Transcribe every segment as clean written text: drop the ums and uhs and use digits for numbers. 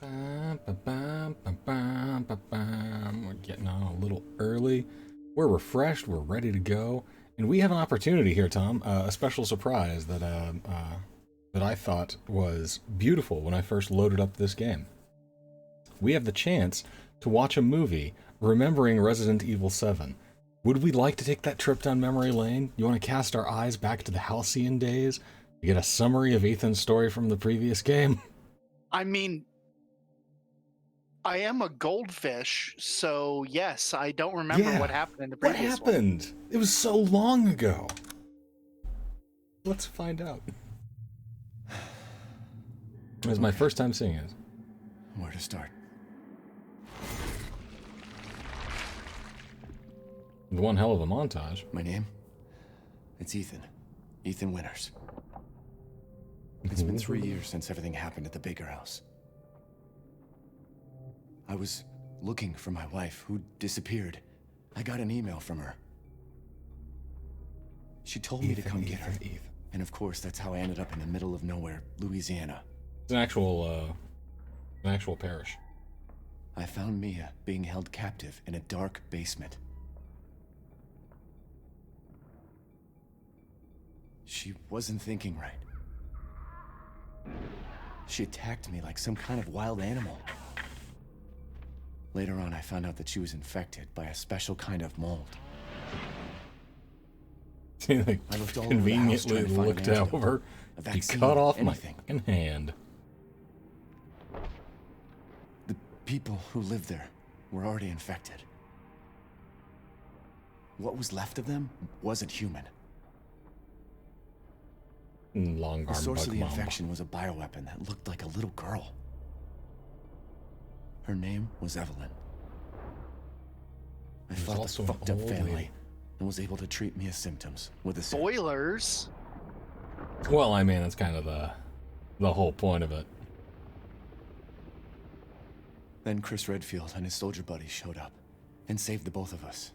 We're getting on a little early. We're refreshed. We're ready to go. And we have an opportunity here, Tom. A special surprise that I thought was beautiful when I first loaded up this game. We have the chance to watch a movie remembering Resident Evil 7. Would we like to take that trip down memory lane? You want to cast our eyes back to the halcyon days? You get a summary of Ethan's story from the previous game? I mean, I am a goldfish, so yes, I don't remember what happened in the previous one. What happened? It was so long ago. Let's find out. It was my first time seeing it. Where to start? One hell of a montage. My name? It's Ethan. Ethan Winters. It's been 3 years since everything happened at the Baker house. I was looking for my wife, who disappeared. I got an email from her. She told me to come get her. And of course, that's how I ended up in the middle of nowhere, Louisiana. It's an actual parish. I found Mia being held captive in a dark basement. She wasn't thinking right. She attacked me like some kind of wild animal. Later on, I found out that she was infected by a special kind of mold. I conveniently looked over. He cut off my fucking hand. The people who lived there were already infected. What was left of them wasn't human. Long the source of the infection was a bioweapon that looked like a little girl. Her name was Evelyn. I fought the fucked up family and was able to treat Mia's symptoms with a spoilers. Well, I mean, that's kind of the whole point of it. Then Chris Redfield and his soldier buddies showed up and saved the both of us.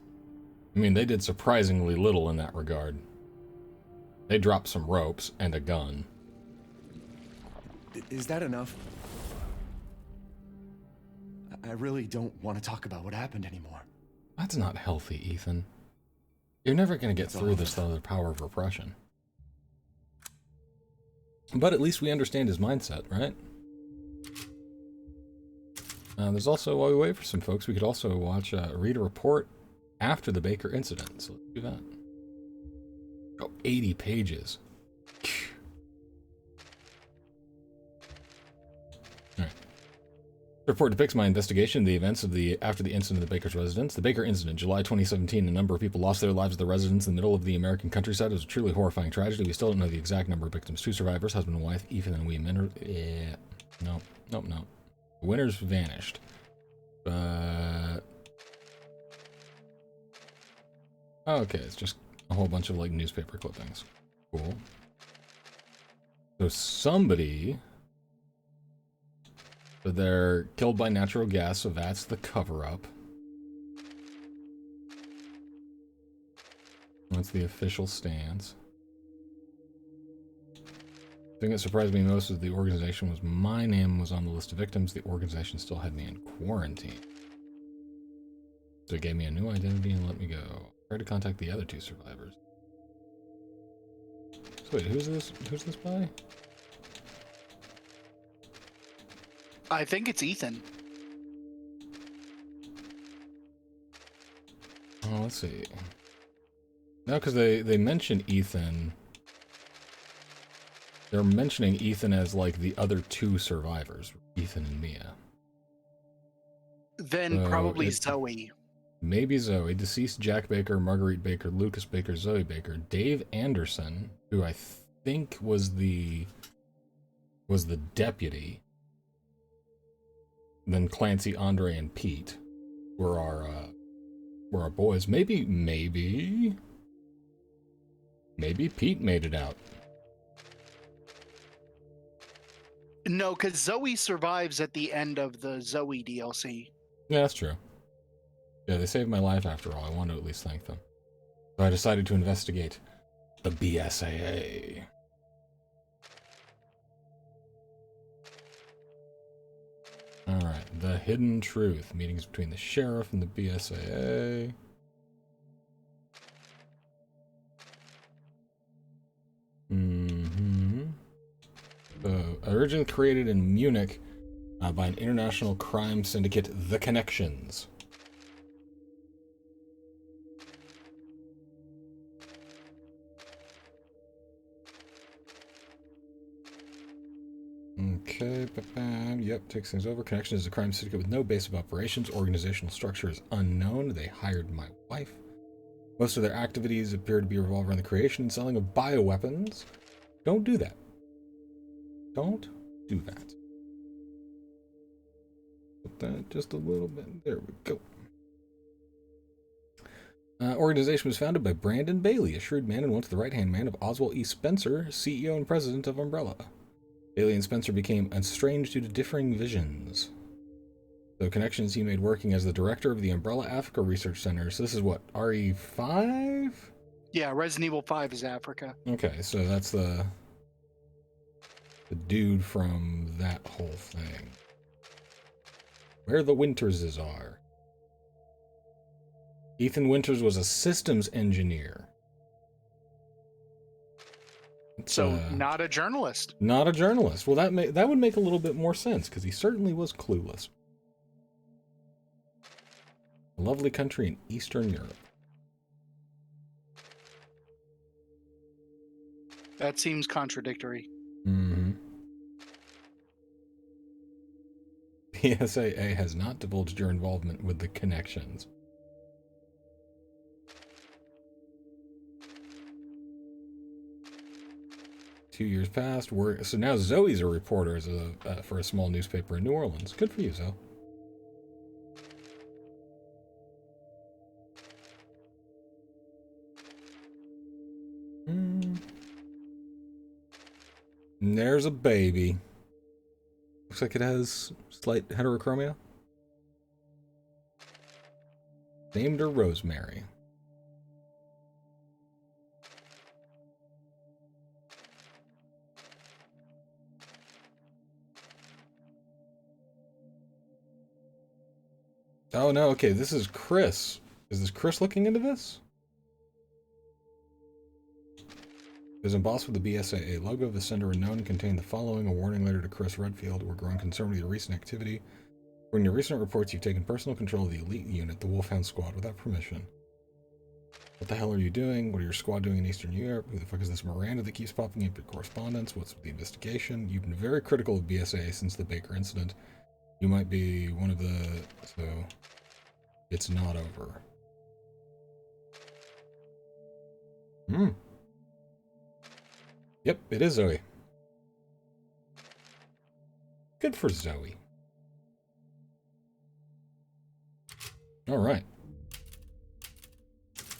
I mean, they did surprisingly little in that regard. They dropped some ropes and a gun. Is that enough? I really don't want to talk about what happened anymore. That's not healthy, Ethan. You're never going to get through this without the power of repression. But at least we understand his mindset, right? There's also, while we wait for some folks, we could also read a report after the Baker incident. So let's do that. Oh, 80 pages. Alright. The report depicts my investigation of the events of after the incident of the Baker's residence. The Baker incident, July 2017, a number of people lost their lives at the residence in the middle of the American countryside. It was a truly horrifying tragedy. We still don't know the exact number of victims. 2 survivors, husband and wife, Ethan and Wee Minner. Yeah. Nope. The winners vanished. But... okay, it's just a whole bunch of, like, newspaper clippings. Cool. So somebody... so they're killed by natural gas, so that's the cover-up. That's the official stance. The thing that surprised me most was the organization was my name was on the list of victims. The organization still had me in quarantine. So it gave me a new identity and let me go. Tried to contact the other 2 survivors. So wait, who's this by? I think it's Ethan. Oh, let's see. No, because they mention Ethan. They're mentioning Ethan as, like, the other 2 survivors. Ethan and Mia. Then probably Zoe. Maybe Zoe. Deceased Jack Baker, Marguerite Baker, Lucas Baker, Zoe Baker, Dave Anderson, who I think was the deputy. Then Clancy, Andre, and Pete were our boys. Maybe Pete made it out. No, because Zoe survives at the end of the Zoe DLC. Yeah, that's true. Yeah, they saved my life after all. I want to at least thank them. So I decided to investigate the BSAA. The Hidden Truth. Meetings between the sheriff and the BSAA. Originally created in Munich by an international crime syndicate, The Connections. Okay, yep, takes things over. Connections is a crime syndicate with no base of operations. Organizational structure is unknown. They hired my wife. Most of their activities appear to be revolved around the creation and selling of bioweapons. Don't do that. Don't do that. Put that just a little bit. There we go. Organization was founded by Brandon Bailey, a shrewd man and once the right-hand man of Oswald E. Spencer, CEO and president of Umbrella. Bailey and Spencer became estranged due to differing visions. So connections he made working as the director of the Umbrella Africa Research Center. So this is what, RE5? Yeah, Resident Evil 5 is Africa. Okay, so that's the dude from that whole thing. Where the Winterses are. Ethan Winters was a systems engineer. So not a journalist. Not a journalist. Well, that would make a little bit more sense, because he certainly was clueless. A lovely country in Eastern Europe. That seems contradictory. Mm-hmm. PSAA has not divulged your involvement with the Connections. Two years passed. So now Zoe's a reporter for a small newspaper in New Orleans. Good for you, Zoe. And there's a baby. Looks like it has slight heterochromia. Named her Rosemary. Oh no, okay, this is Chris. Is this Chris looking into this? It was embossed with the BSAA logo of the sender unknown and contained the following: a warning letter to Chris Redfield. We're growing concerned with your recent activity. According to recent reports, you've taken personal control of the elite unit, the Wolfhound Squad, without permission. What the hell are you doing? What are your squad doing in Eastern Europe? Who the fuck is this Miranda that keeps popping up in correspondence? What's the investigation? You've been very critical of BSAA since the Baker incident. You might be one of the... So, it's not over. Yep, it is Zoe. Good for Zoe. All right.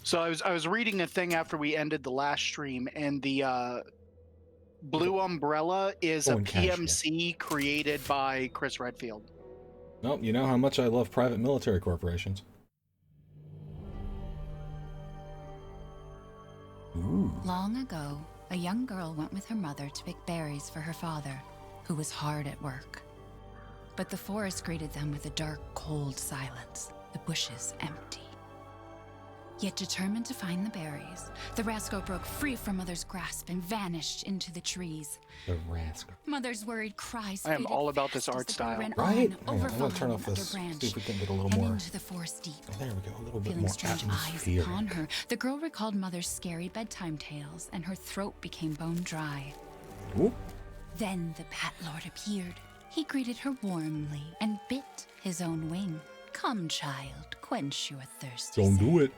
So I was reading a thing after we ended the last stream, and the Blue Umbrella is a PMC created by Chris Redfield. Well, you know how much I love private military corporations. Ooh. Long ago, a young girl went with her mother to pick berries for her father, who was hard at work. But the forest greeted them with a dark, cold silence, the bushes empty. Yet determined to find the berries, the rascal broke free from Mother's grasp and vanished into the trees. The rascal. Mother's worried cries. I am all about this art style. Right? I'm going to turn off this, see if we can get a little more... into the forest deep. Oh, there we go, a little bit Feeling more strange eyes atmospheric. upon her, the girl recalled Mother's scary bedtime tales, and her throat became bone dry. Ooh. Then the Bat Lord appeared. He greeted her warmly and bit his own wing. Come, child, quench your thirst. Don't do it.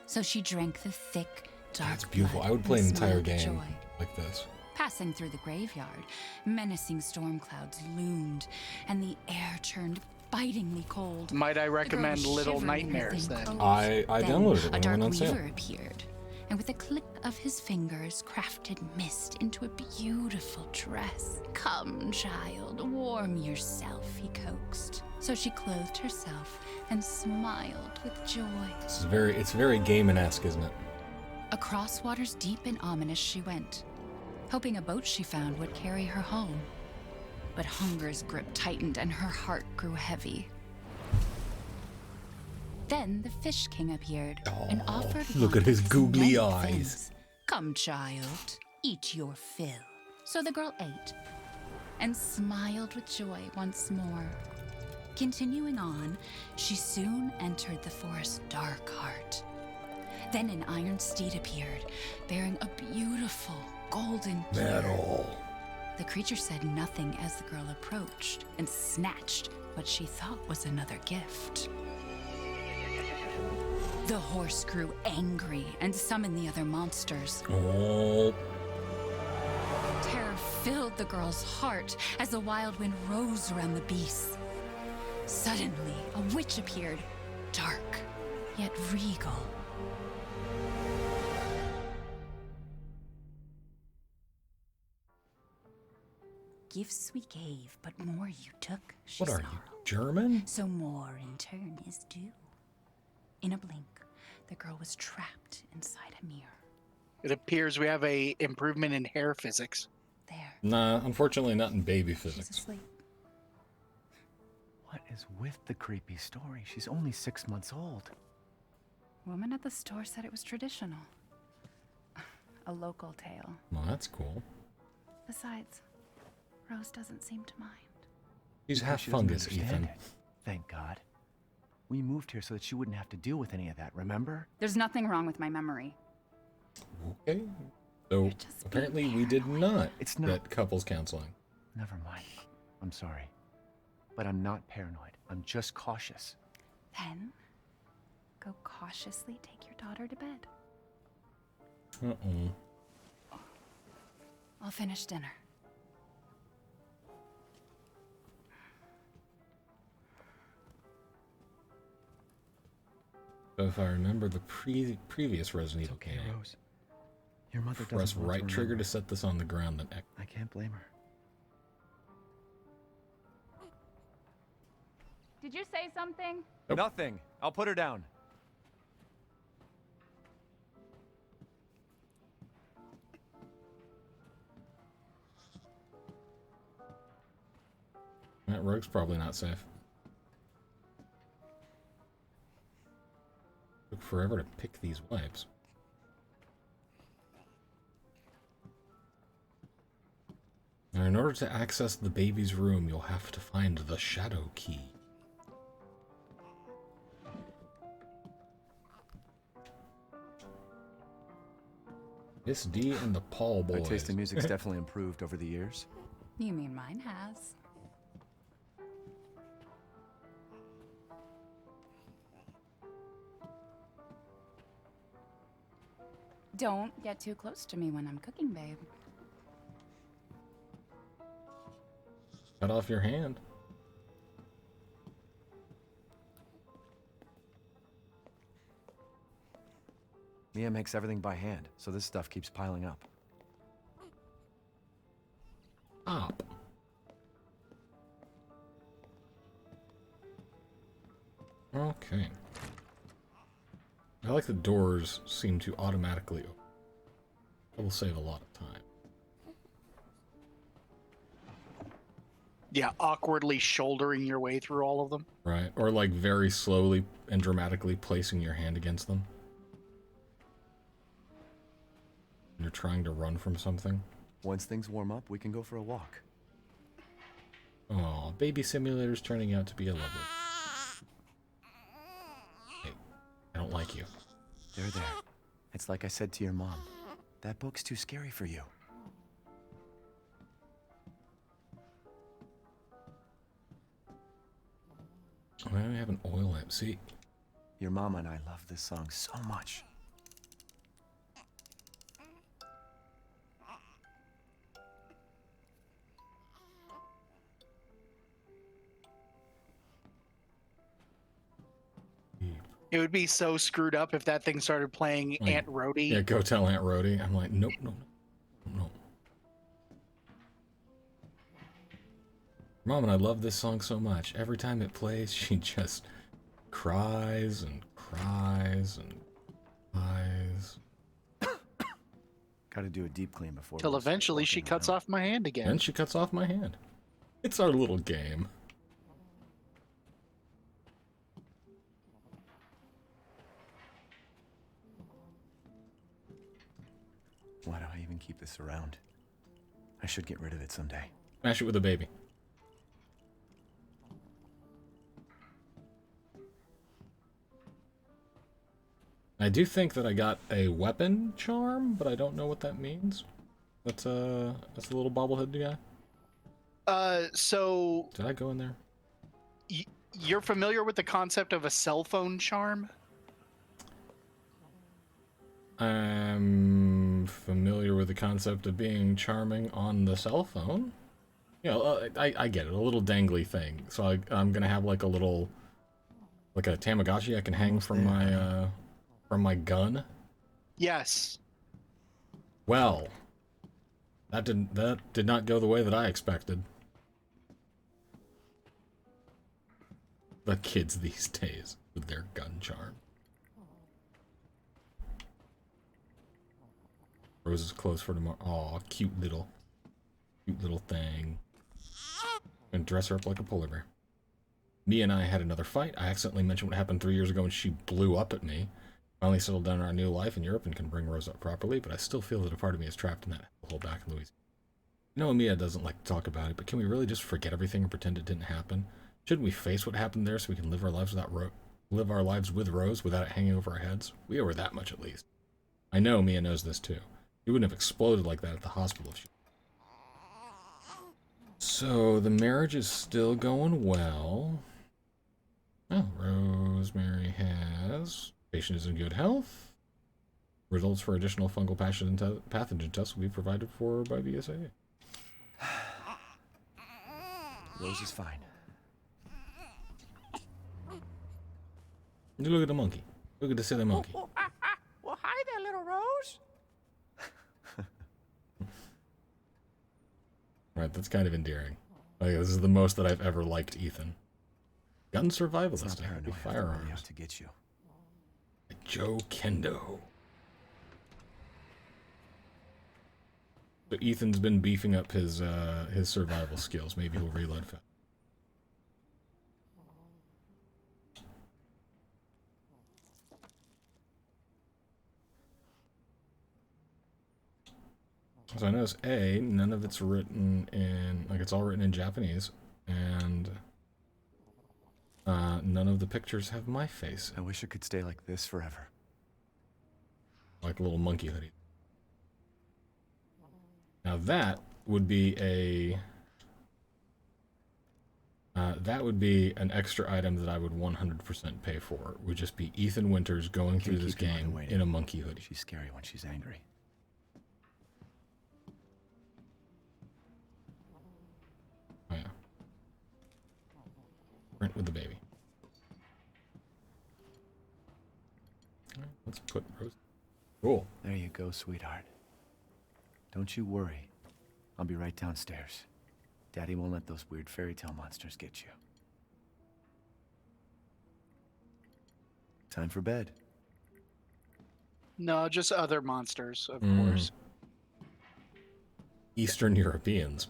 So she drank the thick, dark That's beautiful. blood I would play an and entire smiled game joy. like this. Passing through the graveyard, menacing storm clouds loomed, and the air turned bitingly cold. Might I recommend The girl Little shivered in her Nightmares thin then? clothes. I downloaded it A when it dark went on sale. weaver appeared, and with a click of his fingers, crafted mist into a beautiful dress. Come, child, warm yourself, he coaxed. So she clothed herself and smiled with joy. It's very Gaiman-esque, isn't it? Across waters deep and ominous she went, hoping a boat she found would carry her home. But hunger's grip tightened and her heart grew heavy. Then the Fish King appeared and offered look one at his of googly many eyes. things. Come, child, eat your fill. So the girl ate and smiled with joy once more. Continuing on, she soon entered the forest's dark heart. Then an iron steed appeared, bearing a beautiful golden gear. Metal. The creature said nothing as the girl approached and snatched what she thought was another gift. The horse grew angry and summoned the other monsters. Oh. Terror filled the girl's heart as the wild wind rose around the beasts. Suddenly, a witch appeared, dark, yet regal. Gifts we gave, but more you took, she What are you, snarled. German? So more in turn is due. In a blink, the girl was trapped inside a mirror. It appears we have a improvement in hair physics. There, Nah, unfortunately not in baby she's physics. asleep. What is with the creepy story? She's only 6 months old. Woman at the store said it was traditional. A local tale. Well, that's cool. Besides, Rose doesn't seem to mind. She's Because half she doesn't fungus, understand Ethan. it. Thank God. We moved here so that she wouldn't have to deal with any of that, remember? There's nothing wrong with my memory. Okay. So You're just apparently being we did not It's not- get couples counseling. Never mind. I'm sorry. But I'm not paranoid. I'm just cautious. Then, go cautiously take your daughter to bed. Uh-oh. I'll finish dinner. So if I remember the previous Resident It's Evil okay, game, Rose. Your mother doesn't press want to right trigger remember. to set this on the ground, then X. I can't blame her. Did you say something? Nope. Nothing. I'll put her down. That rogue's probably not safe. Took forever to pick these wipes. Now, in order to access the baby's room, you'll have to find the shadow key. Miss D and the Paul My boys. taste in music's definitely improved over the years. You mean mine has. Don't get too close to me when I'm cooking, babe. Cut off your hand. Mia makes everything by hand, so this stuff keeps piling up. Up. Okay. I like the doors seem to automatically open. That will save a lot of time. Yeah, awkwardly shouldering your way through all of them. Right. Or like very slowly and dramatically placing your hand against them. You're trying to run from something. Once things warm up, we can go for a walk. Oh, Baby Simulator's turning out to be a lovely. Hey, I don't like you. There. It's like I said to your mom. That book's too scary for you. Why do we have an oil lamp? See, Your mama and I love this song so much. It would be so screwed up if that thing started playing Like, Aunt Rhody. yeah, go tell Aunt Rhody. I'm like, nope. Mom and I love this song so much. Every time it plays, she just cries and cries and cries. Gotta do a deep clean before. Till we start eventually she walking cuts around. off my hand again. And she cuts off my hand. It's our little game. Why do I even keep this around? I should get rid of it someday. Smash it with a baby. I do think that I got a weapon charm, but I don't know what that means. That's a little bobblehead guy. So Did I go in there? You're familiar with the concept of a cell phone charm? I'm familiar with the concept of being charming on the cell phone. You know, I get it, a little dangly thing. So I'm gonna have like a little, like a Tamagotchi I can hang from my gun. Yes. Well, that did not go the way that I expected. The kids these days with their gun charm. Rose is closed for tomorrow. Aw, cute little thing. And dress her up like a polar bear. Mia and I had another fight. I accidentally mentioned what happened 3 years ago and she blew up at me. Finally settled down in our new life in Europe and can bring Rose up properly, but I still feel that a part of me is trapped in that hole back in Louisiana. You know, Mia doesn't like to talk about it, but can we really just forget everything and pretend it didn't happen? Shouldn't we face what happened there so we can live our lives with Rose without it hanging over our heads? We owe her that much at least. I know Mia knows this too. She wouldn't have exploded like that at the hospital if she... So, the marriage is still going well. Oh, Rosemary has... Patient is in good health. Results for additional fungal pathogen tests will be provided for by BSA. Rose is fine. Look at the monkey. Look at the silly monkey. Well, hi there, little Rose. Right, that's kind of endearing. Like, this is the most that I've ever liked Ethan. Gun It's not survivalist. Happy paranoid firearms. to get you. Joe Kendo. So Ethan's been beefing up his survival skills. Maybe he'll reload fast. So I notice none of it's written in, like, it's all written in Japanese, and none of the pictures have my face. I wish it could stay like this forever. Like a little monkey hoodie. Now that would be an extra item that I would 100% pay for. It would just be Ethan Winters going through this game in a monkey hoodie. She's scary when she's angry. Oh yeah. Print with the baby. Alright, let's put Rose. Cool. There you go, sweetheart. Don't you worry. I'll be right downstairs. Daddy won't let those weird fairy tale monsters get you. Time for bed. No, just other monsters, of course. Eastern Europeans.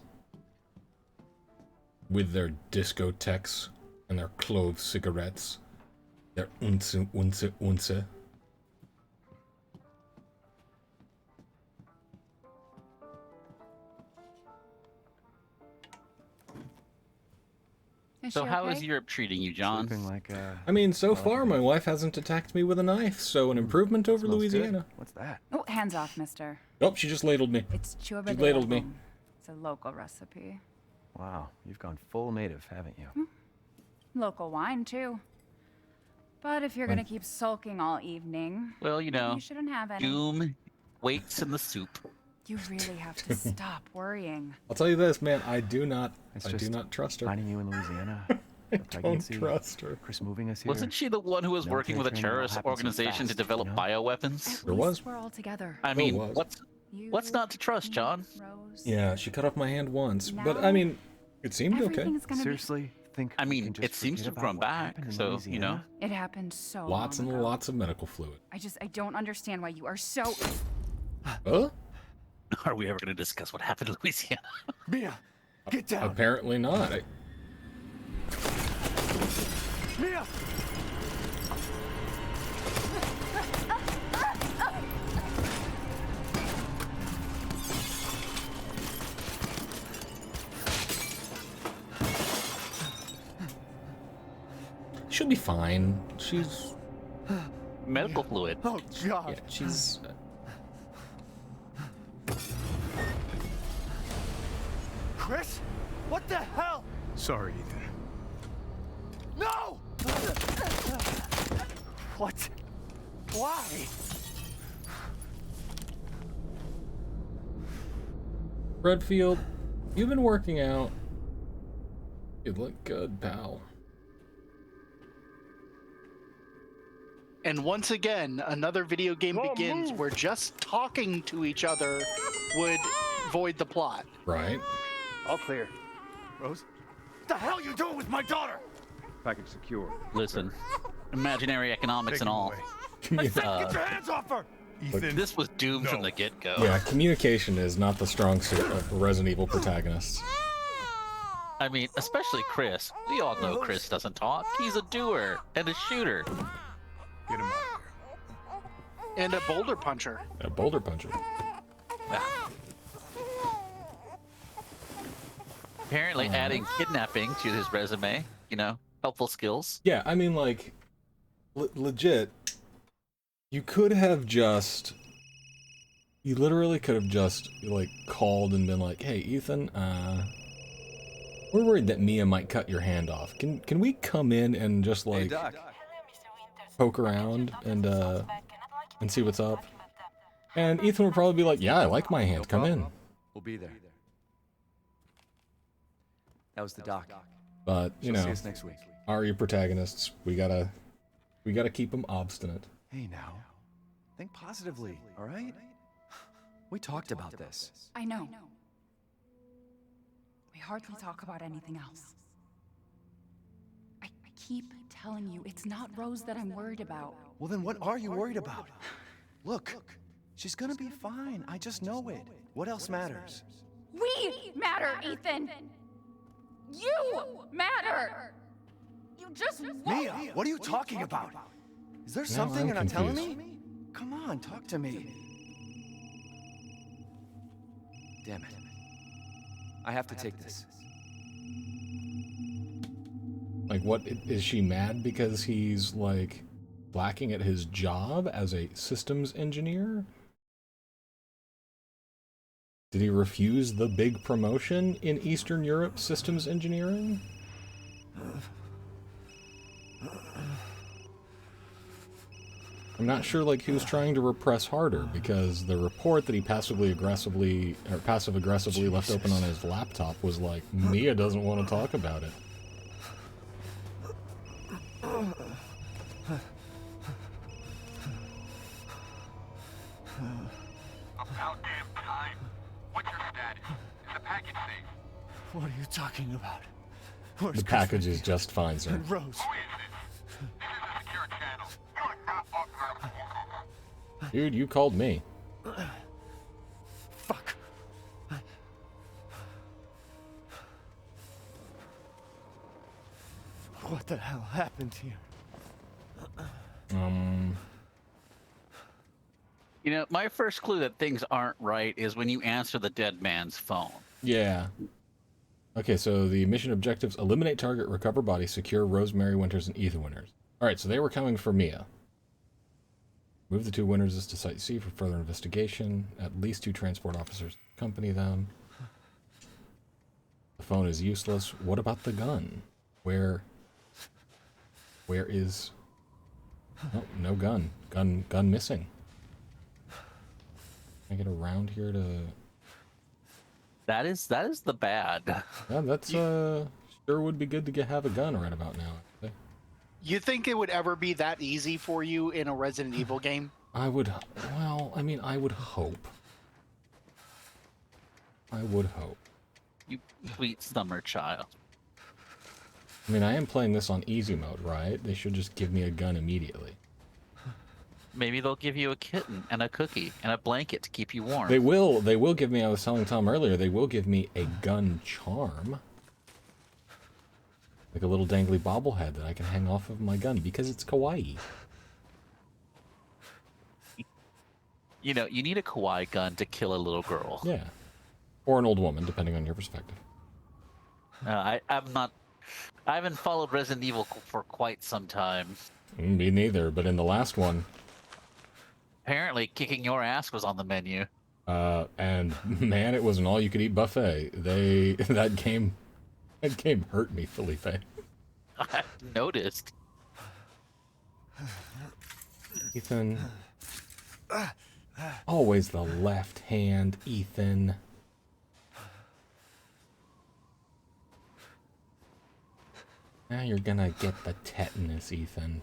With their discotheques and their clove cigarettes. Their unse. So how is Europe treating you, John? Sleeping like I mean, so far my wife hasn't attacked me with a knife, so an improvement over smells Louisiana. good. What's that? Oh, hands off, mister. Nope, she just ladled me. It's chuba She de ladled me. legume. It's a local recipe. Wow, you've gone full native, haven't you? Local wine, too. But if you're gonna keep sulking all evening, Well, you know, you shouldn't have any. doom waits in the soup. You really have to stop worrying. I'll tell you this, man, I do not just trust her. Finding you in Louisiana. I don't trust her. Chris moving us here. Wasn't she the one who was Military working with a training all terrorist happens so organization to fast, develop you know? bioweapons? At There least was. we're all together. I mean, was. what's not to trust, John? Rose. Yeah, she cut off my hand once, but Now, I mean, it seemed okay. Everything's gonna Seriously? Think I we mean, can just it seems to forget have grown about what back, happened in so, you know. Louisiana? be. It happened so Lots long and ago. lots of medical fluid. I don't understand why you are so. Huh? Are we ever going to discuss what happened in Louisiana? Mia, get down. Apparently not. Mia! She'll be fine. She's Medical fluid. Oh, God. yeah, she's Chris? What the hell? Sorry, Ethan. No! What? Why? Redfield. You've been working out. You look good, pal. And once again, another video game begins where just talking to each other would void the plot. Right. All clear. Rose? What the hell are you doing with my daughter? Package secure. Listen, imaginary economics and all. I said get your hands off her! Ethan. This was doomed from the get-go. Yeah, communication is not the strong suit of Resident Evil protagonists. I mean, especially Chris. We all know Chris doesn't talk. He's a doer and a shooter. Get him out of here. And a boulder puncher. A boulder puncher. Apparently adding kidnapping to his resume, you know, helpful skills. Yeah, I mean, like, legit, you could have just, you literally could have just, like, called and been like, hey, Ethan, we're worried that Mia might cut your hand off. Can we come in and just, like, poke around and see what's up? And Ethan would probably be like, yeah, I like my hand, come in. We'll be there. That was the doc. But, you She'll see know, us next week. are your protagonists? We gotta keep them obstinate. Hey now, think positively, all right? We talked about this. I know. We hardly talk about anything else. I keep telling you, it's not Rose that I'm worried about. Well then what are you worried about? Look, she's gonna be fine. I just know it. What else matters? We matter, Ethan! You matter! You just won't. Mia, what are you talking about? Is there something I'm you're not telling confused. me? Come on, talk to me. Damn it. I have to take this. Like, what, is she mad because he's, like, lacking at his job as a systems engineer? Did he refuse the big promotion in Eastern Europe systems engineering? I'm not sure, like, who's trying to repress harder, because the report that he passive-aggressively left open on his laptop was like, Mia doesn't want to talk about it. About damn time. What's your status? Is the package safe? What are you talking about? Where's The package is just fine, sir. and Rose? Who is this? This is a secure channel. You are not authorized. Dude, you called me. Fuck. What the hell happened here? You know, my first clue that things aren't right is when you answer the dead man's phone. Yeah. Okay, so the mission objectives: eliminate target, recover body, secure Rosemary Winters and Ethan Winters. Alright, so they were coming for Mia. Move the two Winters to Site C for further investigation. At least 2 transport officers accompany them. The phone is useless. What about the gun? Where is... Oh, no gun. Gun missing. Can I get around here to... That is the bad. Yeah, that's sure would be good to have a gun right about now. Actually. You think it would ever be that easy for you in a Resident Evil game? I would, well, I mean, I would hope. I would hope. You sweet summer child. I mean, I am playing this on easy mode, right? They should just give me a gun immediately. Maybe they'll give you a kitten and a cookie and a blanket to keep you warm. They will give me, I was telling Tom earlier, they will give me a gun charm. Like a little dangly bobblehead that I can hang off of my gun because it's kawaii. You know, you need a kawaii gun to kill a little girl. Yeah. Or an old woman, depending on your perspective. I'm not I haven't followed Resident Evil for quite some time. Me neither, but in the last one, Apparently, kicking your ass was on the menu. and man, it was an all-you-could-eat buffet. That game hurt me, Felipe. I've noticed. Ethan, always the left hand, Ethan. Now you're gonna get the tetanus, Ethan.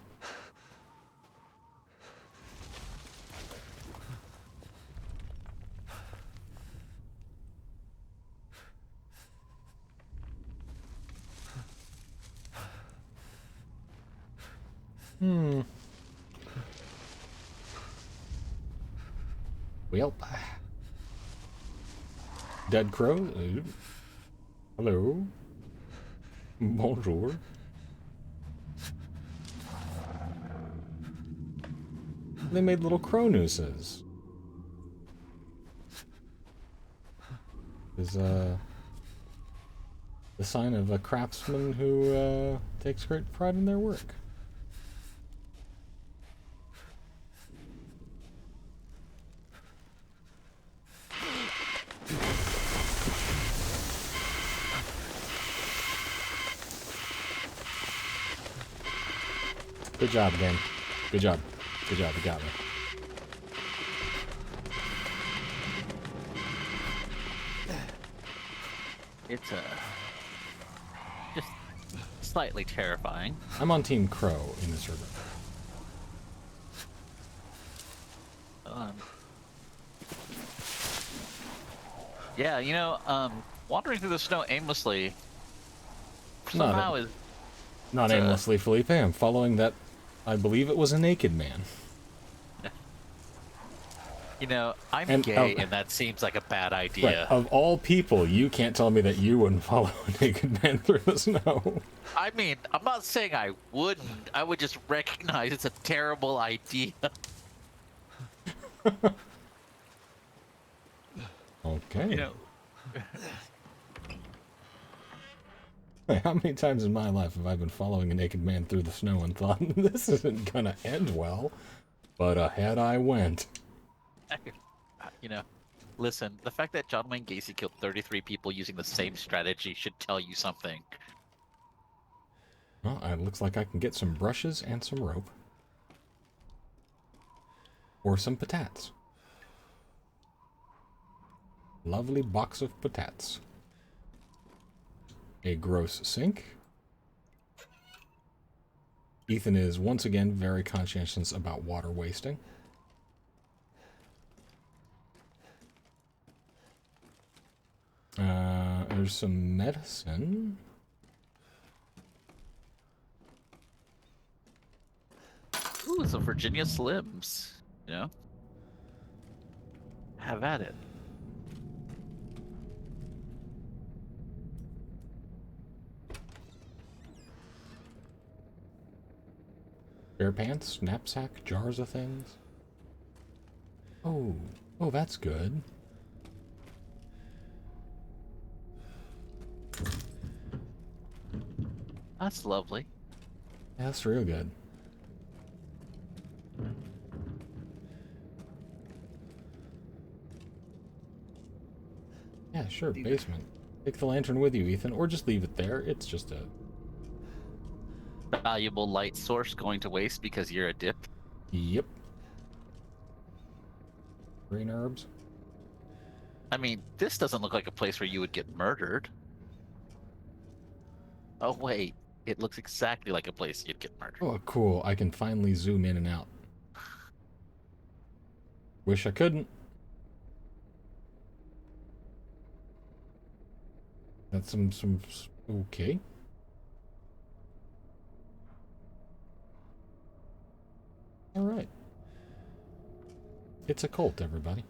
Well, dead crow. Hello. Bonjour. They made little crow nooses. Is the sign of a craftsman who takes great pride in their work. Good job, game. Good job. Good job. You got me. It's just slightly terrifying. I'm on Team Crow in this river. Yeah, you know, wandering through the snow aimlessly somehow is not aimlessly, Felipe. I'm following that. I believe it was a naked man. You know, I'm gay, and that seems like a bad idea. Right. Of all people, you can't tell me that you wouldn't follow a naked man through the snow. I mean, I'm not saying I wouldn't. I would just recognize it's a terrible idea. Okay. You know. How many times in my life have I been following a naked man through the snow and thought, this isn't gonna end well, but ahead I went. You know, listen, the fact that John Wayne Gacy killed 33 people using the same strategy should tell you something. Well, it looks like I can get some brushes and some rope. Or some patates. Lovely box of patates. A gross sink. Ethan is once again very conscientious about water wasting. There's some medicine. Ooh, some Virginia Slims. You know? Have at it. Bare pants, knapsack, jars of things. Oh, that's good. That's lovely. Yeah, that's real good. Yeah, sure, basement. Take the lantern with you, Ethan, or just leave it there. It's just a valuable light source going to waste because you're a dip. Yep. Green herbs. I mean, this doesn't look like a place where you would get murdered. Oh, wait. It looks exactly like a place you'd get murdered. Oh, cool. I can finally zoom in and out. Wish I couldn't. That's some okay. All right. It's a cult, everybody.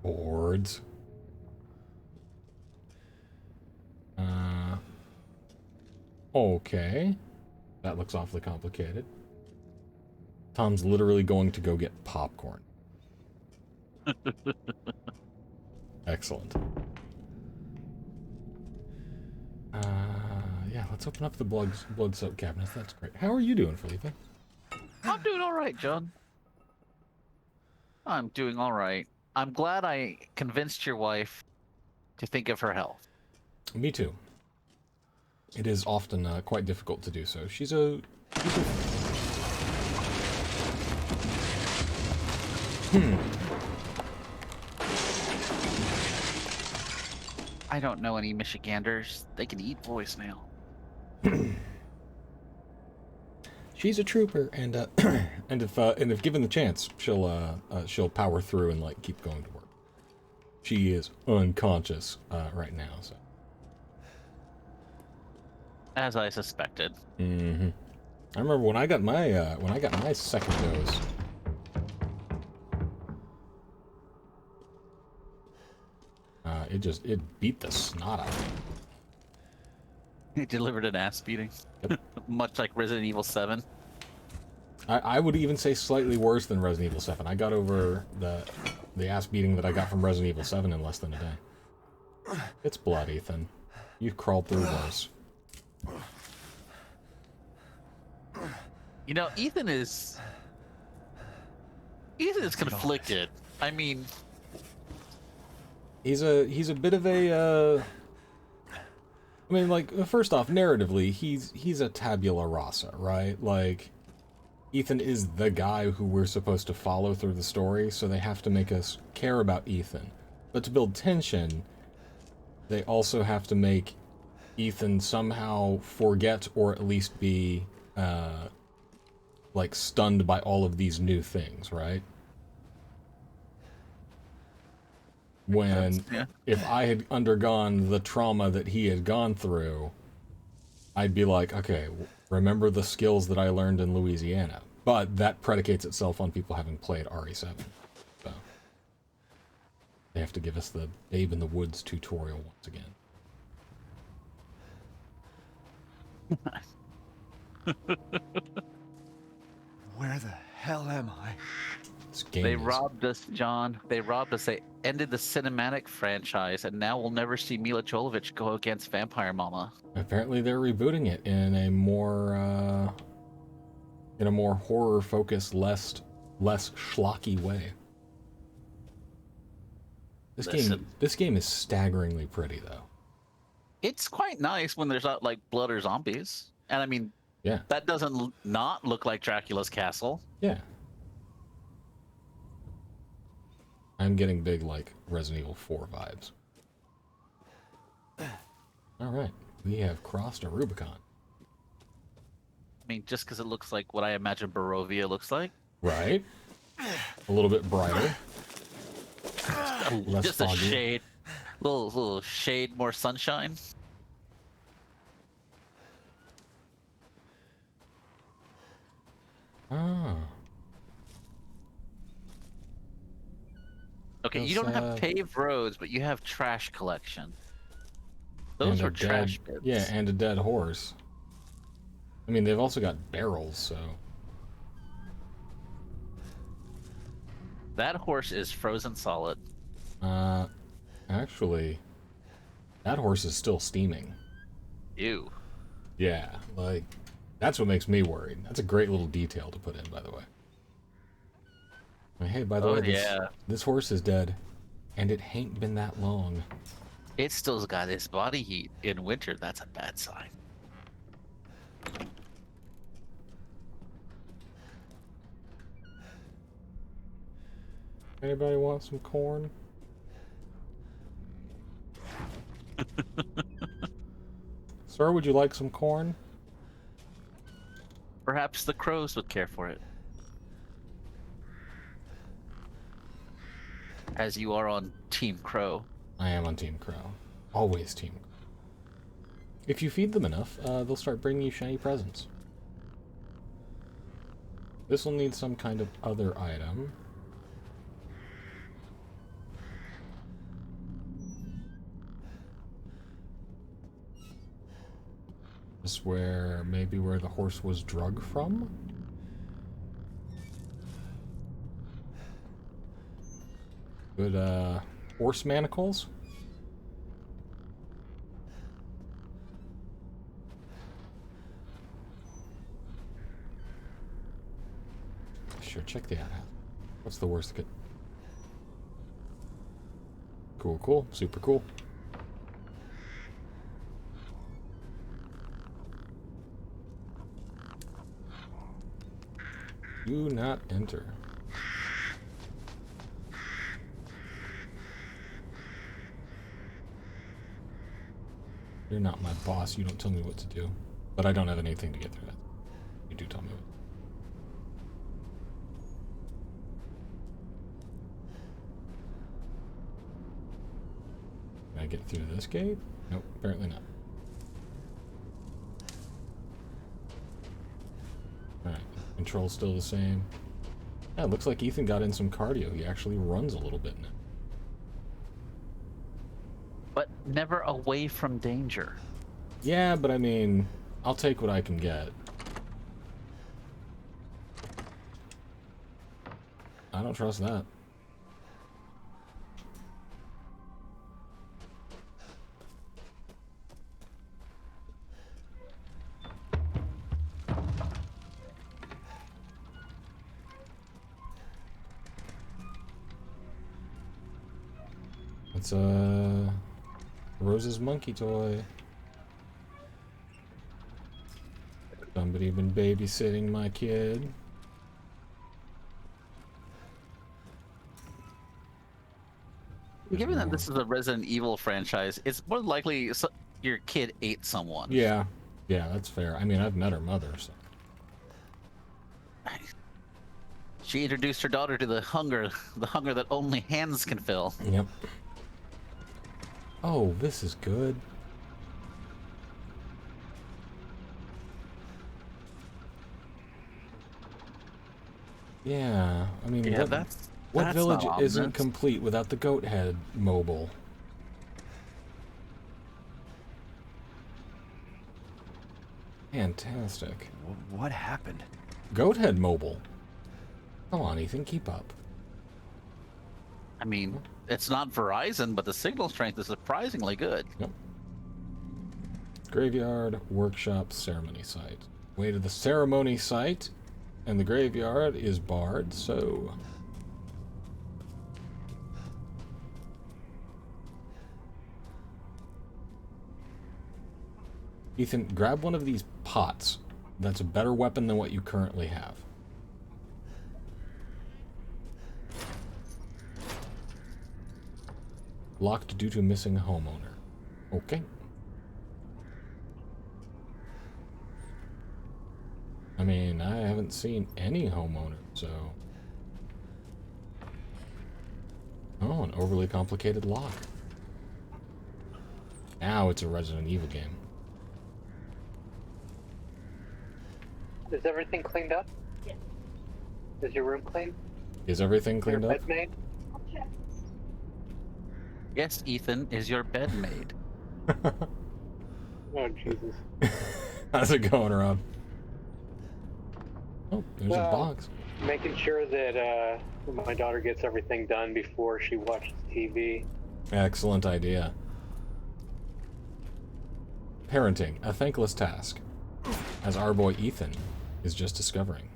Boards. Okay. That looks awfully complicated. Tom's literally going to go get popcorn. Excellent. Yeah, let's open up the blood soaked cabinets. That's great. How are you doing, Felipe? I'm doing all right, John. I'm doing all right. I'm glad I convinced your wife to think of her health. Me too. It is often quite difficult to do so. She's a... I don't know any Michiganders. They can eat voicemail. She's a trooper, and and if given the chance, she'll power through and like keep going to work. She is unconscious right now, so. As I suspected. Mm-hmm. I remember when I got my second dose. It beat the snot out of me. It delivered an ass beating. Yep. Much like Resident Evil 7. I would even say slightly worse than Resident Evil 7. I got over the ass beating that I got from Resident Evil 7 in less than a day. It's blood, Ethan. You've crawled through worse. You know, Ethan is conflicted. I mean, he's a bit of a I mean, like, first off, narratively, he's a tabula rasa, right? Like, Ethan is the guy who we're supposed to follow through the story, so they have to make us care about Ethan. But to build tension, they also have to make Ethan somehow forget or at least be, like, stunned by all of these new things, right? When, if I had undergone the trauma that he had gone through, I'd be like, okay, remember the skills that I learned in Louisiana. But that predicates itself on people having played RE7. So they have to give us the Babe in the Woods tutorial once again. Where the hell am I? They robbed us, John. They robbed us. They ended the cinematic franchise, and now we'll never see Mila Jovovich go against Vampire Mama. Apparently, they're rebooting it in a more horror-focused, less schlocky way. This game is staggeringly pretty, though. It's quite nice when there's not like blood or zombies, and I mean, yeah, that doesn't not look like Dracula's castle. Yeah. I'm getting big, like, Resident Evil 4 vibes. Alright, we have crossed a Rubicon. I mean, just because it looks like what I imagine Barovia looks like. Right? A little bit brighter. Less just foggy. A shade. Little shade, more sunshine. Ah. Okay, you don't have paved roads, but you have trash collection. Those are trash bins. Yeah, and a dead horse. I mean, they've also got barrels, so... That horse is frozen solid. Actually, that horse is still steaming. Ew. Yeah, like, that's what makes me worried. That's a great little detail to put in, by the way. Hey, by the way, this horse is dead, and it hain't been that long. It still's got its body heat. In winter, that's a bad sign. Anybody want some corn? Sir, would you like some corn? Perhaps the crows would care for it. As you are on Team Crow. I am on Team Crow. Always Team Crow. If you feed them enough, they'll start bringing you shiny presents. This will need some kind of other item. This maybe where the horse was drugged from? Good horse manacles. Sure, check the ad. What's the worst that could... Cool, cool. Super cool. Do not enter. You're not my boss. You don't tell me what to do. But I don't have anything to get through that. You do tell me what. Can I get through this gate? Nope, apparently not. Alright, control's still the same. Yeah, it looks like Ethan got in some cardio. He actually runs a little bit now. But never away from danger. Yeah, but I mean, I'll take what I can get. I don't trust that. It's Rose's monkey toy. Somebody been babysitting my kid. Given that this is a Resident Evil franchise, it's more likely your kid ate someone. Yeah, yeah, that's fair. I mean, I've met her mother, so. She introduced her daughter to the hunger that only hands can fill. Yep. Oh, this is good. Yeah, I mean, Yeah, what that's village not isn't ominous. complete without the goat head mobile? Fantastic. What happened? Goat head mobile. Come on, Ethan, keep up. I mean, it's not Verizon, but the signal strength is surprisingly good. Yep. Graveyard, workshop, ceremony site. Way to the ceremony site, and the graveyard is barred, so... Ethan, grab one of these pots. That's a better weapon than what you currently have. Locked due to missing homeowner. Okay. I mean, I haven't seen any homeowner, so... Oh, an overly complicated lock. Now it's a Resident Evil game. Is everything cleaned up? Yes. Is your room clean? Is everything cleaned Your up? bed made? Yes, Ethan, is your bed made? Oh, Jesus. How's it going, Rob? Oh, there's a Well, box. Making sure that my daughter gets everything done before she watches TV. Excellent idea. Parenting, a thankless task, as our boy Ethan is just discovering.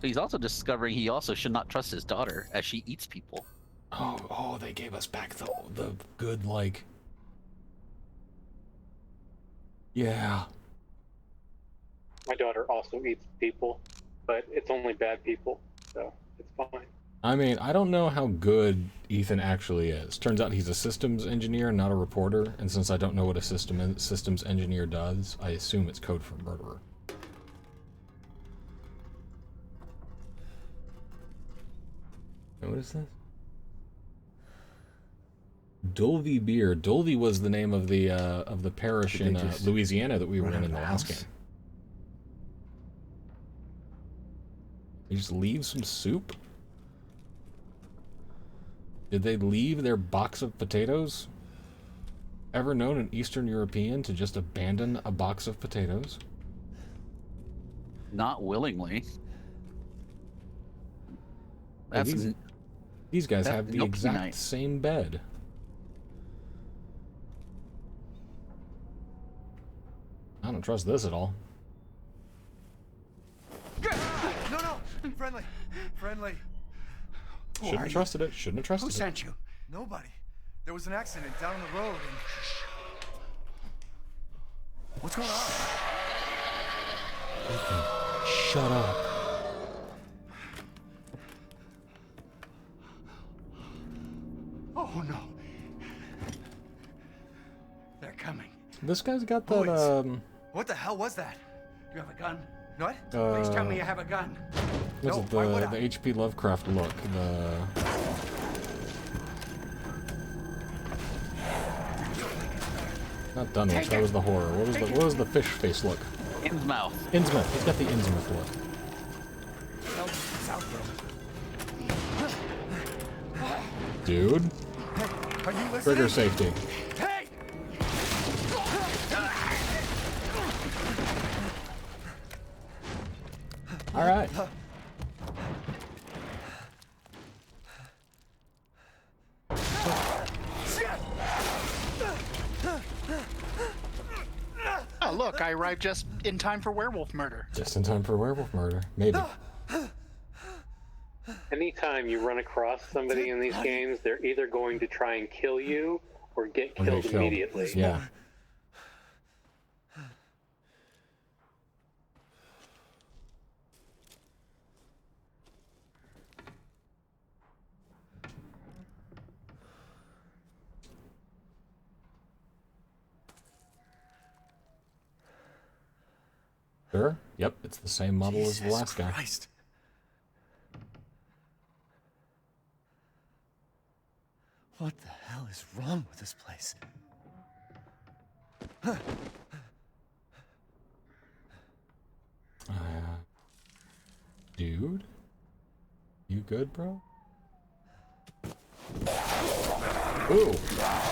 He's also discovering he also should not trust his daughter, as she eats people. Oh, they gave us back the good, like... Yeah. My daughter also eats people, but it's only bad people, so it's fine. I mean, I don't know how good Ethan actually is. Turns out he's a systems engineer, not a reporter, and since I don't know what a systems engineer does, I assume it's code for murderer. And what is this? Dulvey Beer. Dulvey was the name of the parish in Louisiana that we were in the last game. You just leave some soup? Did they leave their box of potatoes? Ever known an Eastern European to just abandon a box of potatoes? Not willingly. That's These guys have the exact same bed. I don't trust this at all. No, friendly. Shouldn't have trusted it. Shouldn't have trusted it. Who sent you? Nobody. There was an accident down the road and... What's going on? Shut up. Oh no. They're coming. This guy's got that, What the hell was that? You have a gun? What? Please tell me you have a gun. Was it the H.P. Lovecraft look? Not Dunwich, that was the horror. What was the fish face look? Innsmouth. Innsmouth. He's got the Innsmouth look. Dude. Are you listening? Trigger safety. Hey! All right. Oh, look, I arrived just in time for werewolf murder. Just in time for werewolf murder. Maybe. Anytime you run across somebody in these games, they're either going to try and kill you or get killed immediately. Yeah. Sure. Yep, it's the same model as the last guy. Christ. What the hell is wrong with this place? Dude? You good, bro? Ooh.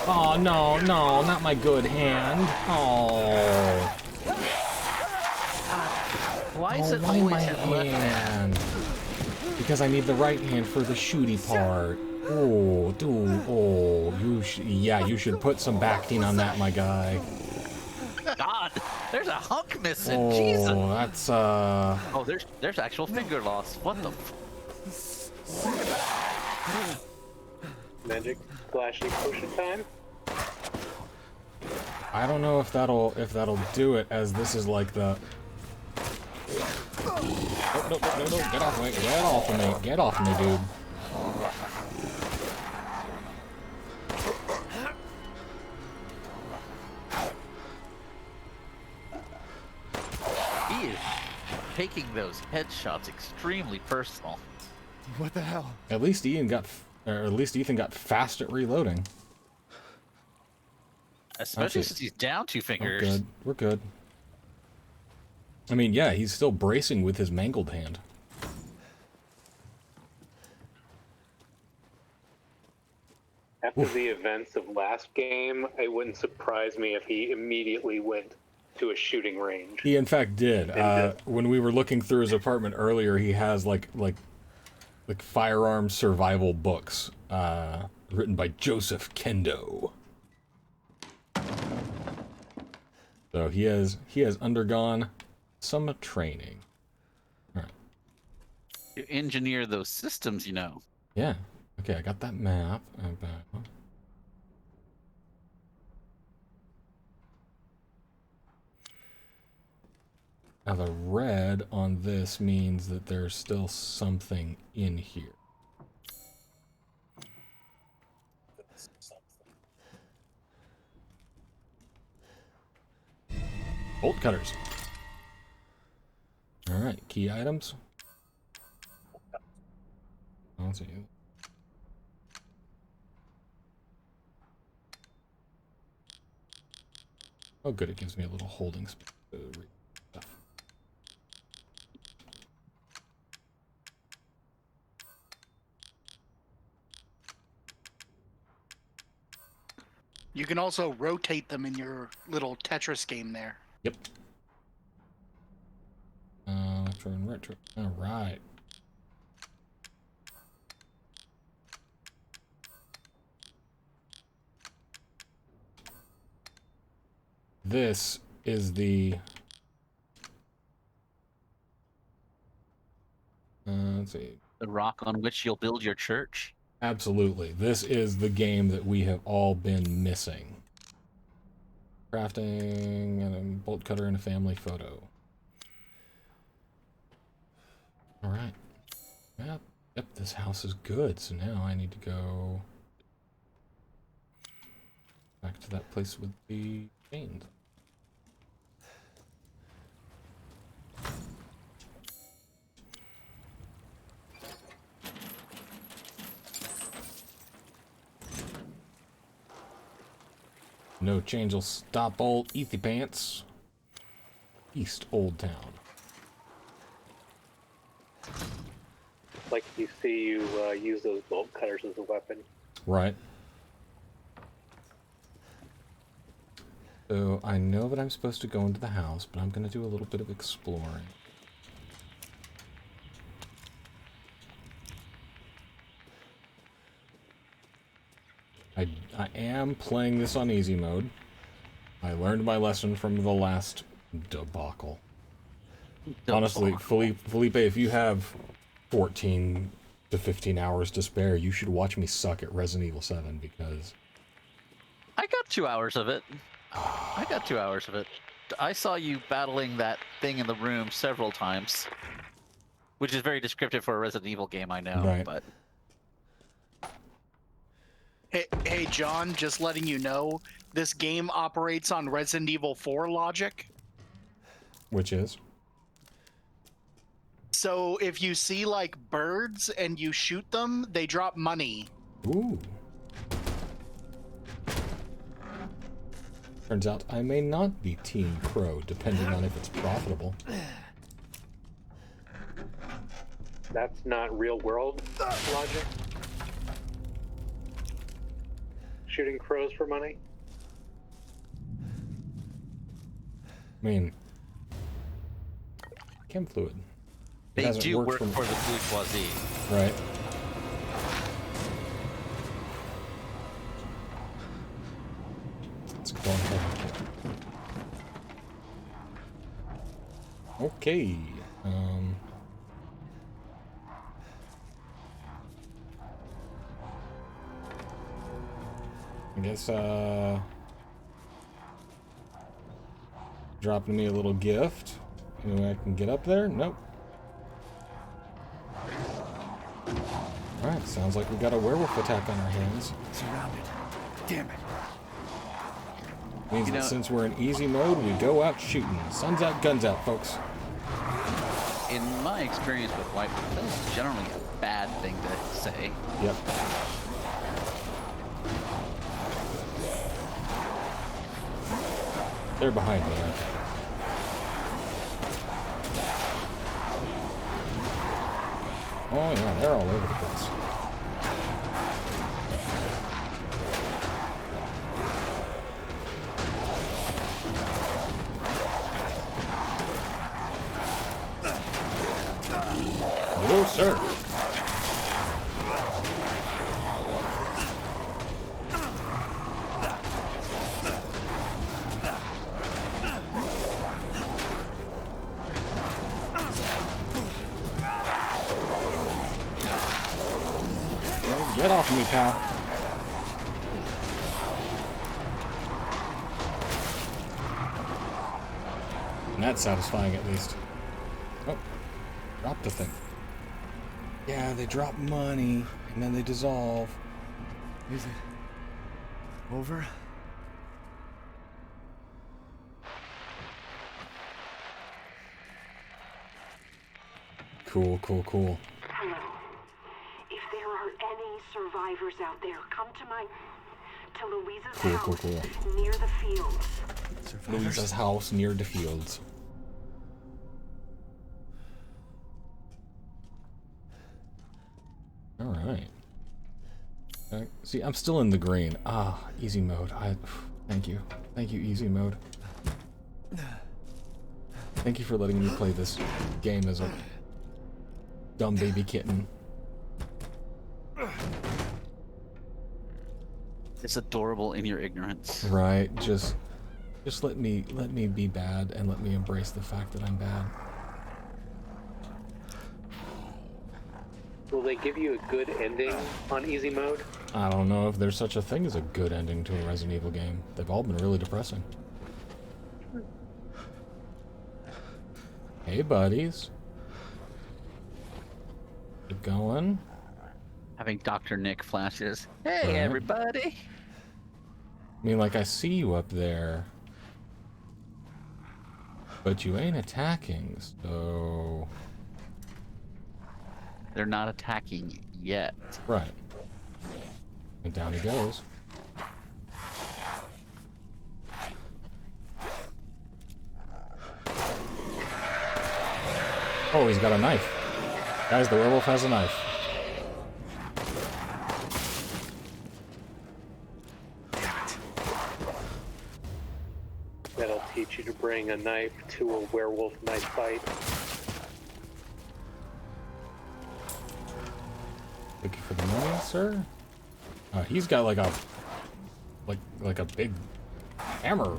Oh, no, not my good hand. Oh. Why is it why always my his left hand? Because I need the right hand for the shooty part. Oh, dude. Oh, you should put some Bactine on that, my guy. God, there's a hunk missing. Oh, Jesus. that's Oh, there's actual finger loss. What the? Magic flashy potion time. I don't know if that'll do it, as this is like the. Oh, no, get off me! Get off of me! Get off me, dude! He is taking those headshots extremely personal. What the hell? At least Ethan got fast at reloading. Especially since he's down 2 fingers. Oh, good. We're good. I mean, yeah, he's still bracing with his mangled hand. After the events of last game, it wouldn't surprise me if he immediately went to a shooting range. He in fact did. When we were looking through his apartment earlier, he has like firearm survival books written by Joseph Kendo. So he has undergone some training. All right. You engineer those systems, you know. Yeah. Okay, I got that map. Now the red on this means that there's still something in here. Bolt cutters. All right, key items. Let's see. Oh, good, it gives me a little holding space to read stuff. You can also rotate them in your little Tetris game there. Yep. Retro and retro. All right. this is the... let's see. The rock on which you'll build your church? Absolutely. This is the game that we have all been missing. Crafting and a bolt cutter and a family photo. Alright. Yep, this house is good, so now I need to go back to that place with the chains. No change will stop old Ethy Pants. East Old Town. Like you see you use those bolt cutters as a weapon. Right. So I know that I'm supposed to go into the house, but I'm going to do a little bit of exploring. I am playing this on easy mode. I learned my lesson from the last debacle. Honestly, Felipe, if you have 14 to 15 hours to spare, you should watch me suck at Resident Evil 7 because... I got 2 hours of it. I got 2 hours of it. I saw you battling that thing in the room several times. Which is very descriptive for a Resident Evil game, I know, right. But... Hey, John, just letting you know, this game operates on Resident Evil 4 logic. Which is? So if you see, like, birds and you shoot them, they drop money. Ooh. Turns out I may not be Team Crow, depending on if it's profitable. That's not real world logic. Shooting crows for money? I mean, chem fluid. They do work for the bourgeoisie. Right. Let's go ahead. Okay. I guess, dropping me a little gift. Any way I can get up there? Nope. Alright, sounds like we got a werewolf attack on our hands. Surrounded. Damn it. Means that since we're in easy mode, we go out shooting. Sun's out, guns out, folks. In my experience with White, that's generally a bad thing to say. Yep. They're behind me, aren't they? Oh yeah, they're all over the place. No, sir. Get off me, pal. And that's satisfying, at least. Oh, drop the thing. Yeah, they drop money, and then they dissolve. Is it over? Cool, cool, cool. Hello. If there are any survivors out there, come to Louisa's house near the fields. Louisa's house near the fields. All right. See, I'm still in the green. Ah, easy mode. Thank you, easy mode. Thank you for letting me play this game as a dumb baby kitten. It's adorable in your ignorance. Right, just Just let me be bad and let me embrace the fact that I'm bad. Will they give you a good ending on easy mode? I don't know if there's such a thing as a good ending to a Resident Evil game. They've all been really depressing. Hey, buddies. Keep going. Having Dr. Nick flashes. Hey, Right. everybody. I mean, like, I see you up there. But you ain't attacking, so... They're not attacking yet. Right. And down he goes. Oh, he's got a knife. Guys, the werewolf has a knife. That'll teach you to bring a knife to a werewolf knife fight. Looking for the money, sir? He's got like a like a big hammer.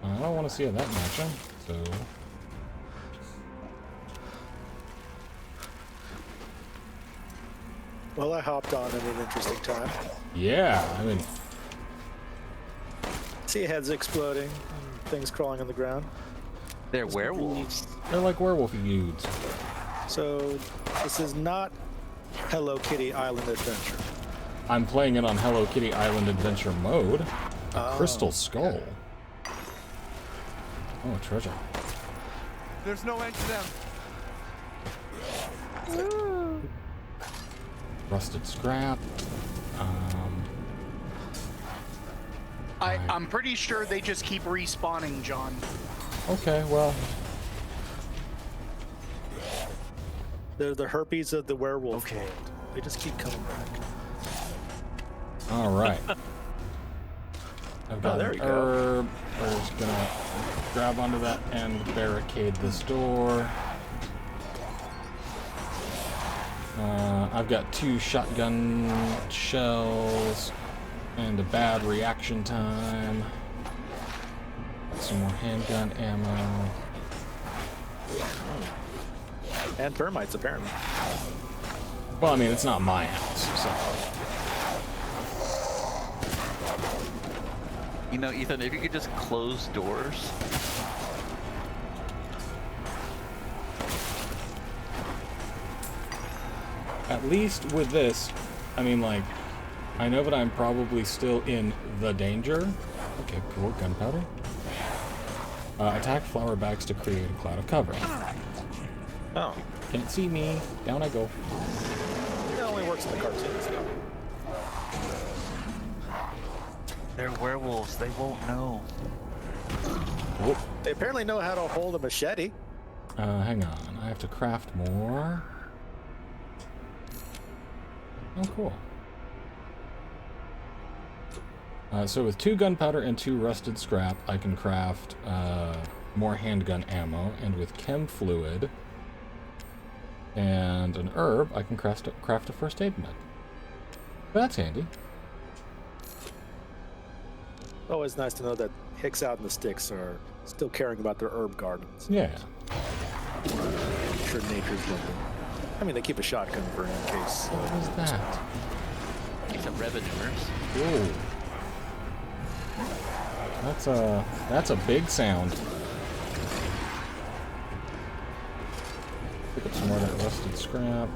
I don't want to see how that matching, so Well, I hopped on at an interesting time. yeah, I mean, See heads exploding and things crawling on the ground. They're werewolves. they're like werewolf dudes. So this is not Hello Kitty Island Adventure. I'm playing it on Hello Kitty Island Adventure mode. A Oh. crystal skull. Oh, treasure. There's no end to them. Rusted scrap. I'm pretty sure they just keep respawning, John. Okay, well, They're the herpes of the werewolf world. They just keep coming back. all right. I've got there an you go. herb. We're just gonna grab onto that and barricade this door. I've got 2 shotgun shells and a bad reaction time. Got some more handgun ammo. And termites, apparently. Well, I mean, it's not my house, so. You know, Ethan, if you could just close doors. At least with this, I mean, like, I know that I'm probably still in the danger. Okay, cool. Gunpowder. Attack flower bags to create a cloud of cover. Oh. Can't see me. Down I go. It only works in the cartoons, though. They're werewolves. They won't know. Whoop. They apparently know how to hold a machete. Hang on. I have to craft more. Oh, cool. So with 2 gunpowder and 2 rusted scrap, I can craft more handgun ammo, and with chem fluid and an herb, I can craft a first aid med. That's handy. Always nice to know that Hicks out in the sticks are still caring about their herb gardens. Yeah. I'm sure nature's looking. I mean, they keep a shotgun for in case. What was that? These are revenuers. Whoa. That's a big sound. Pick up some more of that rusted scrap.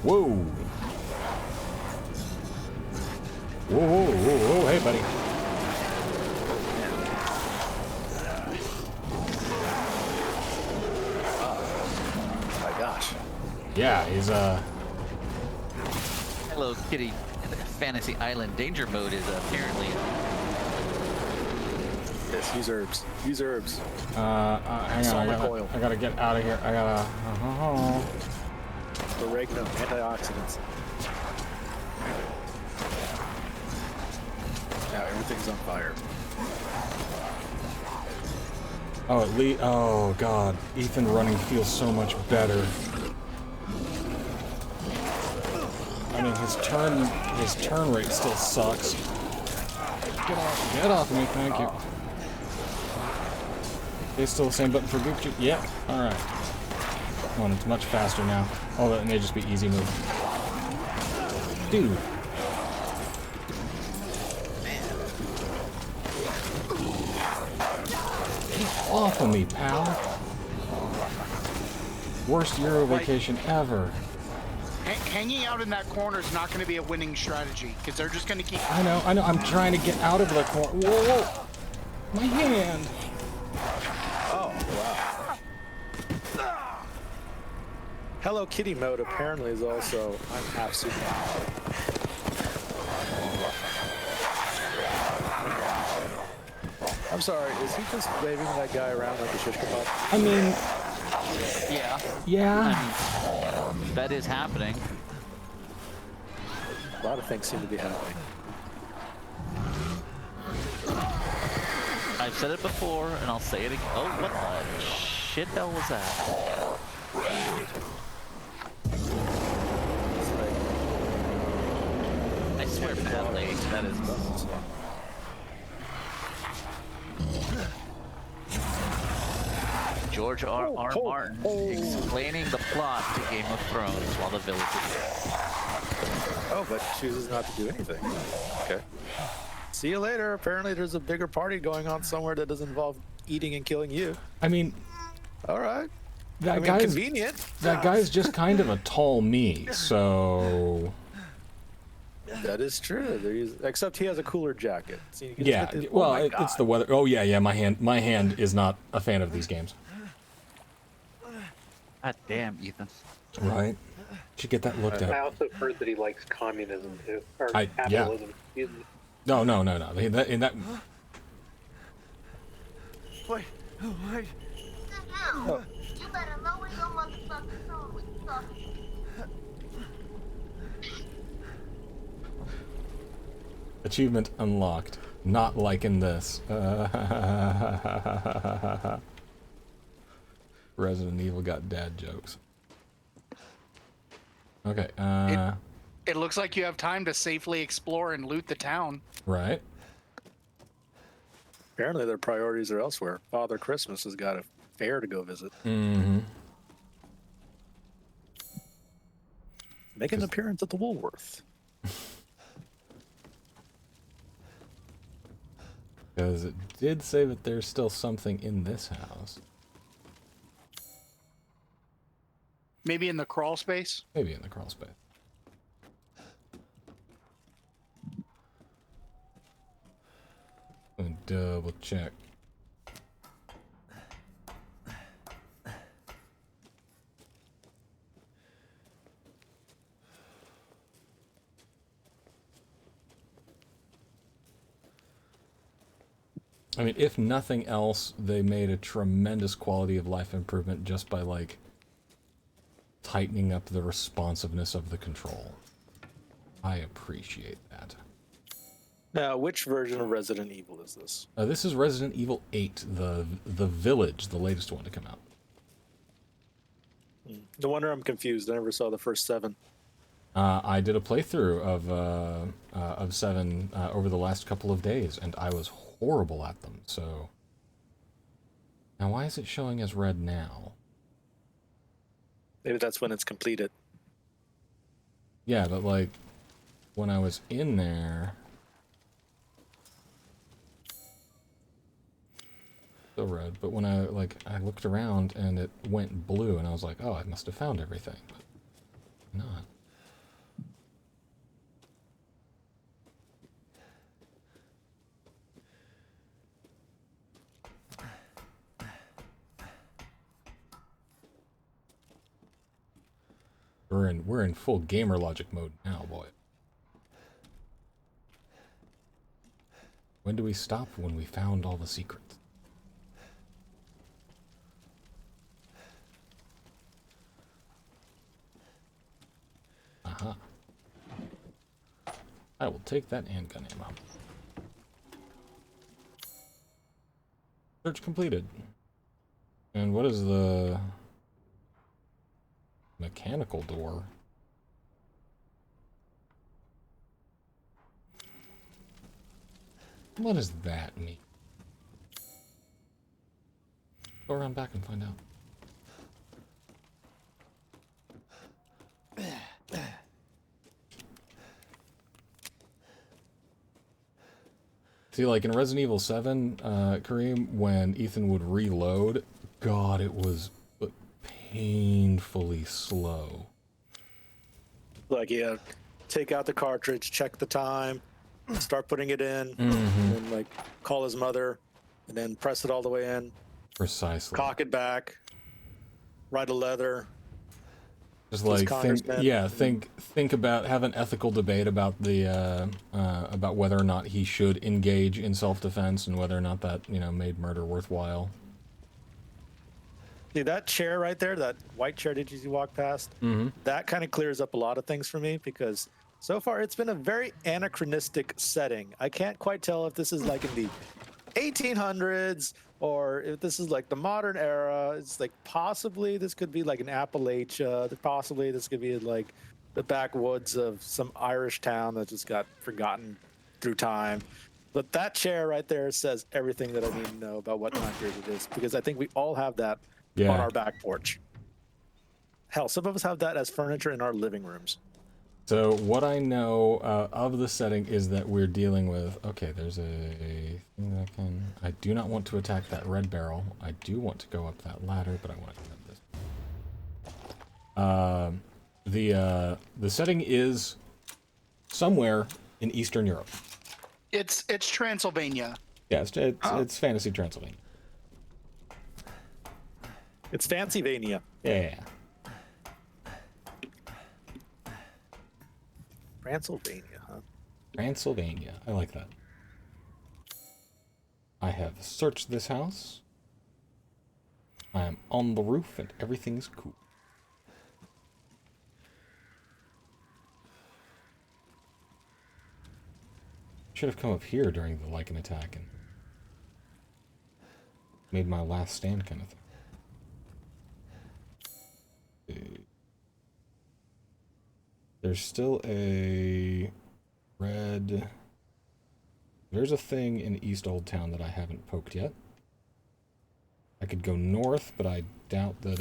Whoa. Whoa, whoa, whoa, whoa, hey, buddy. My gosh. Yeah, he's, Hello Kitty Fantasy Island danger mode is apparently. Yes, use herbs. Use herbs. hang on, I gotta get out of here. I gotta, Oregano, antioxidants. Now everything's on fire. Oh, oh, God. Ethan running feels so much better. I mean, his turn rate still sucks. Get off of me, thank you. Okay, still the same button for Gucci. Yep, alright. Come on, it's much faster now. Oh, that may just be easy move. Dude. Get off of me, pal. Worst Euro vacation ever. Hanging out in that corner is not going to be a winning strategy, because they're just going to keep... I know, I'm trying to get out of the corner. Whoa! My hand! Oh, wow. Hello Kitty mode apparently is also... I'm half Superman. I'm sorry, is he just waving that guy around like a shish kebab? I mean... Yeah. Yeah. I mean, that is happening. A lot of things seem to be happening. I've said it before, and I'll say it again. Oh, what the shit hell was that? I swear, Bentley, that is... George R. Martin explaining the plot to Game of Thrones while the village is dead. Oh, but chooses not to do anything. Okay. See you later. Apparently there's a bigger party going on somewhere that doesn't involve eating and killing you. I mean... All right. That guy's convenient. That guy's just kind of a tall me, so... That is true. Except he has a cooler jacket. So you can yeah, well, it's the weather. Oh, yeah, my hand is not a fan of these games. God damn, Ethan. Right? Should get that looked at. I also heard that he likes communism too, or capitalism. Yeah. No. In that. Wait. Oh. You better lower your motherfucking tone when you talk. Achievement unlocked. Not liking this. Resident Evil got dad jokes. Okay, It looks like you have time to safely explore and loot the town. Right. Apparently their priorities are elsewhere. Father Christmas has got a fair to go visit. Mm-hmm. Make an appearance at the Woolworth. Because it did say that there's still something in this house. Maybe in the crawl space? Maybe in the crawl space. Let me double check. I mean, if nothing else, they made a tremendous quality of life improvement just by, like, tightening up the responsiveness of the control. I appreciate that. Now, which version of Resident Evil is this? This is Resident Evil 8, the Village, the latest one to come out. No wonder I'm confused. I never saw the first 7. I did a playthrough of 7 over the last couple of days, and I was horrible at them, so... Now, why is it showing as red now? Maybe that's when it's completed. Yeah, but, like, when I was in there... Still red, but when I looked around and it went blue, and I was like, oh, I must have found everything, but not. We're in full gamer logic mode now, boy. When do we stop? When we found all the secrets. Aha. I will take that handgun ammo. Search completed. And what is the mechanical door? What does that mean? Go around back and find out. See, like in Resident Evil 7, Kareem, when Ethan would reload, God, it was painfully slow. Like, yeah, take out the cartridge, check the time, start putting it in, Mm-hmm. and then, like, call his mother, and then press it all the way in. Precisely. Cock it back, write a letter. Just like think about, have an ethical debate about the about whether or not he should engage in self-defense and whether or not that, you know, made murder worthwhile. See, that chair right there, that white chair that you walk past, that kind of clears up a lot of things for me, because so far it's been a very anachronistic setting. I can't quite tell if this is like in the 1800s or if this is like the modern era. It's like possibly this could be like an Appalachia. Possibly this could be like the backwoods of some Irish town that just got forgotten through time. But that chair right there says everything that I need to know about what time period it is, because I think we all have that on our back porch. Hell, some of us have that as furniture in our living rooms. So what I know of the setting is that we're dealing with... Okay, there's a thing that I do not want to attack that red barrel. I do want to go up that ladder, but I want to grab this. The setting is somewhere in Eastern Europe. It's Transylvania. Yeah, it's fantasy Transylvania. It's Fancyvania. Yeah. Transylvania, huh? Transylvania. I like that. I have searched this house. I am on the roof and everything's cool. Should have come up here during the Lycan attack and made my last stand kind of thing. There's still a red... There's a thing in East Old Town that I haven't poked yet. I could go north, but I doubt that,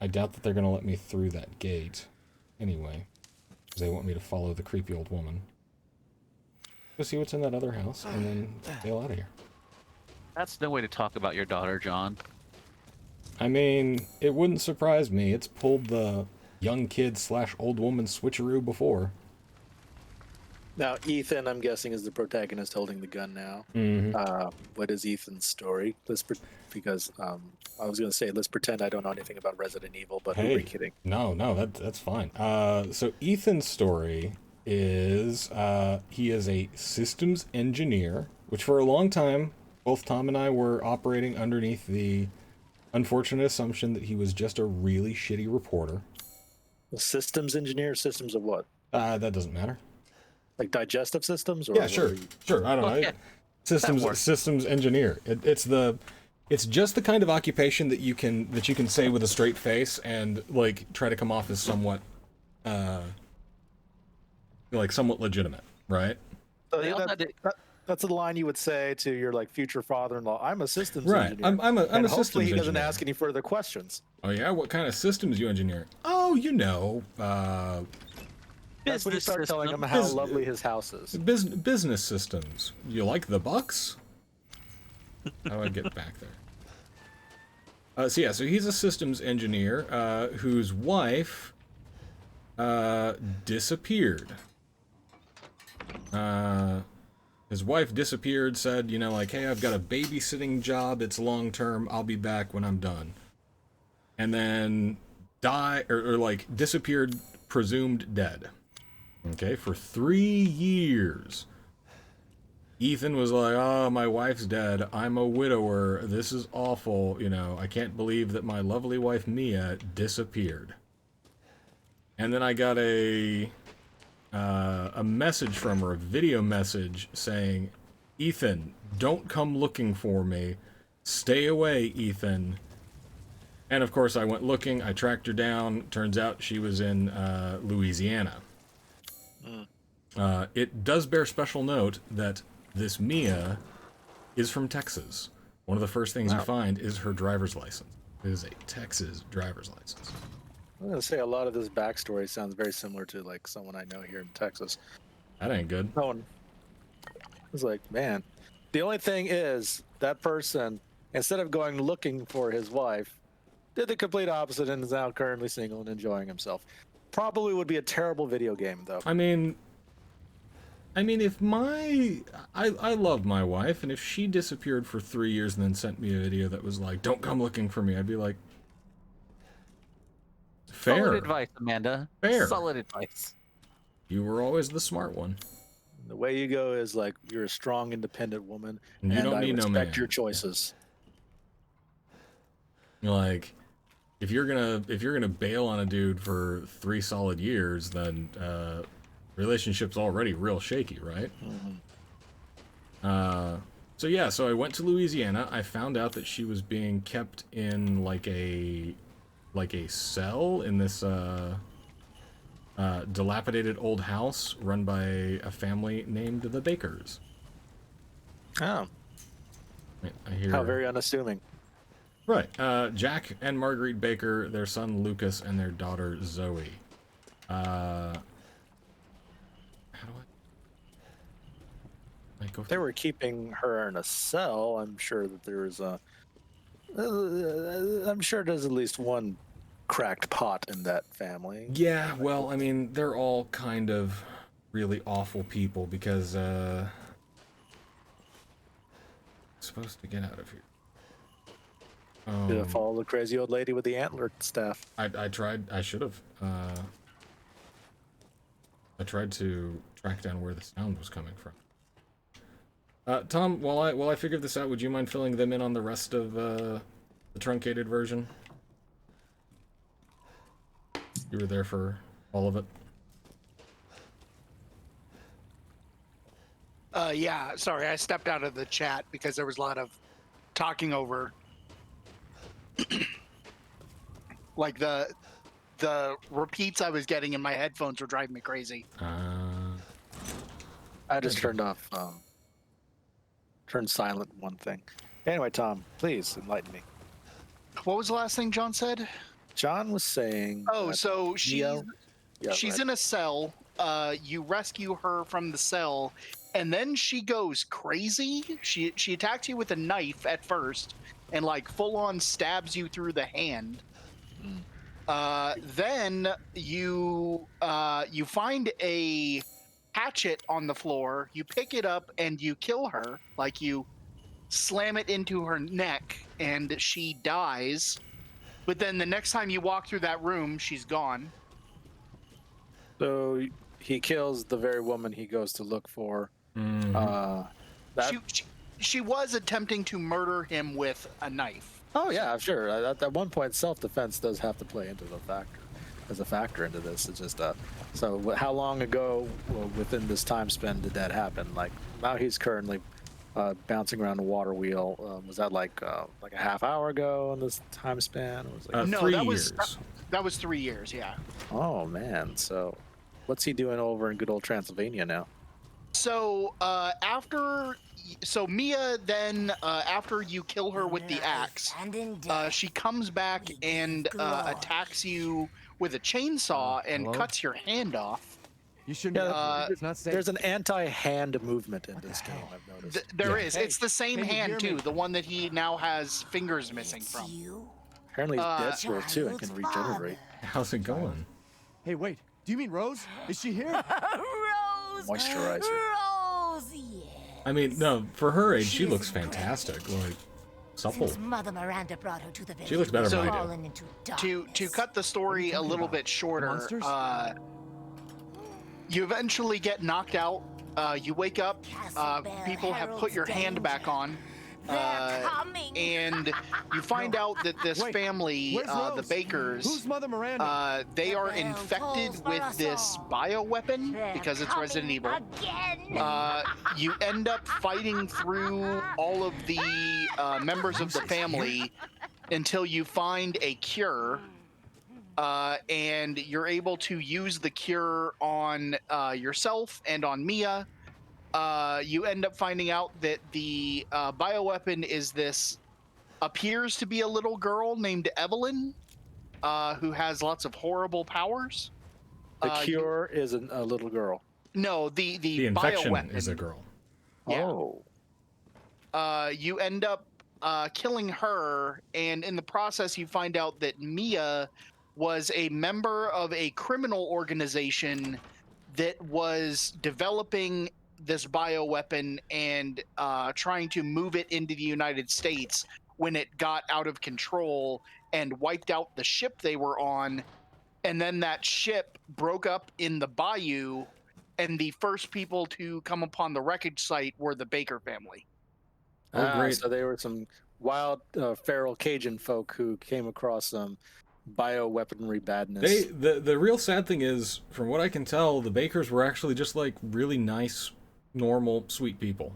I doubt that they're gonna let me through that gate. Anyway. Because they want me to follow the creepy old woman. Go see what's in that other house, and then bail out of here. That's no way to talk about your daughter, John. I mean, it wouldn't surprise me. It's pulled the young kid / old woman switcheroo before. Now, Ethan, I'm guessing, is the protagonist holding the gun now. What is Ethan's story? Because I was going to say, let's pretend I don't know anything about Resident Evil, but who are we kidding? No, that's fine. So Ethan's story is he is a systems engineer, which for a long time, both Tom and I were operating underneath the unfortunate assumption that he was just a really shitty reporter. A systems engineer? Systems of what? That doesn't matter. Like digestive systems? Or yeah, sure. I don't know. Yeah. Systems engineer. It's just the kind of occupation that you can say with a straight face and like try to come off as somewhat somewhat legitimate, right? So that's the line you would say to your like future father-in-law. I'm a systems right. engineer. I'm a systems hopefully he doesn't engineer. ask any further questions. Oh yeah, what kind of systems you engineer? Oh, you know, that's when you start telling him how lovely his house is. Business systems. You like the Bucks? How do I get back there? So he's a systems engineer whose wife disappeared. His wife disappeared, said, you know, like, hey, I've got a babysitting job, it's long term, I'll be back when I'm done. And then disappeared, presumed dead. Okay, for 3 years. Ethan was like, oh, my wife's dead, I'm a widower, this is awful, you know, I can't believe that my lovely wife Mia disappeared. And then I got a message from her, a video message saying, Ethan, don't come looking for me, stay away, Ethan. And of course I went looking, I tracked her down, turns out she was in Louisiana. It does bear special note that this Mia is from Texas. One of the first things you find is her driver's license. It is a Texas driver's license. I'm gonna say a lot of this backstory sounds very similar to like someone I know here in Texas. That ain't good. No one. It's like, man. The only thing is that person, instead of going looking for his wife, did the complete opposite and is now currently single and enjoying himself. Probably would be a terrible video game, though. I mean, if I love my wife, and if she disappeared for 3 years and then sent me a video that was like, "Don't come looking for me," I'd be like, fair. Solid advice, Amanda. Fair. Solid advice. You were always the smart one. The way you go is like you're a strong, independent woman, You and don't I need no respect man. your choices. You're like, if you're gonna bail on a dude for 3 solid years, then relationship's already real shaky, right? So I went to Louisiana. I found out that she was being kept in like a cell in this dilapidated old house run by a family named the Bakers. Oh, I hear. how very unassuming. Right. Jack and Marguerite Baker, their son Lucas, and their daughter Zoe. How do I go? They were keeping her in a cell. I'm sure that there's I'm sure there's at least one cracked pot in that family. Yeah, well, I mean, they're all kind of really awful people because supposed to get out of here. Did it follow the crazy old lady with the antler staff? I tried. I should have. I tried to track down where the sound was coming from. Tom, while I figure this out, would you mind filling them in on the rest of the truncated version? You were there for all of it. Yeah, sorry, I stepped out of the chat because there was a lot of talking over. Like the repeats I was getting in my headphones were driving me crazy. I just turned off, turned silent one thing. Anyway, Tom, please enlighten me. What was the last thing John said? John was saying. Oh, so she's right. in a cell. You rescue her from the cell, and then she goes crazy. She attacks you with a knife at first, and like full on stabs you through the hand. Then you find a hatchet on the floor. You pick it up and you kill her. Like you slam it into her neck, and she dies. But then the next time you walk through that room, she's gone. So he kills the very woman he goes to look for. She was attempting to murder him with a knife. Oh yeah, sure. At one point, self-defense does have to play into the factor, as a factor into this. It's just so how long ago within this time span did that happen? Like now he's currently bouncing around a water wheel. Was that like a half hour ago in this time span? Or was it like no, 3 that years. that was 3 years. Yeah. Oh man, so what's he doing over in good old Transylvania now? So Mia then after you kill her with the axe, she comes back and attacks you with a chainsaw and cuts your hand off. You shouldn't. It's not safe. There's an anti-hand movement in this game. I've noticed. There is. It's the same hand too. The one that he now has fingers missing from. Apparently he's dead scroll too and can regenerate. How's it going? Hey, wait. Do you mean Rose? Is she here? Rose! Moisturizer. Rose, yeah. I mean, no, for her age, she looks fantastic. Like, supple. Since Mother Miranda brought her to the village, She looks better than I do. fallen into darkness. To cut the story a little bit shorter, you eventually get knocked out. You wake up. People have put your hand back on. And you find out that this family, the Bakers, Who's Mother Miranda? they are infected with this bioweapon because it's Resident Evil. You end up fighting through all of the members of the family until you find a cure. and you're able to use the cure on yourself and on Mia. You end up finding out that the bioweapon is this, appears to be a little girl named Evelyn, who has lots of horrible powers. The cure is a little girl. No, the infection bioweapon is a girl. Yeah. Oh. You end up killing her, and in the process, you find out that Mia was a member of a criminal organization that was developing this bioweapon and trying to move it into the United States when it got out of control and wiped out the ship they were on. And then that ship broke up in the bayou, and the first people to come upon the wreckage site were the Baker family. Oh, great. So they were some wild, feral Cajun folk who came across some bioweaponry badness. The real sad thing is, from what I can tell, the Bakers were actually just like really nice, normal, sweet people.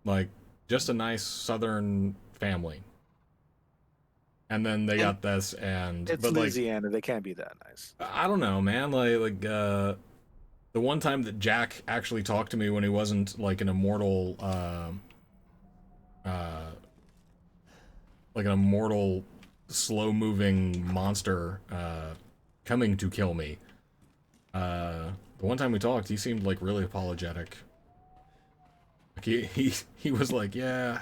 Like, just a nice Southern family. And then they got this, and it's Louisiana. They can't be that nice. I don't know, man. Like the one time that Jack actually talked to me when he wasn't like an immortal, slow-moving monster coming to kill me. The one time we talked, he seemed like really apologetic. Like he was like, yeah,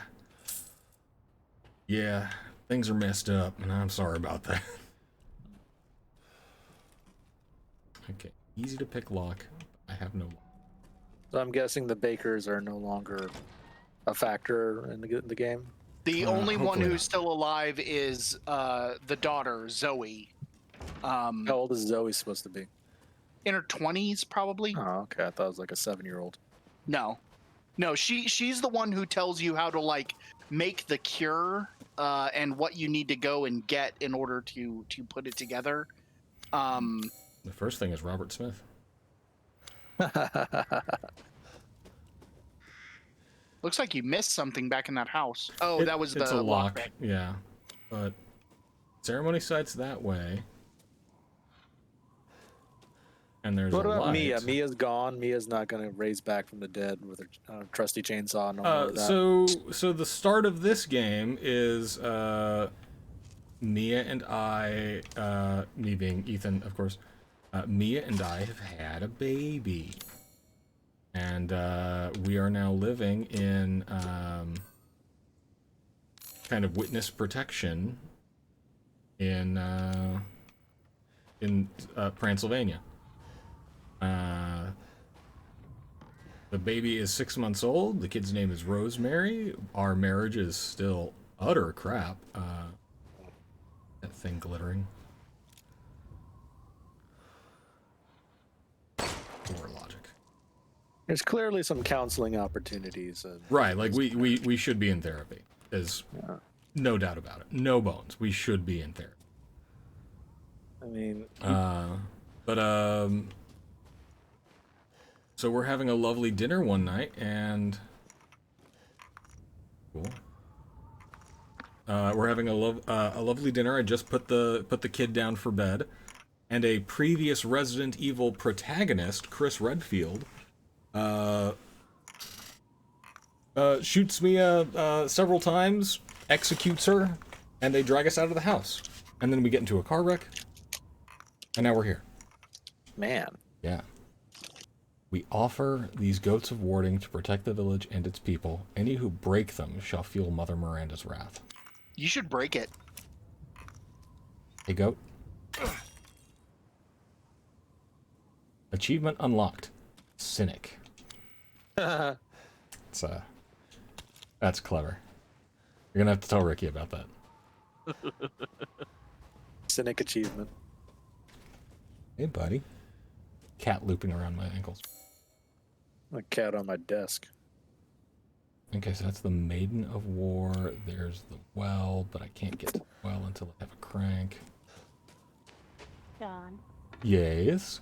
things are messed up, and I'm sorry about that. Okay, easy to pick lock. I have no. So I'm guessing the Bakers are no longer a factor in the game. The only one hopefully who's not. still alive is the daughter, Zoe. How old is Zoe supposed to be? In her 20s, probably. Oh, okay. I thought it was like a 7-year-old. No, she's the one who tells you how to like make the cure and what you need to go and get in order to put it together. The first thing is Robert Smith. Looks like you missed something back in that house. Oh, that was the it's a lock. lockpick. Yeah, but ceremony site's that way. And there's What a about light. Mia? Mia's gone. Mia's not going to raise back from the dead with her trusty chainsaw. No more of that. So the start of this game is Mia and I, me being Ethan, of course. Mia and I have had a baby, and we are now living in kind of witness protection in Pennsylvania. The baby is 6 months old. The kid's name is Rosemary. Our marriage is still utter crap. That thing glittering. Poor logic. There's clearly some counseling opportunities. Right, like we should be in therapy. There's no doubt about it. No bones. We should be in therapy. I mean, so we're having a lovely dinner one night, and cool. We're having a lovely dinner. I just put the kid down for bed, and a previous Resident Evil protagonist, Chris Redfield, shoots me several times, executes her, and they drag us out of the house. And then we get into a car wreck, and now we're here. Man. Yeah. We offer these goats of warding to protect the village and its people. Any who break them shall feel Mother Miranda's wrath. You should break it. Hey, goat. Achievement unlocked. Cynic. It's that's clever. You're gonna have to tell Ricky about that. Cynic achievement. Hey, buddy. Cat looping around my ankles. A cat on my desk. Okay, so that's the Maiden of War. There's the well, but I can't get to the well until I have a crank. John, Yes?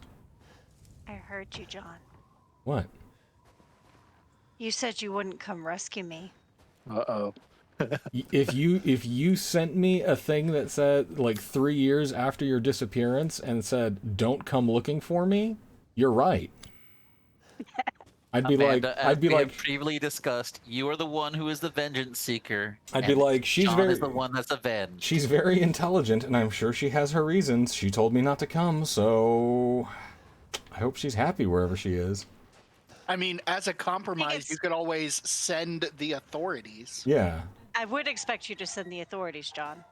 I heard you, John. What? You said you wouldn't come rescue me. Uh-oh. If you sent me a thing that said like 3 years after your disappearance and said don't come looking for me, you're right. I'd be Amanda, like, as I'd be we like, have previously discussed, you are the one who is the vengeance seeker. I'd be and like, she's John very, is the one that's avenged. she's very intelligent, and I'm sure she has her reasons. She told me not to come, so I hope she's happy wherever she is. I mean, as a compromise, you could always send the authorities. Yeah, I would expect you to send the authorities, John.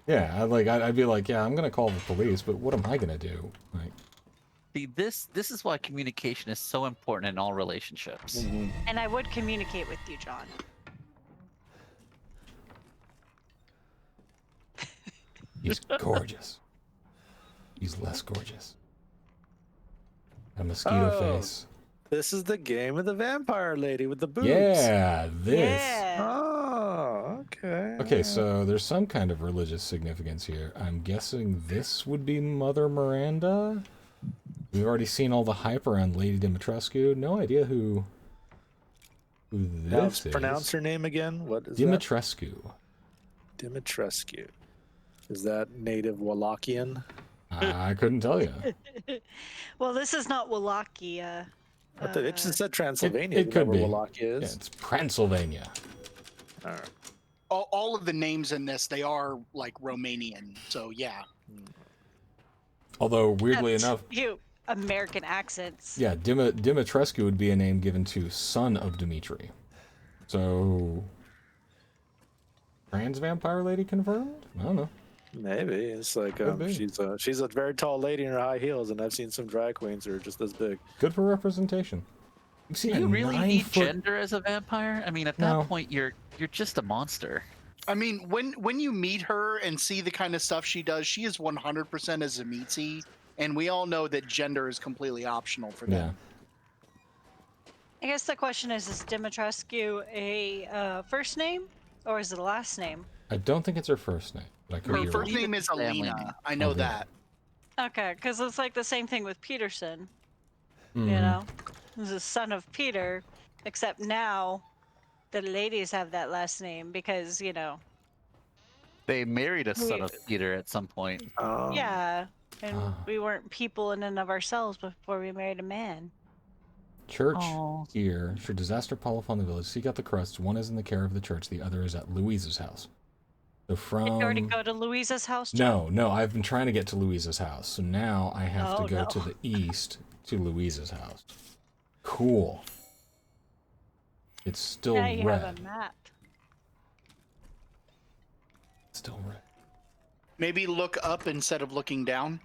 yeah. I'd be like, yeah, I'm gonna call the police, but what am I gonna do? Like, See, this is why communication is so important in all relationships. And I would communicate with you, John. he's gorgeous. He's less gorgeous. A mosquito face. This is the game with the vampire lady with the boobs. Yeah, this. Yeah. Oh, okay. Okay, so there's some kind of religious significance here. I'm guessing this would be Mother Miranda? We've already seen all the hype around Lady Dimitrescu. No idea who Now, this is. pronounce her name again. What is Dimitrescu. that? Dimitrescu. Is that native Wallachian? I couldn't tell you. Well, this is not Wallachia. It just said Transylvania. It could where be. Wallachia Yeah, is. it's Transylvania. All right. All of the names in this, they are like Romanian. So yeah. Although, weirdly That's enough, you American accents. yeah, Dimitrescu would be a name given to son of Dimitri. So, trans vampire lady confirmed? I don't know. Maybe it's like Could be. she's a very tall lady in her high heels, and I've seen some drag queens who are just as big. Good for representation. You've seen Do you a really need 9-foot gender as a vampire? I mean, at No. that point, you're just a monster. I mean, when you meet her and see the kind of stuff she does, she is 100% a Zemitzi, and we all know that gender is completely optional for them. I guess the question is Dimitrescu a first name or is it a last name? I don't think it's her first name, but I could Her be first wrong. name is Family Alina. name. I know Okay. that. Okay, because it's like the same thing with Peterson. Mhm. You know, he's a son of Peter, except now the ladies have that last name because They married a son of Peter at some point. yeah, and Ah. we weren't people in and of ourselves before we married a man. Church Aw. here. Should disaster fall upon the village, seek out the crusts. One is in the care of the church, the other is at Louise's house. So from... Did you already go to Louisa's house, John? No, I've been trying to get to Louisa's house. So now I have to Oh, go no. to the east to Louisa's house. Cool. It's still Now you red. have a map. Still red. Maybe look up instead of looking down.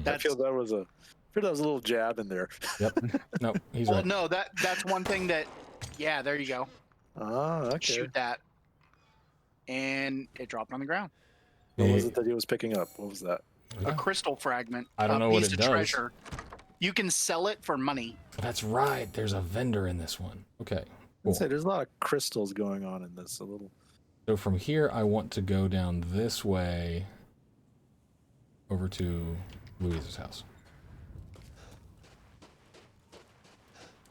I feel that was a little jab in there. Yep. No, he's Well, right. no, that's one thing that. Yeah, there you go. Oh, okay. Shoot that, and it dropped on the ground. What was it that he was picking up? What was that? A crystal fragment. I don't a know what piece it of does. treasure. You can sell it for money. That's right. There's a vendor in this one. Okay. I'd say there's a lot of crystals going on in this. A little. So from here, I want to go down this way over to Louise's house.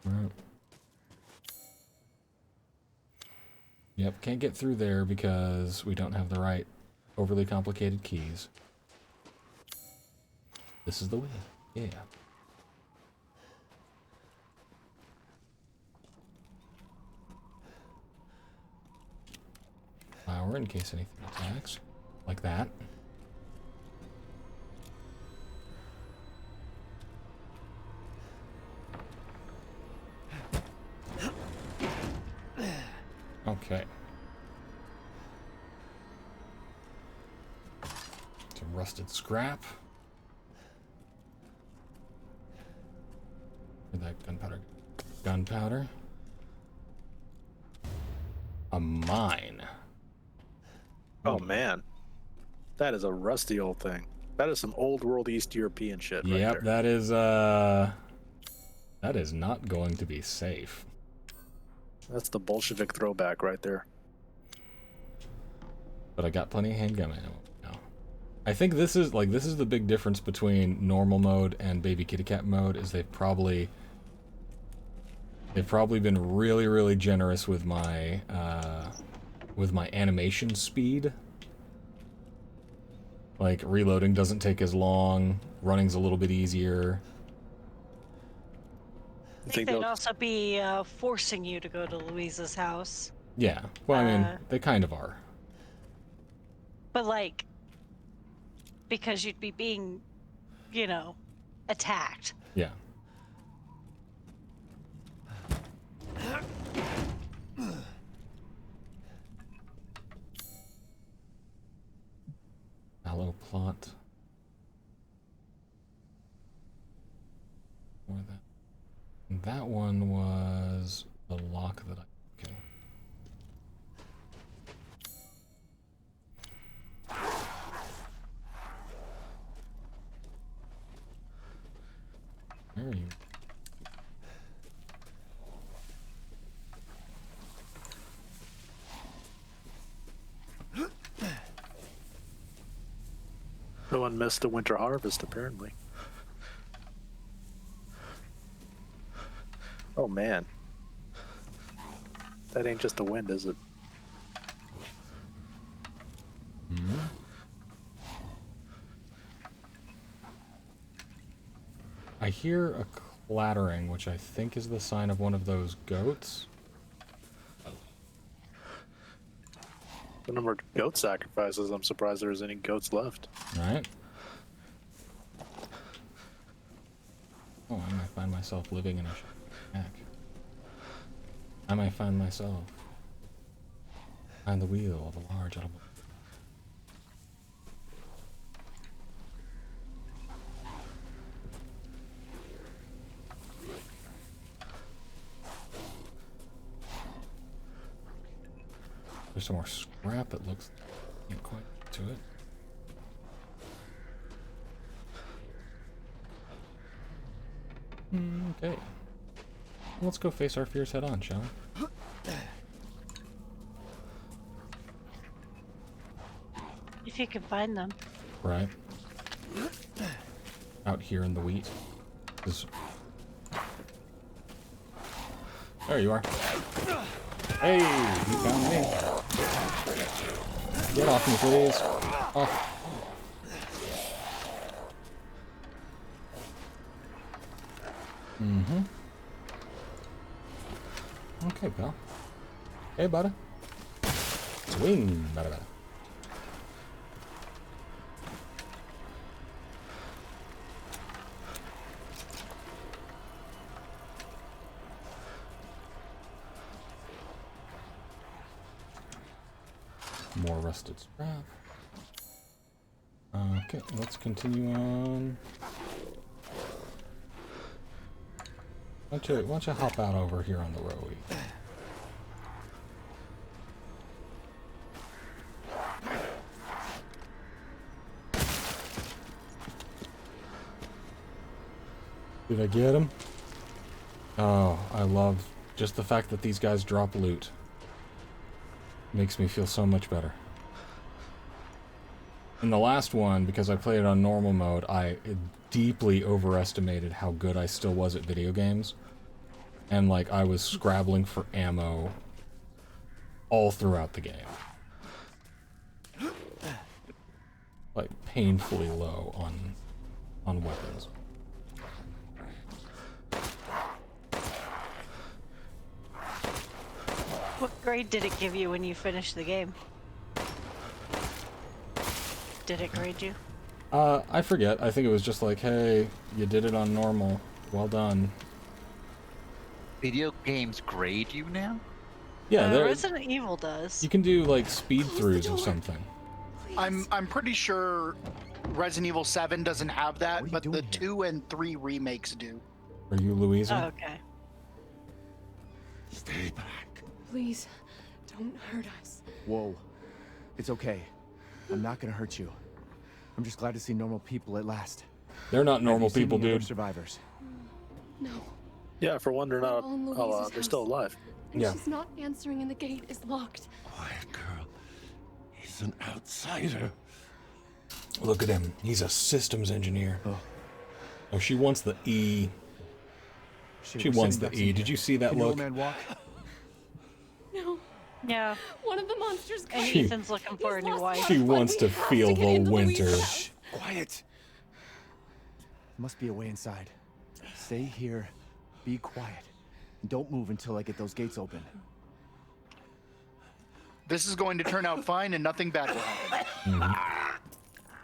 All right. Yep, can't get through there because we don't have the right overly complicated keys. This is the way. Yeah. Flower in case anything attacks. Like that. Okay. Some rusted scrap. Where'd that gunpowder? Gunpowder. A mine. Oh man, that is a rusty old thing. That is some old world East European shit. Right Yep, there. that is not going to be safe. That's the Bolshevik throwback right there. But I got plenty of handgun ammo now. I think this is the big difference between normal mode and baby kitty cat mode is they've probably They've probably been really, really generous with my animation speed. Like, reloading doesn't take as long, running's a little bit easier. I think they'd also be forcing you to go to Louisa's house. Yeah, well, I mean, they kind of are. But, like, because you'd be being, you know, attacked. Yeah. Hello, plot. Or that. And that one was the lock that I. Okay. Where are you? No one missed the winter harvest, apparently. Oh man. That ain't just the wind, is it? Mm-hmm. I hear a clattering, which I think is the sign of one of those goats. The number of goat sacrifices, I'm surprised there's any goats left. Right. Oh, I might find myself living in a shack. I might find myself behind the wheel of a large automobile. There's some more scrap, it looks. Can't quite get to it. Okay. Let's go face our fears head on, shall we? If you can find them. Right. Out here in the wheat. There you are. Hey, you found me. Get off me, please. Off. Mm-hmm. Okay, pal. Hey, buddy. Swing, bada. More rusted scrap. Okay, let's continue on. Why don't you hop out over here on the road? Did I get him? Oh, I love just the fact that these guys drop loot. Makes me feel so much better. In the last one, because I played it on normal mode, I deeply overestimated how good I still was at video games. And, like, I was scrabbling for ammo all throughout the game. Like, painfully low on weapons. What grade did it give you when you finished the game? Did it grade you? I forget. I think it was just like, hey, you did it on normal. Well done. Video games grade you now? Yeah, Resident Evil does. You can do like speed throughs or something. I'm pretty sure Resident Evil 7 doesn't have that, but the 2 and 3 remakes do. Are you Louisa? Oh, okay. Stay back. Please, don't hurt us. Whoa. It's okay. I'm not gonna hurt you. I'm just glad to see normal people at last. They're not normal people, dude. dude. Survivors. No. Yeah, for one, they're not. All in Oh, Louisa's they're still house. alive. And Yeah. she's not answering, and the gate is locked. Quiet girl. He's an outsider. Look at him. He's a systems engineer. Oh, she wants the E. She wants to eat. Did you see that look? No. Yeah. One of the monsters And came. Ethan's looking for a new wife. She wants to feel the winter. Quiet. Must be a way inside. Stay here. Be quiet. And don't move until I get those gates open. This is going to turn out fine and nothing bad will happen.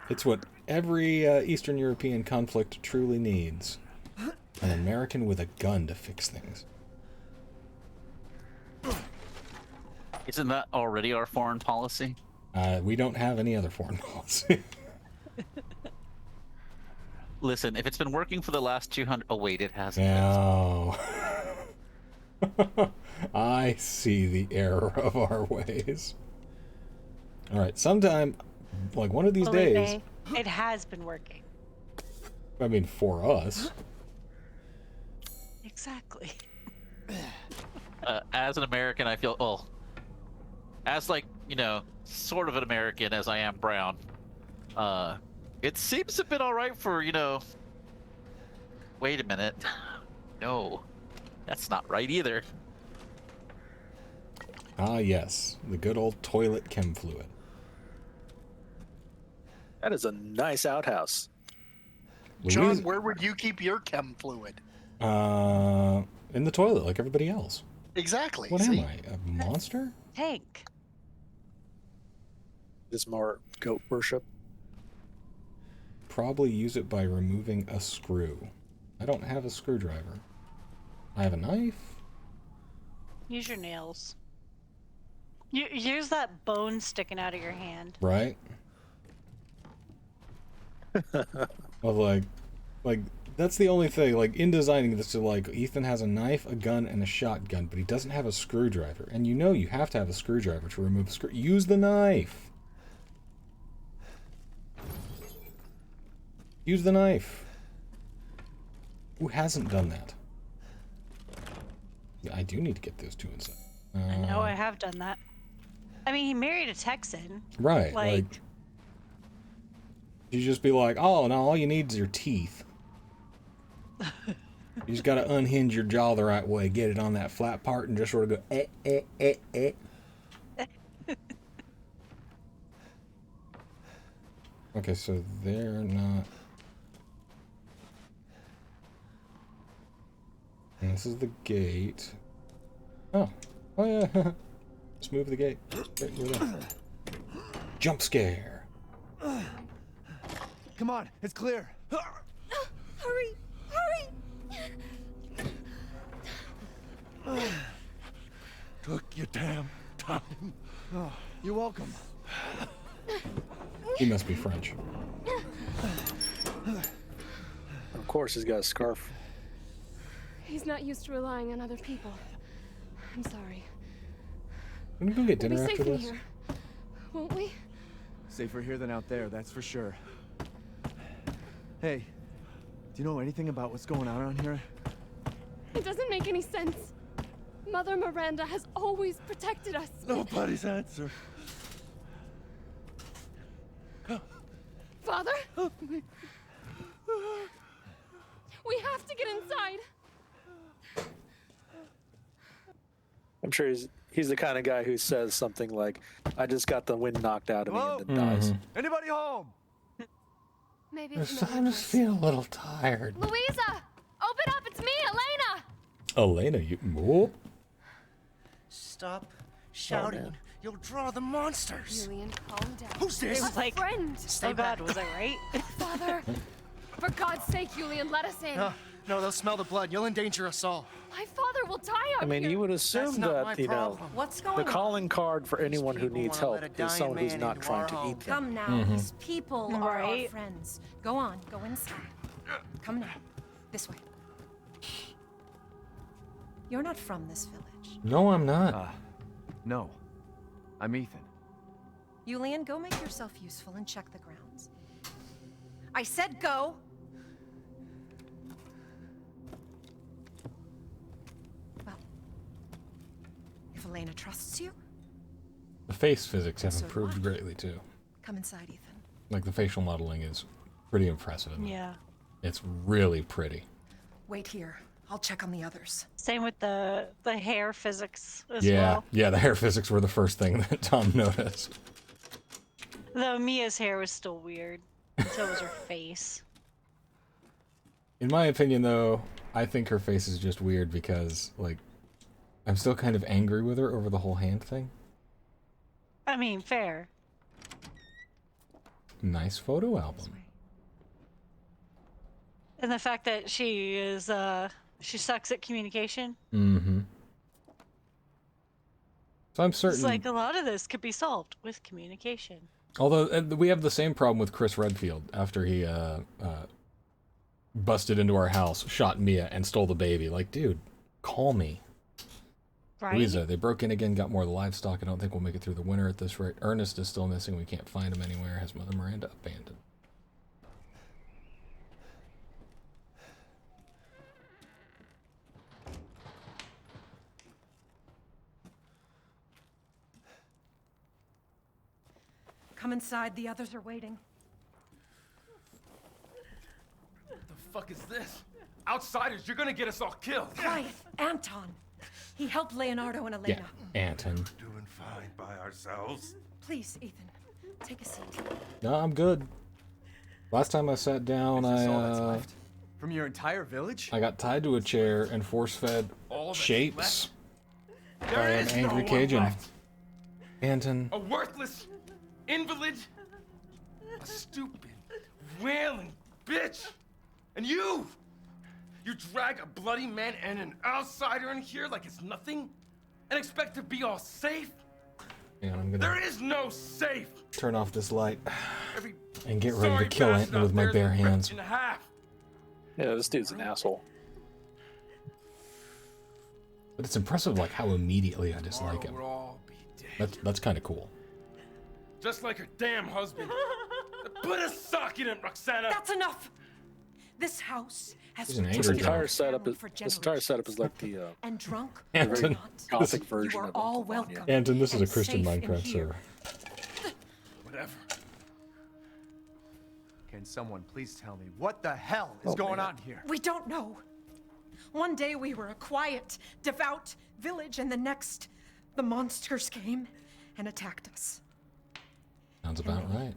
It's what every Eastern European conflict truly needs. An American with a gun to fix things. Isn't that already our foreign policy? We don't have any other foreign policy. Listen, if it's been working for the last 200... Oh, wait, it hasn't. No. I see the error of our ways. All right, sometime, like one of these days... It has been working. I mean, for us. Exactly. As an American, I feel... Well, as, like, you know, sort of an American as I am brown, it seems a bit alright for, you know... Wait a minute. No. That's not right either. Ah, yes. The good old toilet chem fluid. That is a nice outhouse. John, where would you keep your chem fluid? In the toilet, like everybody else. Exactly. What am I, a monster? Tank. Just more goat worship. Probably use it by removing a screw. I don't have a screwdriver. I have a knife. Use your nails. Use that bone sticking out of your hand. Right? Well, like that's the only thing. Like in designing this, like Ethan has a knife, a gun, and a shotgun, but he doesn't have a screwdriver. And you know you have to have a screwdriver to remove a screw. Use the knife. Use the knife. Who hasn't done that? Yeah, I do need to get those two inside. I know I have done that. I mean, he married a Texan. Right. Like you just be like, oh, no, all you need is your teeth. You just got to unhinge your jaw the right way, get it on that flat part, and just sort of go, Okay, so they're not... And this is the gate. Oh. Oh, yeah. Just move the gate. Right, we're there. Jump scare. Come on, it's clear. Hurry! Hurry! Took your damn time. Oh, you're welcome. He must be French. Of course, he's got a scarf. He's not used to relying on other people. I'm sorry. Can we go get We'll dinner be after safe in this? here, won't we? Safer here than out there, that's for sure. Hey, do you know anything about what's going on around here? It doesn't make any sense. Mother Miranda has always protected us. Nobody's answer. Father? We have to get inside. I'm sure he's the kind of guy who says something like, I just got the wind knocked out of me and then dies. Anybody home? Maybe I it's just feel a little tired. Louisa! Open up! It's me, Elena! Elena, you... Whoop. Stop shouting. You'll draw the monsters. Julian, calm down. Who's this? It was Like, friend. Stay bad, was I right? Father! For God's sake, Julian, let us in. No, they'll smell the blood. You'll endanger us all. My father will die out I mean, here. you would assume that, you know, What's the going on? calling card for anyone who people needs wanna help let a is someone dying who's man not into trying our to home. eat them. Come now, Mm-hmm. these people are our Right. friends. Go on, go inside. Come now, this way. You're not from this village. No, I'm not. No. I'm Ethan. Julian, go make yourself useful and check the grounds. I said go! Well, if Elena trusts you, The face physics have So improved what? greatly, too. come inside, Ethan. Like, the facial modeling is pretty impressive. Yeah. It's really pretty. Wait here. I'll check on the others. Same with the hair physics as Yeah, well. yeah, the hair physics were the first thing that Tom noticed. Though Mia's hair was still weird. So was her face. In my opinion, though, I think her face is just weird because, like, I'm still kind of angry with her over the whole hand thing. I mean, fair. Nice photo album. And the fact that she is, she sucks at communication. Mm-hmm. So I'm certain... It's like a lot of this could be solved with communication. Although, we have the same problem with Chris Redfield after he, busted into our house, shot Mia, and stole the baby. Like, dude, call me. Right? Louisa, they broke in again, got more of the livestock. I don't think we'll make it through the winter at this rate. Ernest is still missing. We can't find him anywhere. Has Mother Miranda abandoned? Come inside, the others are waiting. What the fuck is this? Outsiders, you're gonna get us all killed. Quiet, Anton. He helped Leonardo and Elena. Yeah, Anton. Doing fine by ourselves. Please, Ethan, take a seat. No, I'm good. Last time I sat down, Is this all that's left? From your entire village? I got tied to a chair and force-fed shapes by an angry Cajun. Anton. A worthless invalid, a stupid, wailing bitch, and you drag a bloody man and an outsider in here like it's nothing, and expect to be all safe? Yeah, I'm gonna There is no safe. turn off this light Every and get ready to sorry kill bastard Anton out with my there is bare ripped hands. in half. Yeah, this dude's an asshole. But it's impressive, like, how immediately I dislike him. We'll all be dead. That's kind of cool. Just like her damn husband. Put a sock in it, Roxana. That's enough. This house has He's an protected angry This entire drunk. setup is for this entire setup is like the and drunk Anton, gothic you version are of all Uncle Vanya. welcome. Anton, this is a and Christian safe in Minecraft here. server. Whatever. Can someone please tell me what the hell is Oh, going man. on here? We don't know. One day we were a quiet, devout village, and the next, the monsters came and attacked us. Sounds about right.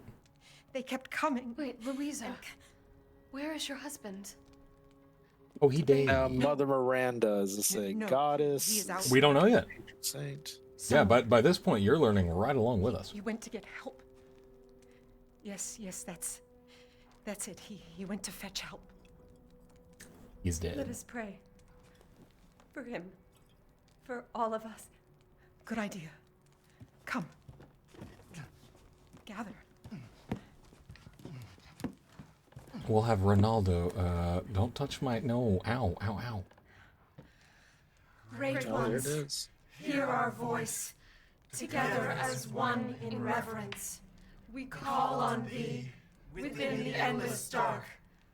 They kept coming. Wait, Louisa. Where is your husband? Oh, he died. Mother Miranda is this a No, goddess? he is out. We don't know yet. Saint. Yeah, but by this point, you're learning right along with us. He went to get help. Yes, that's it. He went to fetch help. He's Let dead. us pray. For him. For all of us. Good idea. Come. Gather. We'll have Ronaldo. Don't touch my... No. Ow, ow, ow. Great Oh, there it ones, is. hear our voice. Together as one in reverence, we call on thee within the endless dark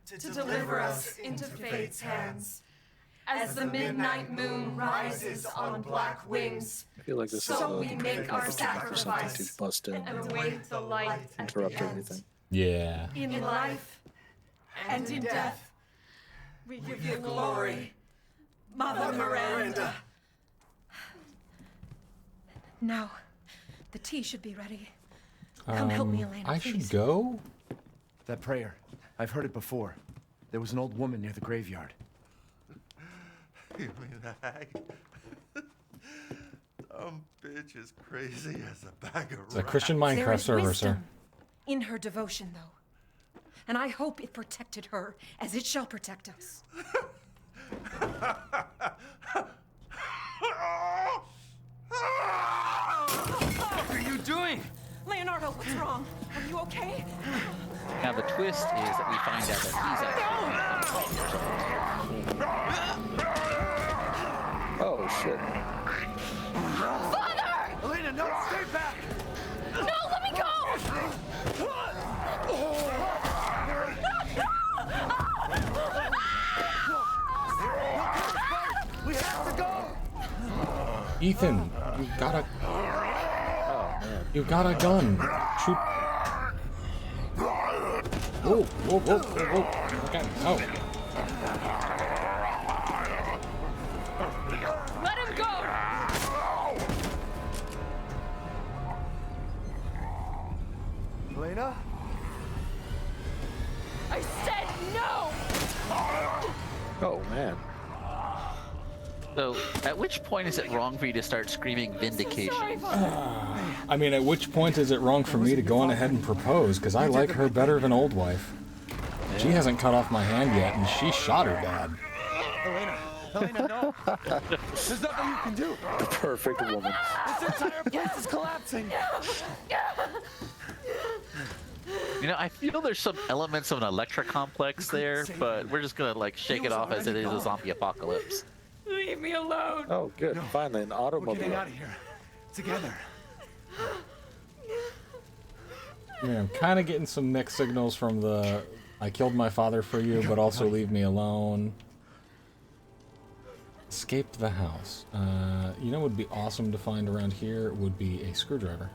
to deliver us into fate's hands. As the midnight moon rises on black wings, I feel like this so is we make our sacrifice to bust in and await the light at interrupt the end. everything. Yeah. In life and in death, we give you glory, Mother Miranda. Now, the tea should be ready. Come help me, Elena, I please. should go? That prayer. I've heard it before. There was an old woman near the graveyard. You mean the hag? Dumb bitch is crazy as a bag of It's a Christian Minecraft There is server, sir. wisdom in her devotion, though. And I hope it protected her as it shall protect us. What are you doing? Leonardo, what's wrong? Are you okay? Now the twist is that we find out that he's actually Oh shit. Father! Elena, no, stay back! No, let me go! We have to go! Ethan, you got a gun. Shoot. Whoa, whoa, whoa, whoa, whoa. Okay. Oh. Elena? I said no! Oh, man. So, at which point is it wrong for you to start screaming vindication? I mean, at which point is it wrong for me to go on ahead and propose? Because I like her better than old wife. She hasn't cut off my hand yet, and she shot her dad. Elena, no. There's nothing you can do. The perfect woman. This entire place is collapsing. You know, I feel there's some elements of an Electra complex there, but we're just gonna like shake it off as it is a zombie apocalypse. Leave me alone. Oh, good. Finally, an automobile. We're getting out of here. Together. Yeah, I'm kind of getting some mixed signals from the I killed my father for you, but also leave me alone. Escape the house. You know what would be awesome to find around here would be a screwdriver.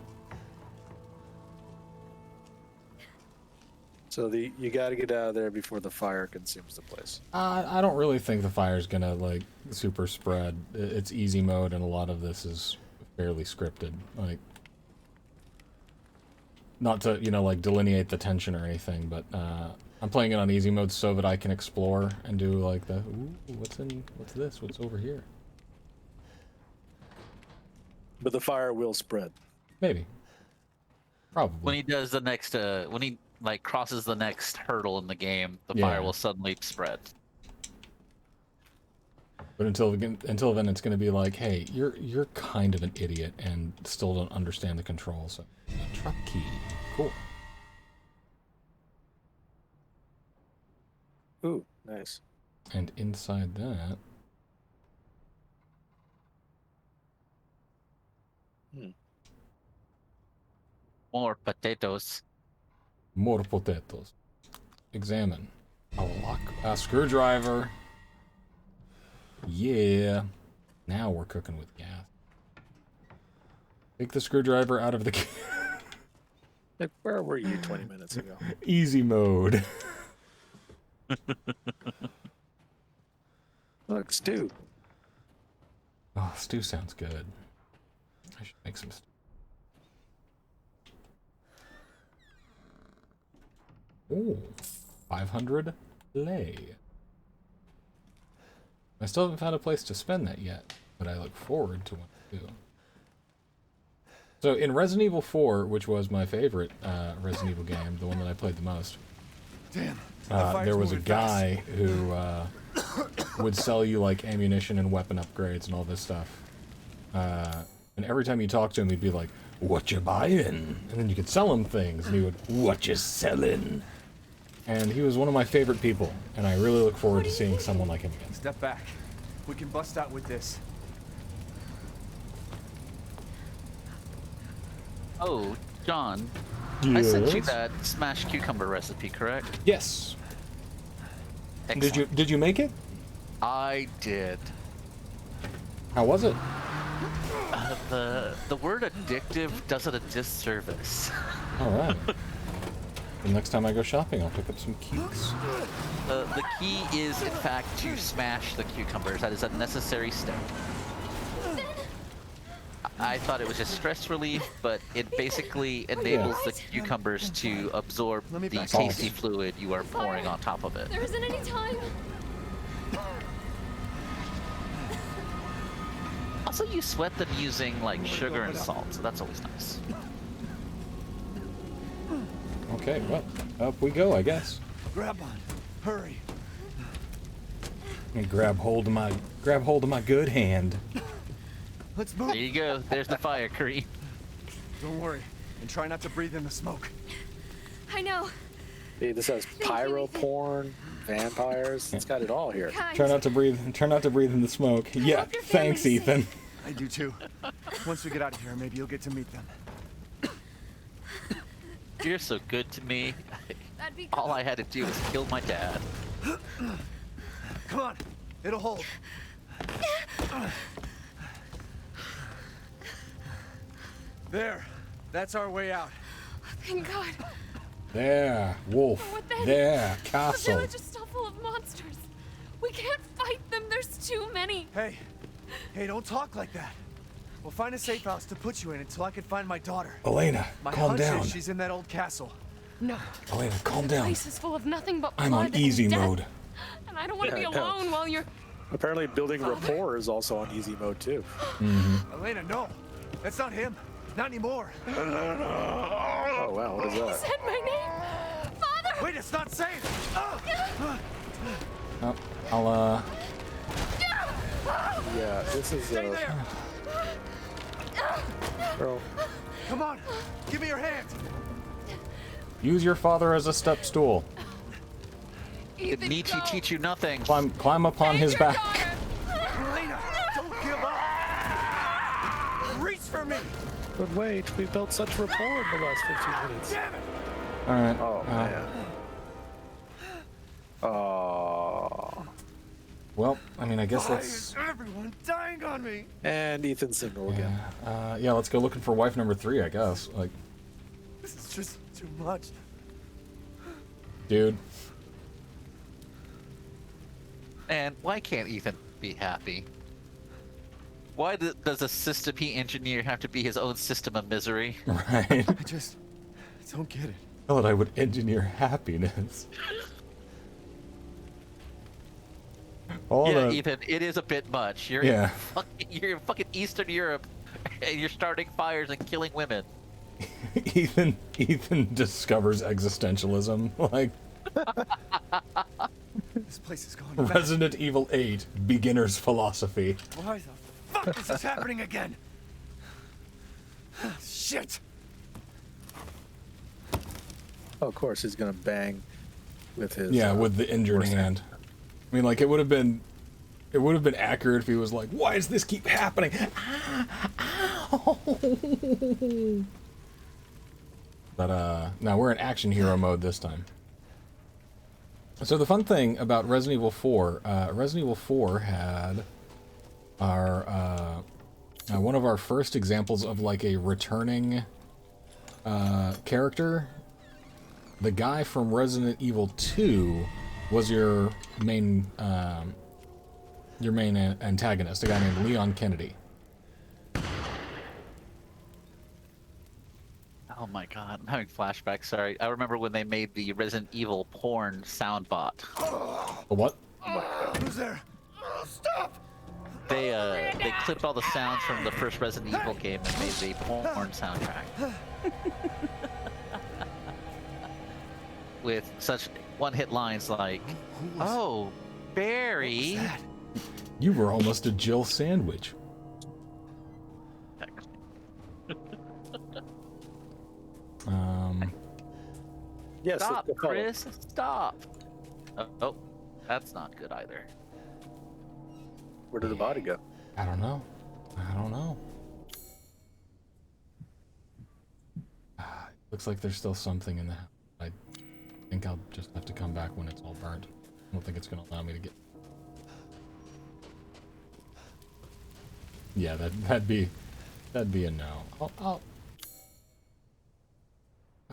So you got to get out of there before the fire consumes the place. I don't really think the fire's gonna like super spread. It's easy mode, and a lot of this is fairly scripted. Like, not to like delineate the tension or anything, but I'm playing it on easy mode so that I can explore and do like the what's this? What's over here? But the fire will spread. Maybe. Probably. When he does the next, when he like crosses the next hurdle in the game, the fire will suddenly spread. But until then, it's going to be like, hey, you're kind of an idiot and still don't understand the controls. So, a truck key, cool. Ooh, nice. And inside that, more potatoes. More potatoes. Examine. A screwdriver. Yeah. Now we're cooking with gas. Take the screwdriver out of the... Like, where were you 20 minutes ago? Easy mode. Look, stew. Oh, stew sounds good. I should make some stew. Oh, 500 lei. I still haven't found a place to spend that yet, but I look forward to one too. So in Resident Evil 4, which was my favorite Resident Evil game, the one that I played the most, Damn, there was a guy who would sell you like ammunition and weapon upgrades and all this stuff. And every time you talk to him, he'd be like, "What you buying?" And then you could sell him things, and he would, "What you selling?" And he was one of my favorite people, and I really look forward to seeing someone like him again. Step back. We can bust out with this. Oh, John. I sent you Yes? that smashed cucumber recipe, correct? Yes. Excellent. Did you make it? I did. How was it? The word addictive does it a disservice. All right. The next time I go shopping, I'll pick up some cukes. The key is, in fact, to smash the cucumbers. That is a necessary step. I thought it was just stress relief, but it basically enables the cucumbers to absorb the tasty fluid you are pouring on top of it. There isn't any time. Also, you sweat them using like sugar and salt, so that's always nice. Okay, well, up we go, I guess. Grab on. Hurry. And grab hold of my good hand. Let's move. There you go. There's the fire, Kareem. Don't worry, and try not to breathe in the smoke. I know. Hey, this has pyro porn, vampires. It's got it all here. Try not to breathe in the smoke. Yeah, thanks, Ethan. I do too. Once we get out of here, maybe you'll get to meet them. You're so good to me. That'd be All I had to do was kill my dad. Come on, it'll hold. There, that's our way out. Thank God. There, wolf. What then? There, The castle. village is still full of monsters. We can't fight them. There's too many. Hey, don't talk like that. We'll find a safe house to put you in until I can find my daughter. Elena, My calm hunch down. is she's in that old castle. No. Elena, calm The down. place is full of nothing but I'm blood on easy and death, mode. and I don't want to be Yeah, I know. alone while you're. Apparently, building rapport is also on easy mode too. Elena, no. That's not him. Not anymore. Oh wow, what is He that? said my name, Father. Wait, it's not safe. Oh, I'll Yeah, this is Stay there. girl. Come on. Give me your hand. use your father as a step stool. Did Nietzsche teach you nothing? Climb upon his back. Elena, don't give up. Reach for me. But wait, we built such rapport in the last 15 minutes. Damn it. All right. Oh man. Oh. Well, I mean, I guess Why let's. is everyone dying on me? And Ethan single again. Yeah, let's go looking for wife number 3, I guess. Like, This is just too much. dude. And why can't Ethan be happy? Why does a system he engineered have to be his own system of misery? Right. I don't get it. Thought I would engineer happiness. Yeah, Ethan, it is a bit much. You're Yeah. you're in fucking Eastern Europe, and you're starting fires and killing women. Ethan discovers existentialism. Like, This place is going bad. Resident Evil 8 beginner's philosophy. Why the fuck is this happening again? Shit. Oh, of course, he's gonna bang with his. Yeah, with the injured horse hand. I mean, like, it would have been accurate if he was like, "Why does this keep happening?" But now we're in action hero mode this time. So the fun thing about Resident Evil 4, Resident Evil 4 had our one of our first examples of like a returning character. The guy from Resident Evil 2 was your main antagonist, a guy named Leon Kennedy. Oh my god, I'm having flashbacks. Sorry, I remember when they made the Resident Evil porn sound bot. The what? Who's there? Stop! They clipped all the sounds from the first Resident Evil game and made the porn soundtrack. With such one-hit lines like, "Oh, Barry." You were almost a Jill sandwich. Yes, Stop, it's the fellow. Chris. Stop. Oh, that's not good either. Where did the body go? I don't know. Looks like there's still something in the house. I think I'll just have to come back when it's all burnt. I don't think it's going to allow me to get... Yeah, that'd be a no. I'll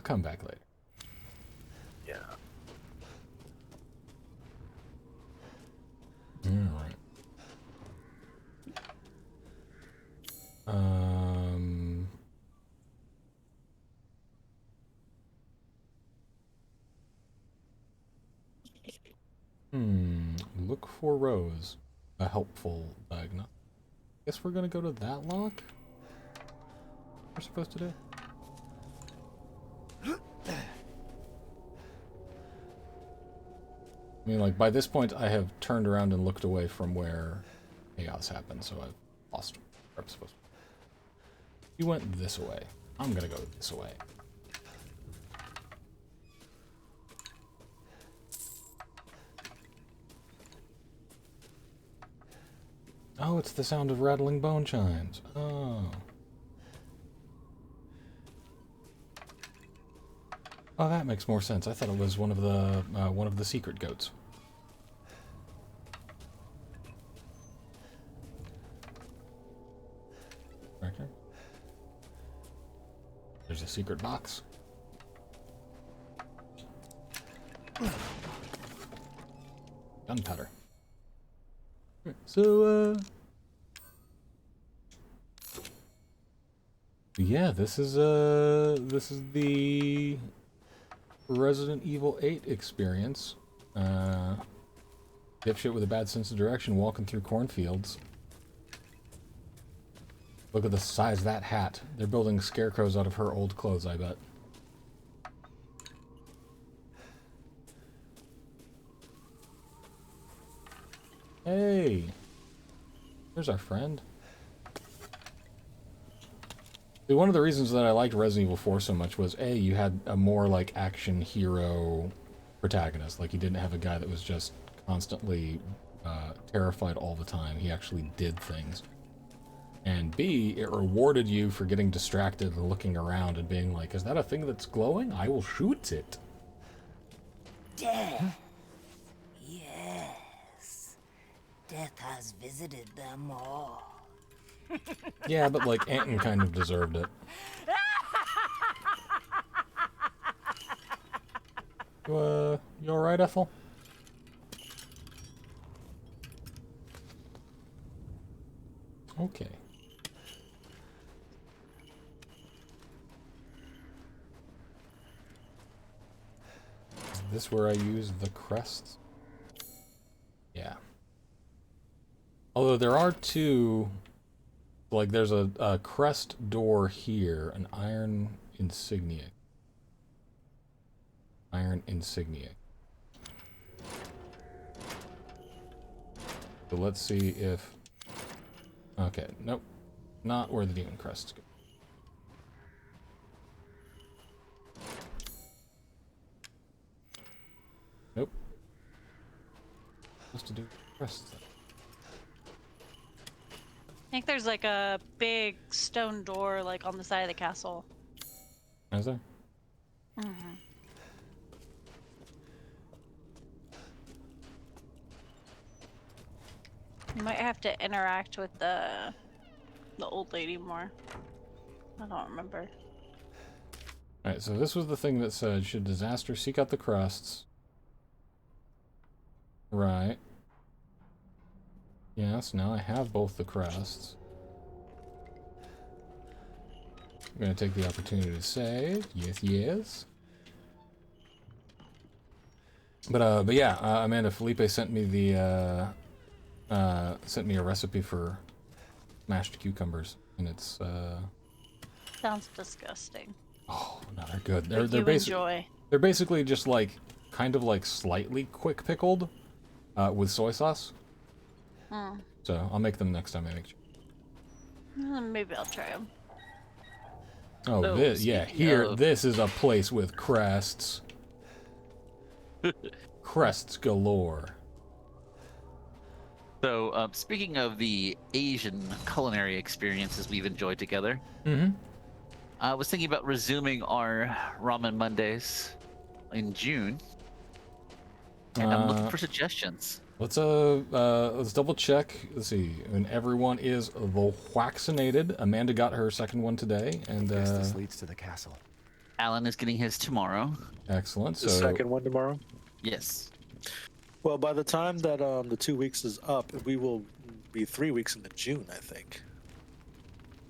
come back later. Yeah. Alright. Look for Rose. A helpful diagnosis. Guess we're gonna go to that lock? We're supposed to do? I mean, like, by this point, I have turned around and looked away from where chaos happened, so I've lost where I'm supposed to. You went this way. I'm gonna go this way. Oh, it's the sound of rattling bone chimes. Oh. Oh, that makes more sense. I thought it was one of the secret goats. Right here. There's a secret box. Gunpowder. So, yeah, this is the Resident Evil 8 experience. Dipshit with a bad sense of direction walking through cornfields. Look at the size of that hat. They're building scarecrows out of her old clothes, I bet. Hey! There's our friend. See, one of the reasons that I liked Resident Evil 4 so much was, A, you had a more, like, action hero protagonist. Like, you didn't have a guy that was just constantly terrified all the time. He actually did things. And B, it rewarded you for getting distracted and looking around and being like, is that a thing that's glowing? I will shoot it. Death. Yes. Death has visited them all. Yeah, but, like, Anton kind of deserved it. You alright, Ethel? Okay. Is this where I use the crests? Yeah. Although there are two... Like, there's a crest door here, an iron insignia. Iron insignia. So let's see if... Okay, nope. Not where the demon crests go. Nope. Supposed to do crests then. I think there's like a big stone door like on the side of the castle. Is there? Mm-hmm. You might have to interact with the old lady more. I don't remember. Alright, so this was the thing that said, should disaster seek out the crests? Right. Yes, now I have both the crests. I'm gonna take the opportunity to save. Yes, yes. But yeah, Amanda Felipe sent me the sent me a recipe for mashed cucumbers, and it's Sounds disgusting. oh no, they're good. Enjoy. They're basically just like kind of like slightly quick pickled with soy sauce. Hmm. So I'll make them next time I make. Maybe I'll try them. Oh, So, this, yeah, speaking here, of- this is a place with crests. Crests galore. So, speaking of the Asian culinary experiences we've enjoyed together, I was thinking about resuming our Ramen Mondays in June, and I'm looking for suggestions. Let's double check. Let's see. And everyone is vaccinated. Amanda got her second one today, and This leads to the castle. Alan is getting his tomorrow. Excellent. The So second one tomorrow? Yes. Well, by the time that the 2 weeks is up, we will be 3 weeks into June, I think.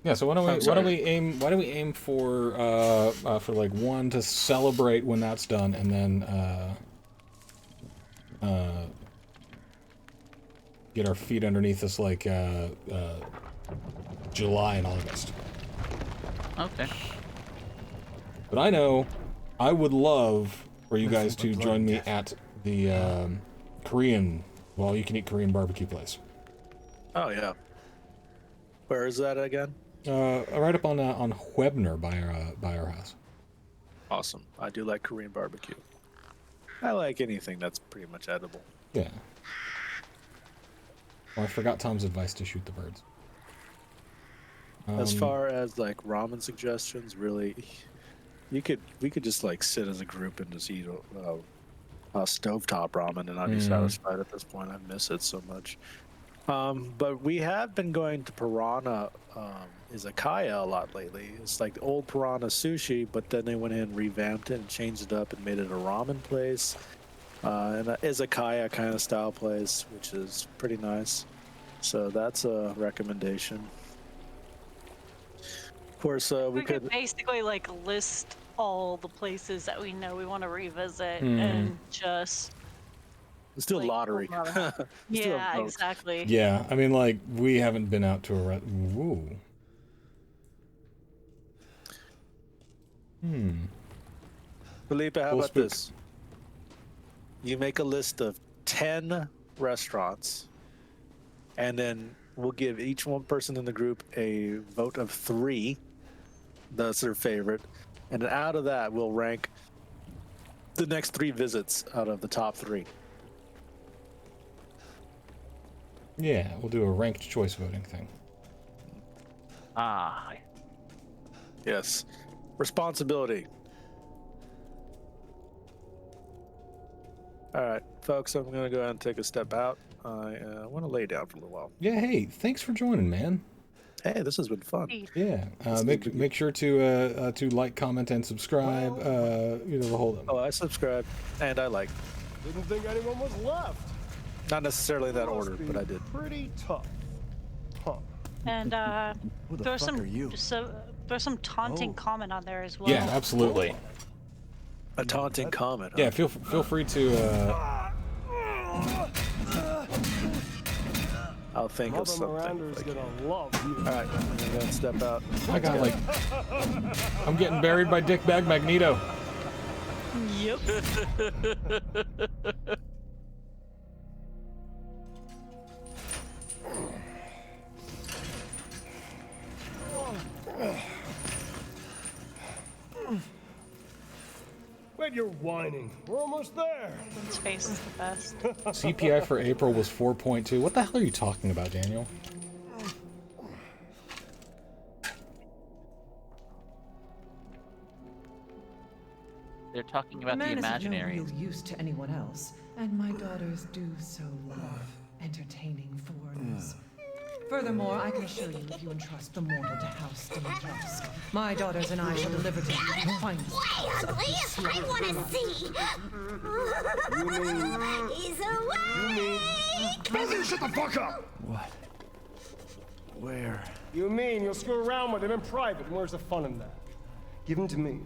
yeah. So why don't we aim for like one to celebrate when that's done, and then get our feet underneath us like July and August. Okay. But I know I would love for you guys to join me at the Korean, well, you can eat Korean barbecue place. Oh, yeah. Where is that again? Right up on Huebner by our house. Awesome. I do like Korean barbecue. I like anything that's pretty much edible. Yeah. Well, I forgot Tom's advice to shoot the birds. As far as like ramen suggestions, really, we could just like sit as a group and just eat a stovetop ramen, and I'd be satisfied at this point. I miss it so much. But we have been going to Piranha Izakaya a lot lately. It's like the old Piranha sushi, but then they went in and revamped it and changed it up and made it a ramen place. And an izakaya kind of style place, which is pretty nice. So that's a recommendation. Of course, we could could. basically like list all the places that we know we want to revisit Mhm. and just. Let's do a lottery. pull them out. Let's do a Yeah, vote. exactly. Yeah, I mean, like, we haven't been out to a Woo. Felipe, how Full about spook. this? You make a list of 10 restaurants, and then we'll give each one person in the group a vote of 3. That's their favorite. And then out of that, we'll rank the next 3 visits out of the top 3. Yeah, we'll do a ranked choice voting thing. Ah. Yes. Responsibility. All right, folks, I'm going to go ahead and take a step out. I want to lay down for a little while. Yeah, hey, thanks for joining, man. Hey, this has been fun. Yeah, make sure to like, comment, and subscribe. You know, the whole. Oh, I subscribe and I like. Didn't think anyone was left. Not necessarily in that Must order, be but I did. Pretty tough. Huh. And Who the throw fuck are you? throw some taunting comment on there as well. Yeah, absolutely. A taunting comment. Yeah, feel free to. I'll think of Mother something. Miranda's gonna love you. All right, I'm going to step out. I got like. I'm getting buried by Dickbag Magneto. Yep. Wait, you're whining. We're almost there. His face is the best. CPI for April was 4.2. What the hell are you talking about, Daniel? They're talking about the man imaginary. is of no real use to anyone else, and my daughters do so love entertaining foreigners. Furthermore, I can assure you, if you entrust the mortal to House Dimitrescu, my daughters and I shall deliver to you the finest. Way ugly! I want to see! He's away! Brother, shut the fuck up! What? Where? You mean you'll screw around with him in private, and where's the fun in that? Give him to me,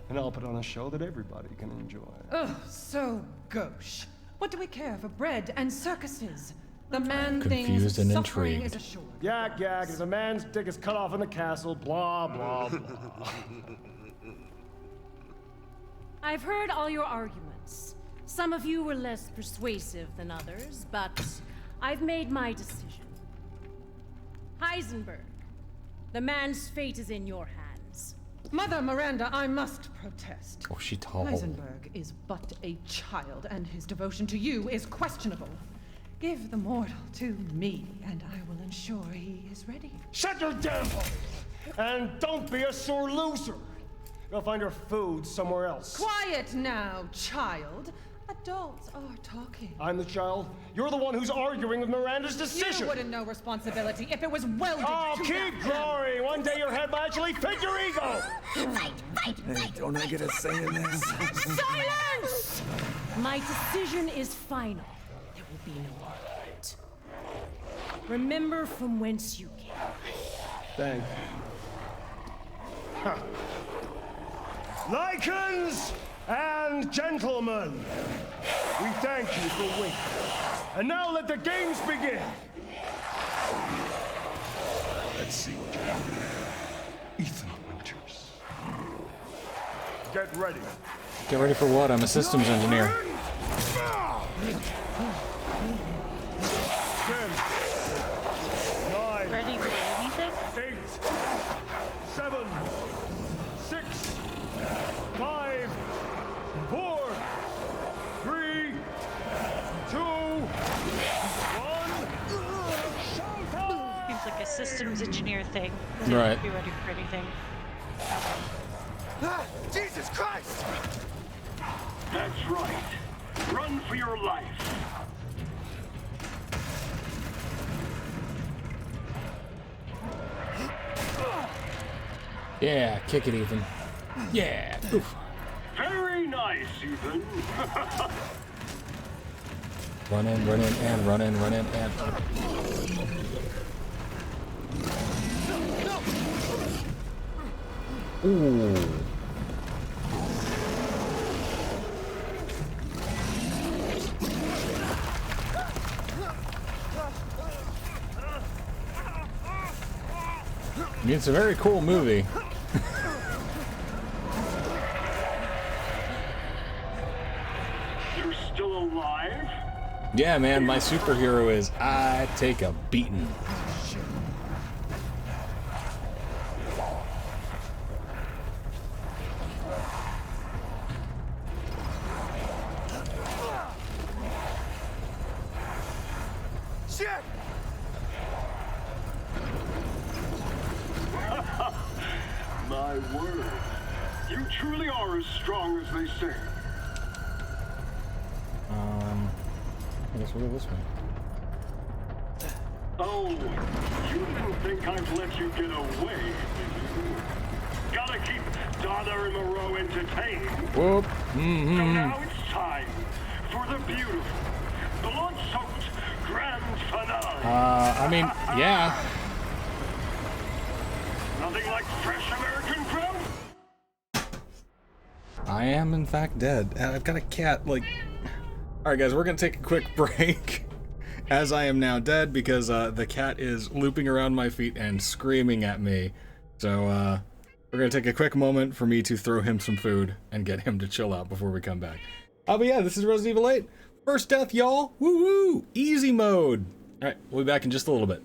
and I'll put on a show that everybody can enjoy. Ugh, so gauche. What do we care for bread and circuses? The man Confused thinks and suffering intrigued. is assured. Yak, yak, if a man's dick is cut off in the castle, blah, blah, blah. I've heard all your arguments. Some of you were less persuasive than others, but I've made my decision. Heisenberg, the man's fate is in your hands. Mother Miranda, I must protest. Oh, she tall. Heisenberg is but a child, and his devotion to you is questionable. Give the mortal to me, and I will ensure he is ready. Shut your damn hole! And don't be a sore loser! Go find her food somewhere else. Quiet now, child. Adults are talking. I'm the child. You're the one who's arguing with Miranda's decision. You wouldn't know responsibility if it was welded Oh, to keep that. glory! One day your head might actually fit your ego! Hey, don't I get a say in this? Silence! My decision is final. There will be no argument. Remember from whence you came. Thank you. Huh. Lycans and gentlemen, we thank you for waiting. And now let the games begin. Let's see what you have. Ethan Winters. Get ready. Get ready for what? I'm a systems engineer. 10, 9, Ready for anything? 8, 7, 6, 5, 4, 3, 2, 1. Seems like a systems engineer thing. Right. Be ready for anything. Ah, Jesus Christ! That's right. Run for your life. Yeah, kick it, Ethan. Yeah. Oof. Very nice, Ethan. Run in, run in, and run in, run in, and. Ooh. mean, it's a very cool movie. You're still alive? Yeah, man, my superhero is I take a beating. Shit! My word. You truly are as strong as they say. I guess we'll go this way. Oh, you didn't think I'd let you get away, did you? Gotta keep Donna and Moreau entertained. Whoop. So now it's time for the beautiful, blood-soaked grand finale. I mean, yeah. Nothing like fresh American growth? I am, in fact, dead. And I've got a cat, like... Alright, guys, we're gonna take a quick break. As I am now dead, because the cat is looping around my feet and screaming at me. So, we're gonna take a quick moment for me to throw him some food and get him to chill out before we come back. But yeah, this is Resident Evil 8. First death, y'all! Woo-woo! Easy mode! Alright, we'll be back in just a little bit.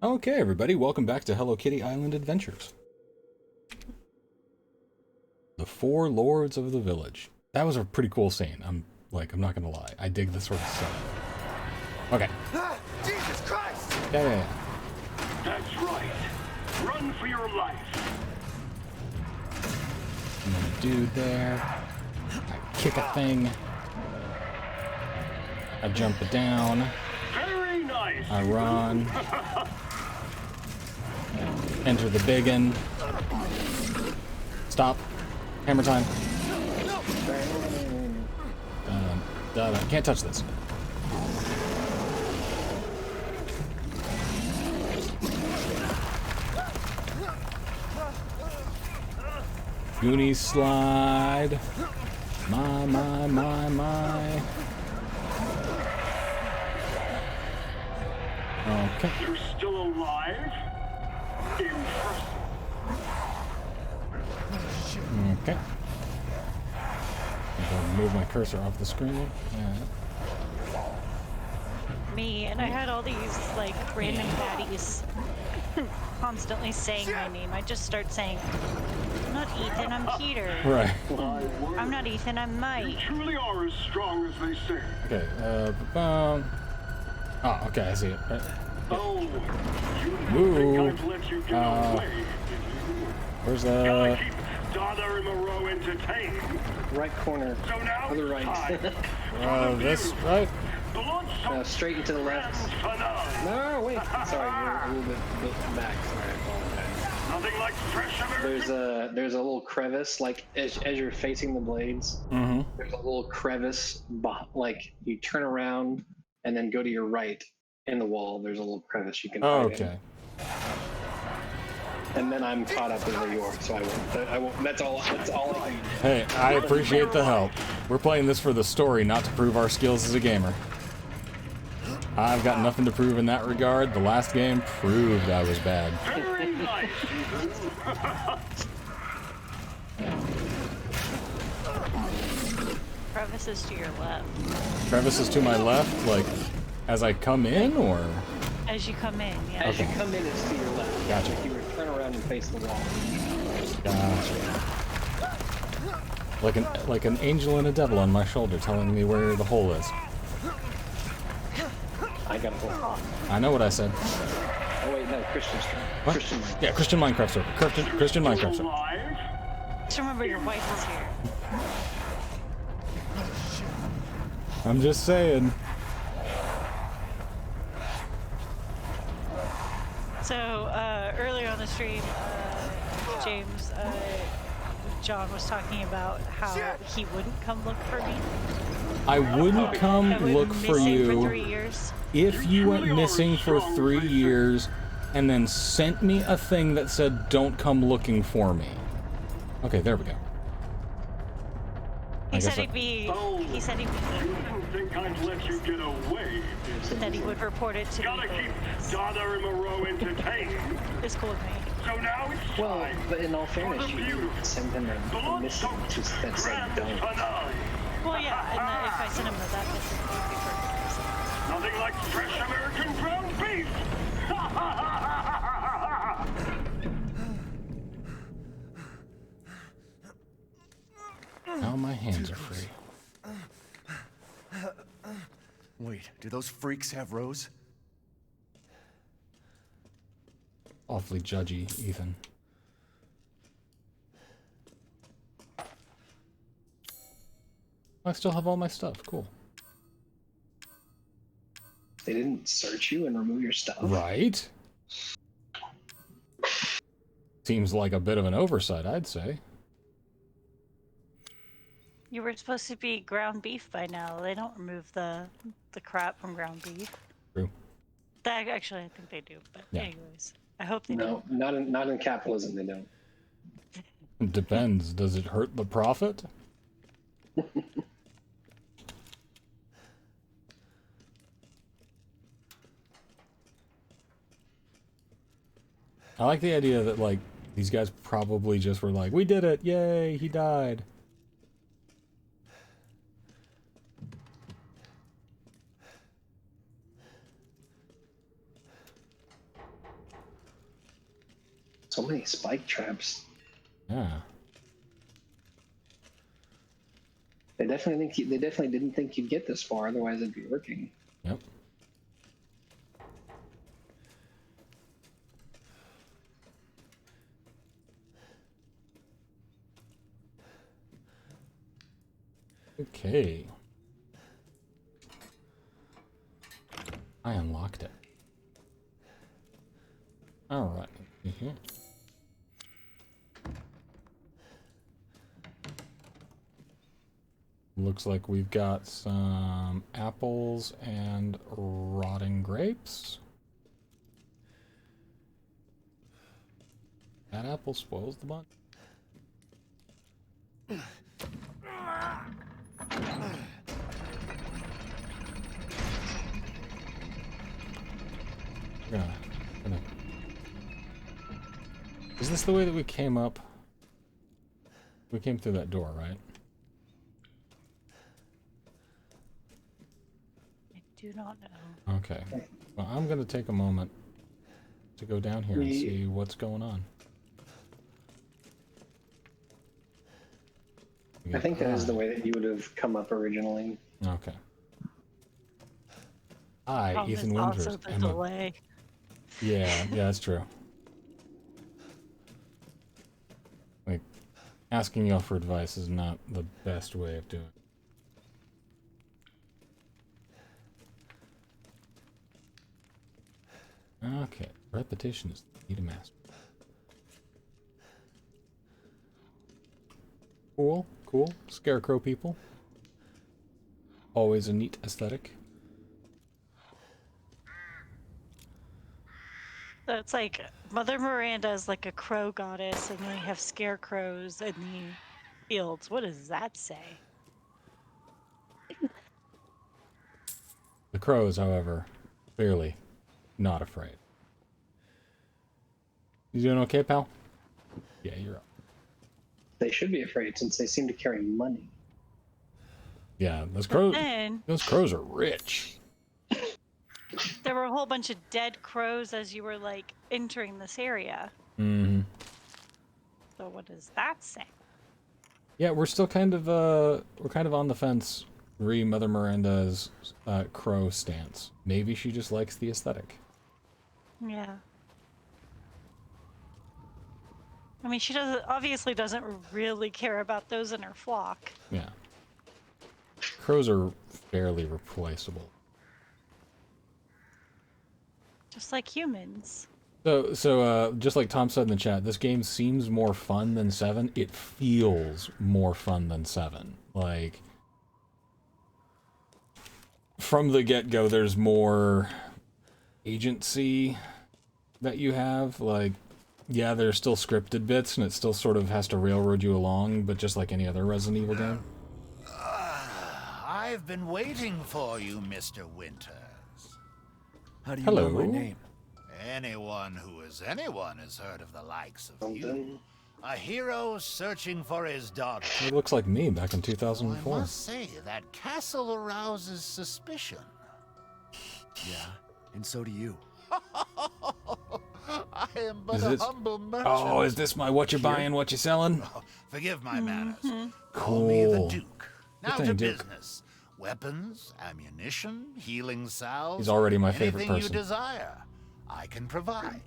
Okay, everybody, welcome back to Hello Kitty Island Adventures. The Four Lords of the Village. That was a pretty cool scene. I'm not gonna lie. I dig this sort of stuff. Okay. Ah, Jesus Christ! Yeah. That's right. Run for your life. And then a dude there. I kick a thing. I jump it down. I run. Enter the biggin. Stop. Hammer time. Can't touch this. Goonies slide. My. Okay. You're still alive? Okay. I'm move my cursor off the screen. Yeah. Me, and I had all these like random baddies constantly saying my name. I just start saying, I'm not Ethan, I'm Peter. Right. I'm not Ethan, I'm Mike. You truly are as strong as they say. Okay, oh, okay, I see it. Right. Oh, Ooh. Where's the... Daughter Moreau entertained. Right corner. So now other right. This, right? Straight and to the left. No, wait. Sorry, you're a little bit back. Sorry, I apologize. Nothing like fresh American. There's a little crevice, like as you're facing the blades. Mm-hmm. There's a little crevice, like you turn around and then go to your right in the wall. There's a little crevice you can hide in. And then I'm caught up with where you are, so I won't. That's all I need. Hey, I appreciate the help. We're playing this for the story, not to prove our skills as a gamer. I've got nothing to prove in that regard. The last game proved I was bad. Very nice. Crevices to your left. Crevices to my left, like as I come in, or as you come in, yeah. As you come in, it's to your left. Gotcha. Like you would turn around and face the wall. Gotcha. Like an angel and a devil on my shoulder, telling me where the hole is. I got a hole. I know what I said. Oh wait, no, Christian's turn. What? Christian Minecraft. Yeah, Christian Minecraft server. Christian Minecraft server. Just remember your wife is here. I'm just saying. So earlier on the stream, James, John was talking about how he wouldn't come look for me. I wouldn't come look for you for 3 years. if you went missing for 3 years and then sent me a thing that said don't come looking for me. Okay, there we go. He said he'd be. He said he'd be. Think I'd let you get away? That he would report it to me. Gotta keep Daughter and Moreau entertained. It's cool with me. So now it's well, but in all fairness, you send him a mission that said don't. Well, yeah, and if I send him that mission, it would be perfect. Nothing like fresh American ground beef. Now my hands are free. Wait, do those freaks have Rose? Awfully judgy, Ethan. I still have all my stuff. Cool. They didn't search you and remove your stuff. Right? Seems like a bit of an oversight, I'd say. You were supposed to be ground beef by now. They don't remove the crap from ground beef. True. That actually, I think they do. But Yeah. anyways, I hope they No, do. not in capitalism. They don't. It depends. Does it hurt the profit? I like the idea that, like, these guys probably just were like, we did it, yay, he died. So many spike traps. Yeah. They definitely didn't think you'd get this far, otherwise it'd be working. Yep. Okay. I unlocked it. Alright. Looks like we've got some apples and rotting grapes. That apple spoils the bunch. Gonna... Is this the way that we came up? We came through that door, right? I do not know. Okay. Well, I'm gonna take a moment to go down here and see what's going on. I think that is the way that you would have come up originally. Okay. Hi, Ethan Winters. Also the delay. Yeah, that's true. Like, asking y'all for advice is not the best way of doing it. Okay, repetition is the key to master. Cool, cool. Scarecrow people. Always a neat aesthetic. So it's like Mother Miranda is like a crow goddess, and we have scarecrows in the fields. What does that say? The crows, however, clearly not afraid. You doing okay, pal? Yeah, you're up. They should be afraid since they seem to carry money. Yeah, those crows. then- Those crows are rich. There were a whole bunch of dead crows as you were like entering this area. Mm-hmm. So what does that say? Yeah, we're still kind of on the fence re Mother Miranda's crow stance. Maybe she just likes the aesthetic. Yeah. I mean, she obviously doesn't really care about those in her flock. Yeah. Crows are fairly replaceable. Just like humans. So just like Tom said in the chat, this game seems more fun than 7. It feels more fun than 7. Like, from the get-go, there's more agency that you have. Like, yeah, there's still scripted bits, and it still sort of has to railroad you along, but just like any other Resident Evil game. I've been waiting for you, Mr. Winters. How do you know my name? Anyone who is anyone has heard of the likes of you. A hero searching for his daughter. It looks like me back in I 2004. must say, that castle arouses suspicion. Yeah, and so do you. I am but Is a this- humble merchant. Oh, is this my what you buying, what you selling? Forgive my manners. Cool. Call me the Duke. Now Good to thing, Duke. business. Weapons, ammunition, healing salves. He's already my favorite anything person. you desire, I can provide.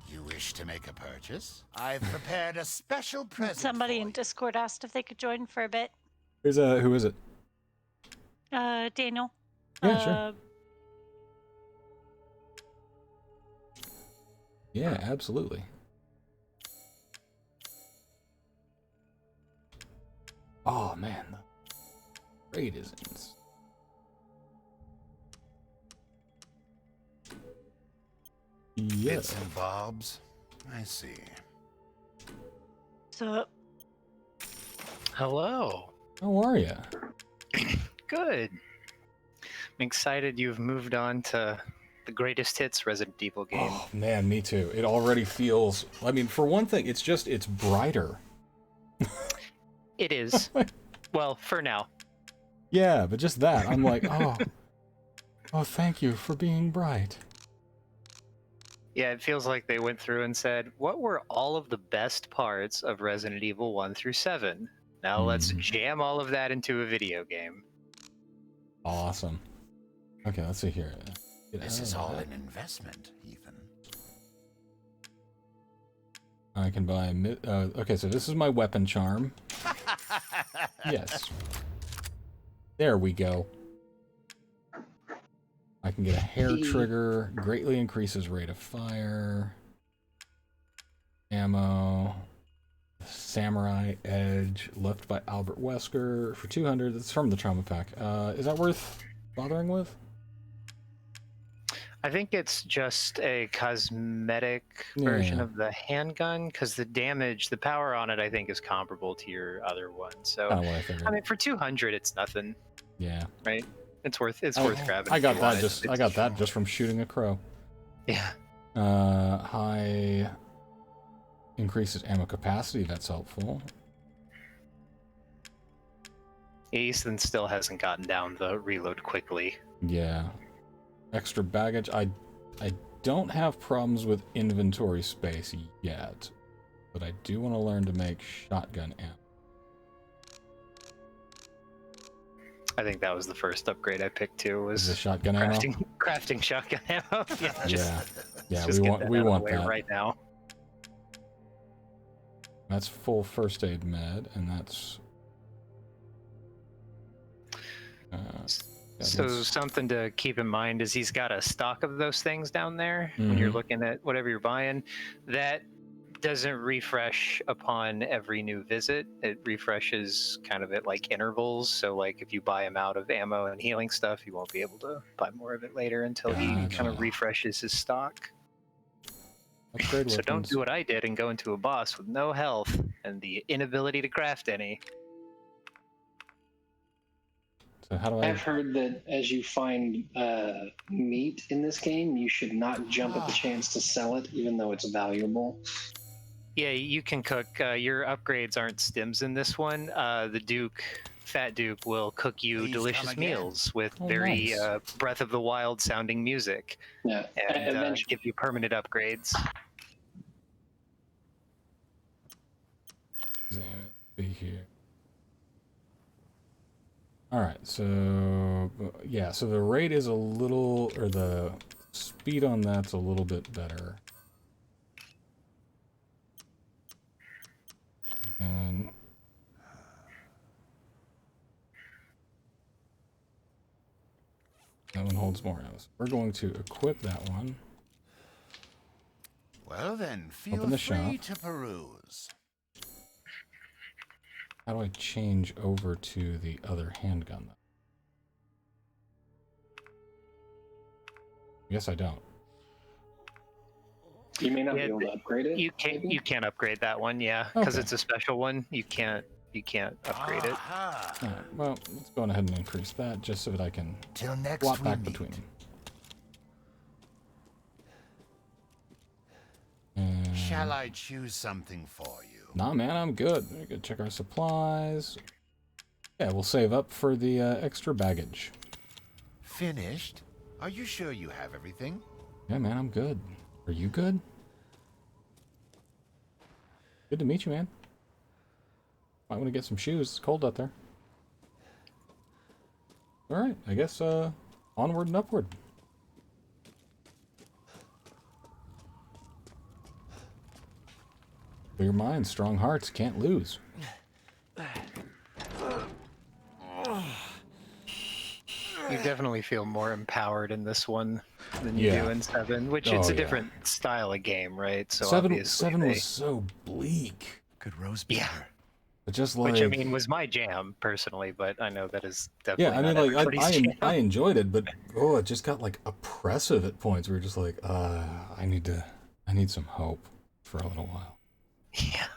You wish to make a purchase? I've prepared a special present. Somebody in Discord asked if they could join for a bit. Who is it? Daniel. Yeah, sure. Yeah, absolutely. Oh man, the raid is ins. Yeah. Bits and bobs. I see. So, Hello. How are you? Good. I'm excited you've moved on to the greatest hits Resident Evil game. Oh man, me too. It already feels. I mean, for one thing, it's brighter. It is. Well, for now. Yeah, but just that, I'm like, oh, thank you for being bright. Yeah, it feels like they went through and said, what were all of the best parts of Resident Evil 1 through 7? Now let's jam all of that into a video game. Awesome. Okay, let's see here. This is all an investment, Ethan. I can buy. Okay, so this is my weapon charm. Yes. There we go. I can get a hair trigger, greatly increases rate of fire. Ammo. Samurai Edge, left by Albert Wesker for 200. That's from the Trauma Pack. Is that worth bothering with? I think it's just a cosmetic version of the handgun, because the damage, the power on it, I think is comparable to your other one. So, Kinda what I figured. I mean, for 200, it's nothing. Yeah. Right? It's worth grabbing. I got that just from shooting a crow. Yeah. High increases ammo capacity. That's helpful. Ethan still hasn't gotten down the reload quickly. Yeah. Extra baggage. I don't have problems with inventory space yet, but I do want to learn to make shotgun ammo. I think that was the first upgrade I picked too. Was the shotgun ammo? Crafting shotgun ammo. Yeah, we want that right now. That's full first aid med, and that's. So something to keep in mind is he's got a stock of those things down there when you're looking at whatever you're buying. That doesn't refresh upon every new visit. It refreshes kind of at like intervals. So like if you buy him out of ammo and healing stuff, you won't be able to buy more of it later until he kind of refreshes his stock. So don't do what I did and go into a boss with no health and the inability to craft any. So how do I've heard that as you find meat in this game, you should not jump at the chance to sell it, even though it's valuable. Yeah, you can cook. Your upgrades aren't stims in this one. The Duke, Fat Duke, will cook you delicious meals with very Breath of the Wild sounding music. Yeah, and give you permanent upgrades. Be here. All right, so yeah, so the rate is a little, or the speed on that's a little bit better. And that one holds more ammo. We're going to equip that one. Well then, feel Open the free shop. to peruse. How do I change over to the other handgun, though? I guess I don't. You may not be able to upgrade it. You can't upgrade that one, yeah, because it's a special one. You can't upgrade it. All right, well, let's go ahead and increase that just so that I can swap back between them. Shall I choose something for you? Nah, man, I'm good. We gotta check our supplies. Yeah, we'll save up for the extra baggage. Finished? Are you sure you have everything? Yeah, man, I'm good. Are you good? Good to meet you, man. Might want to get some shoes. It's cold out there. All right, I guess onward and upward. Clear minds, strong hearts, can't lose. You definitely feel more empowered in this one than you do in 7, which it's a different style of game, right? So 7 obviously was so bleak. Good roast beer. But just like, which I mean was my jam personally, but I know that is definitely yeah, I mean, not like everybody's jam. I enjoyed it, but it just got like oppressive at points. We were just like, I need some hope for a little while. Yeah.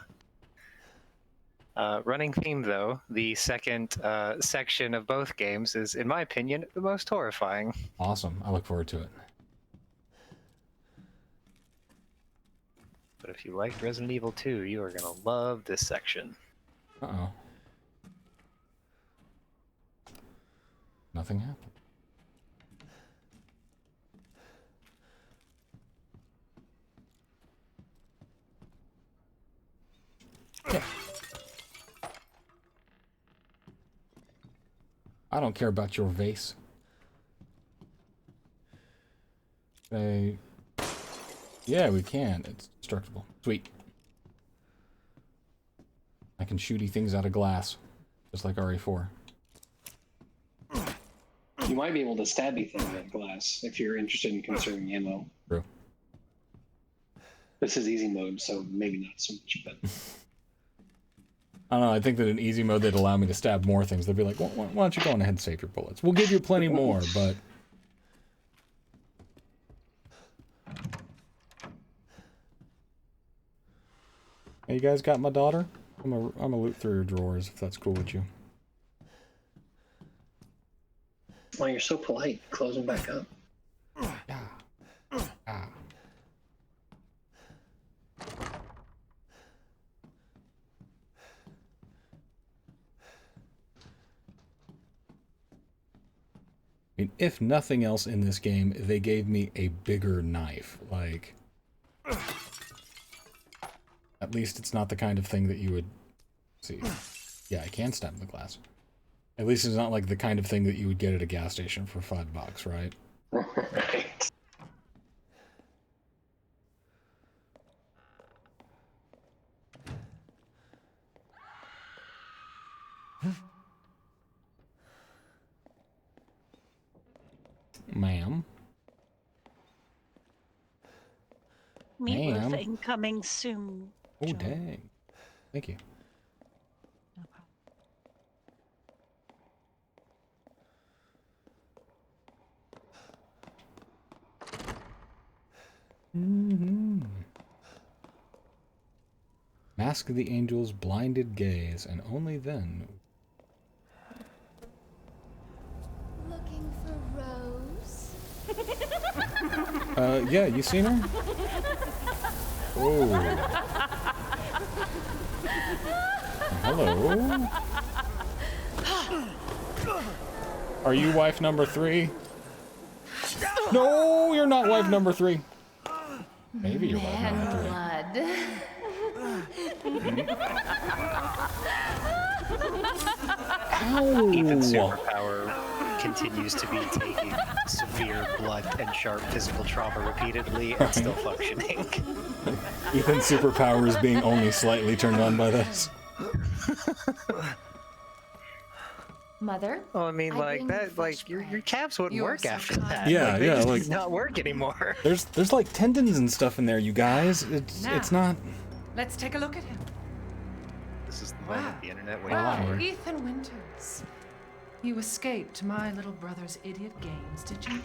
Running theme though, the second section of both games is, in my opinion, the most horrifying. Awesome. I look forward to it. But if you liked Resident Evil 2, you are gonna love this section. Uh-oh. Nothing happened. Yeah. I don't care about your vase. Yeah, we can. It's destructible. Sweet. I can shooty things out of glass, just like RE4. You You might be able to stab Ethan in that glass if you're interested in conserving ammo. True. This is easy mode, so maybe not so much, but... I don't know, I think that in easy mode they'd allow me to stab more things. They'd be like, why don't you go on ahead and save your bullets? We'll give you plenty more, but... Hey, you guys got my daughter? I'm gonna loot through your drawers, if that's cool with you. Well, you're so polite. Close them back up. Ah. I mean, if nothing else in this game, they gave me a bigger knife. Like, at least it's not the kind of thing that you would see. Yeah, I can stab the glass. At least it's not like the kind of thing that you would get at a gas station for $5, right? Right. Ma'am. Meatloaf Ma'am. incoming soon. Oh, John. dang. Thank you. Mask of the Angel's blinded gaze, and only then. Looking for Rose? Yeah, you seen her? Oh. Hello. Are you wife number 3? No, you're not wife number 3. Maybe you're wife number 3. Blood. Ethan's superpower continues to be taking severe blood and sharp physical trauma repeatedly and still functioning. Ethan's superpower is being only slightly turned on by this. Mother? Well, I mean, I like bring that, you like your calves wouldn't You are work so after kind. that. Yeah, like, they yeah, just like- do not work anymore. There's like tendons and stuff in there, you guys. It's not. Let's take a look at him. This is the moment the internet went Wow. for. Ethan Winters. You escaped my little brother's idiot games, did you?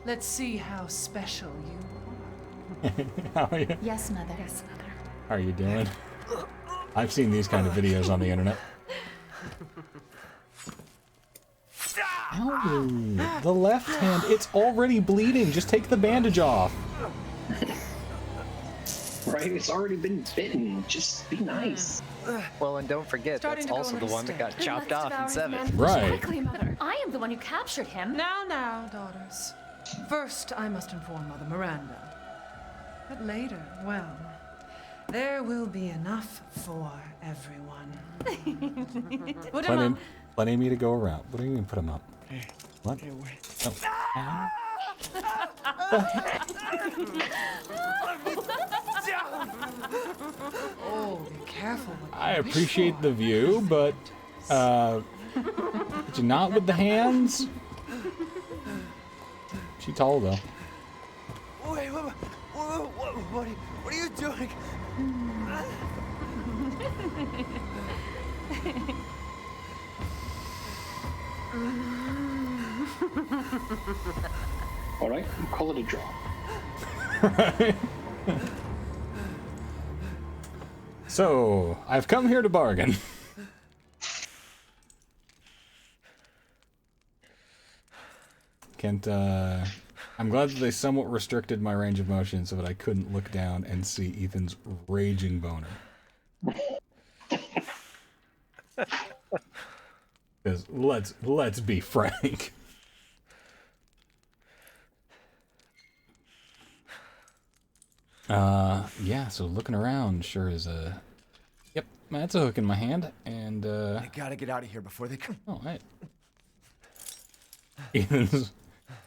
Let's see how special you How are you? Yes, Mother. Yes, Mother. How are you doing? I've seen these kind of videos on the internet. Ow! The left hand, it's already bleeding. Just take the bandage off. Right? It's already been bitten. Just be nice. Well, and don't forget, Starting that's to go also the into one that got Then chopped let's off devour in his 7. man Right. quickly, Mother. I am the one who captured him. Now, daughters. First, I must inform Mother Miranda. But later, well, there will be enough for everyone. Put him up. Plenty of me to go around. What do you mean put him up? What? Oh. Oh, be careful. I appreciate the view, but but not with the hands. She tall though. Wait, what are you doing? All right, call it a draw. So, I've come here to bargain. I'm glad that they somewhat restricted my range of motion so that I couldn't look down and see Ethan's raging boner. Because let's be frank. Yeah, so looking around sure is a... Yep, that's a hook in my hand, and I gotta get out of here before they come. Oh, right. Ethan's...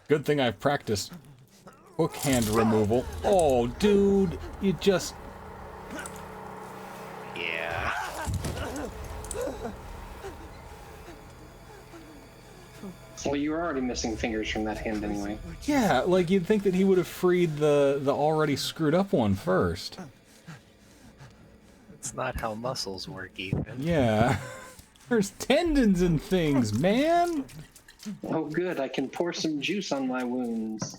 Good thing I've practiced hook hand removal. Oh, dude, you just... Yeah. Well, you were already missing fingers from that hand anyway. Yeah, like you'd think that he would have freed the already screwed up one first. It's not how muscles work, Ethan. Yeah. There's tendons and things, man! Oh good, I can pour some juice on my wounds.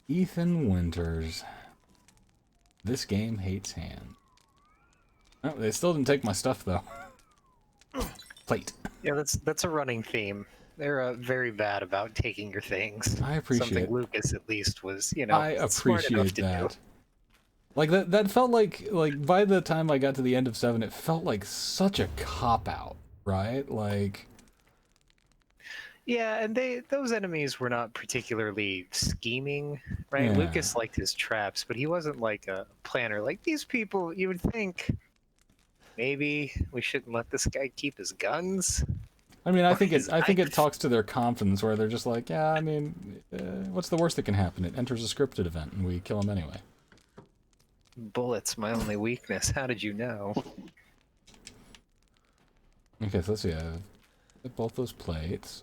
Ethan Winters. This game hates hand. Oh, they still didn't take my stuff, though. Plate. Yeah, that's a running theme. They're very bad about taking your things. I appreciate something it. Lucas at least was, you know, I smart enough appreciate to that. do. Like that felt like by the time I got to the end of 7, it felt like such a cop out, right? Like Yeah, and those enemies were not particularly scheming, right? Yeah. Lucas liked his traps, but he wasn't like a planner. Like these people, you would think maybe we shouldn't let this guy keep his guns. I mean, I think it talks to their confidence where they're just like, yeah, I mean, what's the worst that can happen? It enters a scripted event and we kill him anyway. Bullets, my only weakness. How did you know? Okay, so let's see. Get both those plates.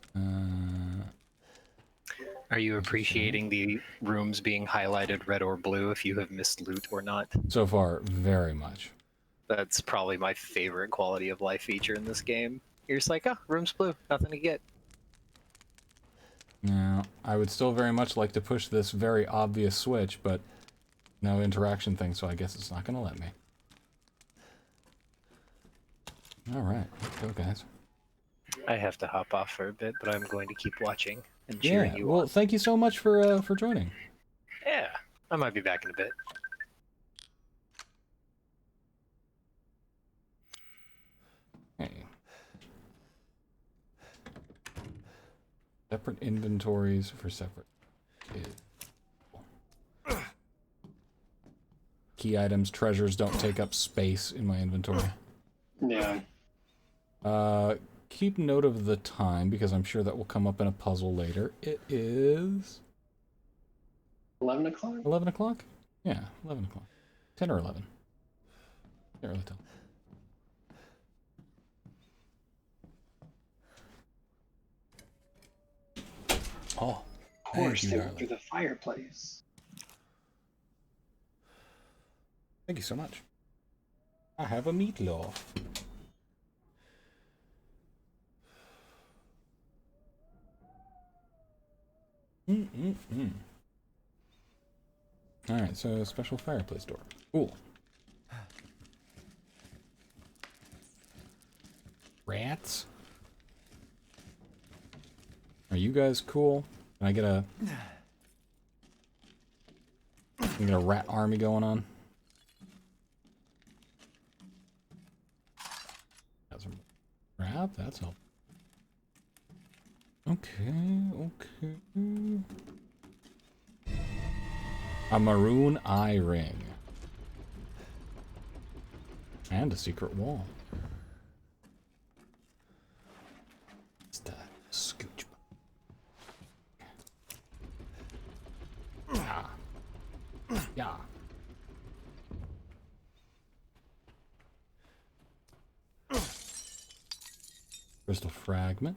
Are you appreciating the rooms being highlighted red or blue if you have missed loot or not? So far, very much. That's probably my favorite quality of life feature in this game. You're just like, oh, room's blue, nothing to get. Now, I would still very much like to push this very obvious switch, but no interaction thing, so I guess it's not going to let me. Alright, let's go, guys. I have to hop off for a bit, but I'm going to keep watching and cheering you well, on. thank you so much for joining. Yeah, I might be back in a bit. Hey. Separate inventories for separate kids. Key items, treasures don't take up space in my inventory. Yeah. Keep note of the time, because I'm sure that will come up in a puzzle later. It is... 11 o'clock? 11 o'clock? Yeah, 11 o'clock. 10 or 11. Can't really tell. Oh, Of course, thank you, they went darling. through the fireplace. Thank you so much. I have a meatloaf. Alright, so special fireplace door. Cool. Rats? Are you guys cool? Can I get a... Can I get a rat army going on? Got some crap, that's helpful. Okay. A maroon eye ring. And a secret wall. It's the scooch. Yeah. Yeah. Crystal fragment.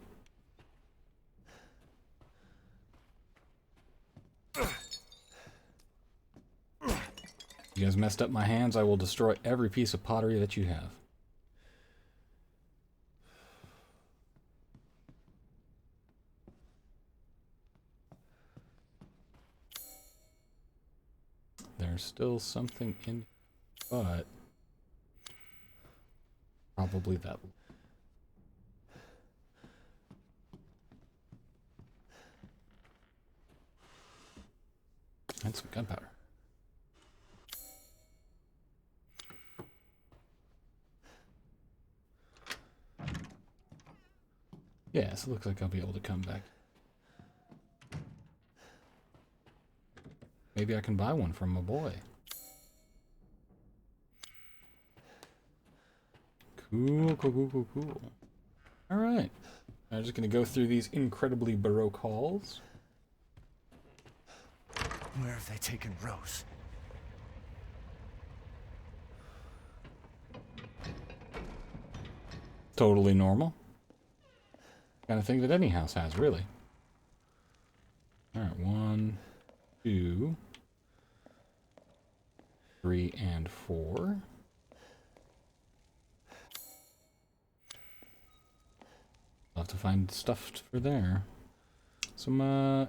You guys messed up my hands, I will destroy every piece of pottery that you have. There's still something in, but probably that. And some gunpowder. Yes, it looks like I'll be able to come back. Maybe I can buy one from my boy. Cool. Alright. I'm just gonna go through these incredibly Baroque halls. Where have they taken Rose? totally normal. Kind of thing that any house has, really. Alright, 1, 2, 3, and 4. I'll have to find stuff for there. Some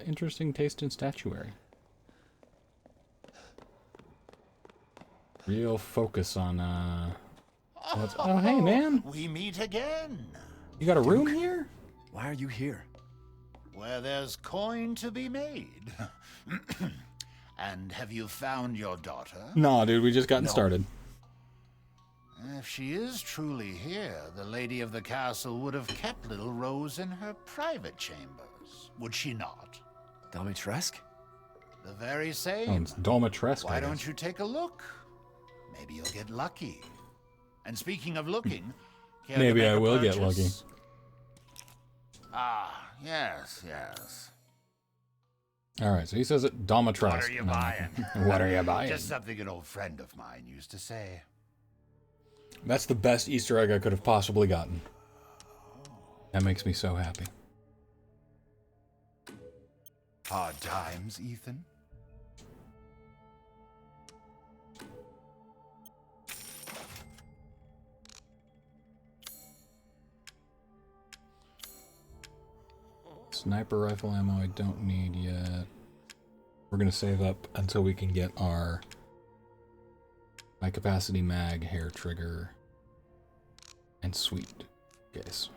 interesting taste in statuary. Real focus on what's... Oh, hey man! We meet again. You got a room here? Why are you here? Where there's coin to be made. And have you found your daughter? Nah, dude, we just gotten started. If she is truly here, the lady of the castle would have kept little Rose in her private chambers, would she not? Domitresk? The very same. Oh, it's Domitresk. Why don't you take a look? Maybe you'll get lucky. And speaking of looking, care to Maybe make I a will get purchase? lucky. Ah, yes, yes. Alright, so he says it Domitresk. What are you buying? What are you buying? Just something an old friend of mine used to say. That's the best Easter egg I could have possibly gotten. That makes me so happy. Hard times, Ethan? Sniper rifle ammo I don't need yet. We're gonna save up until we can get our high capacity mag, hair trigger, and sweet case.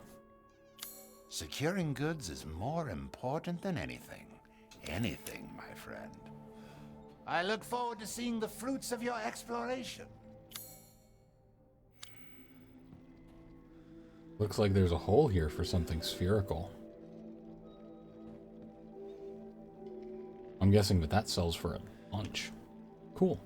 Securing goods is more important than anything. Anything, my friend. I look forward to seeing the fruits of your exploration. Looks like there's a hole here for something spherical. I'm guessing that sells for a lunch. Cool.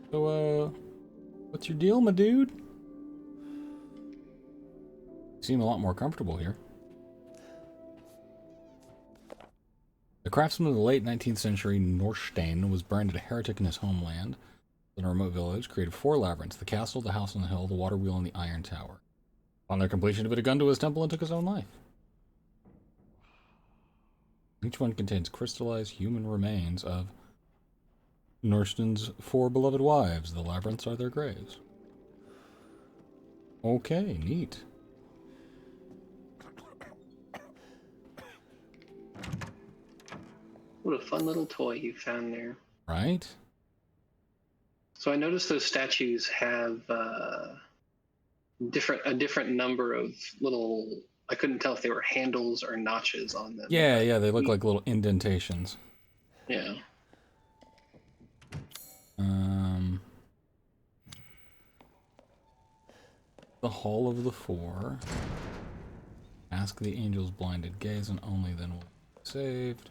So, what's your deal, my dude? You seem a lot more comfortable here. The craftsman of the late 19th century, Norstein, was branded a heretic in his homeland. In a remote village, created 4 labyrinths: the castle, the house on the hill, the water wheel, and the iron tower. On their completion, he put a gun to his temple and took his own life. Each one contains crystallized human remains of Norstein's 4 beloved wives. The labyrinths are their graves. Okay, neat. What a fun little toy you found there. Right? So I noticed those statues have a different number of little... I couldn't tell if they were handles or notches on them. Yeah, yeah, they look like little indentations. Yeah. The Hall of the Four. Ask the angel's blinded gaze, and only then will be saved.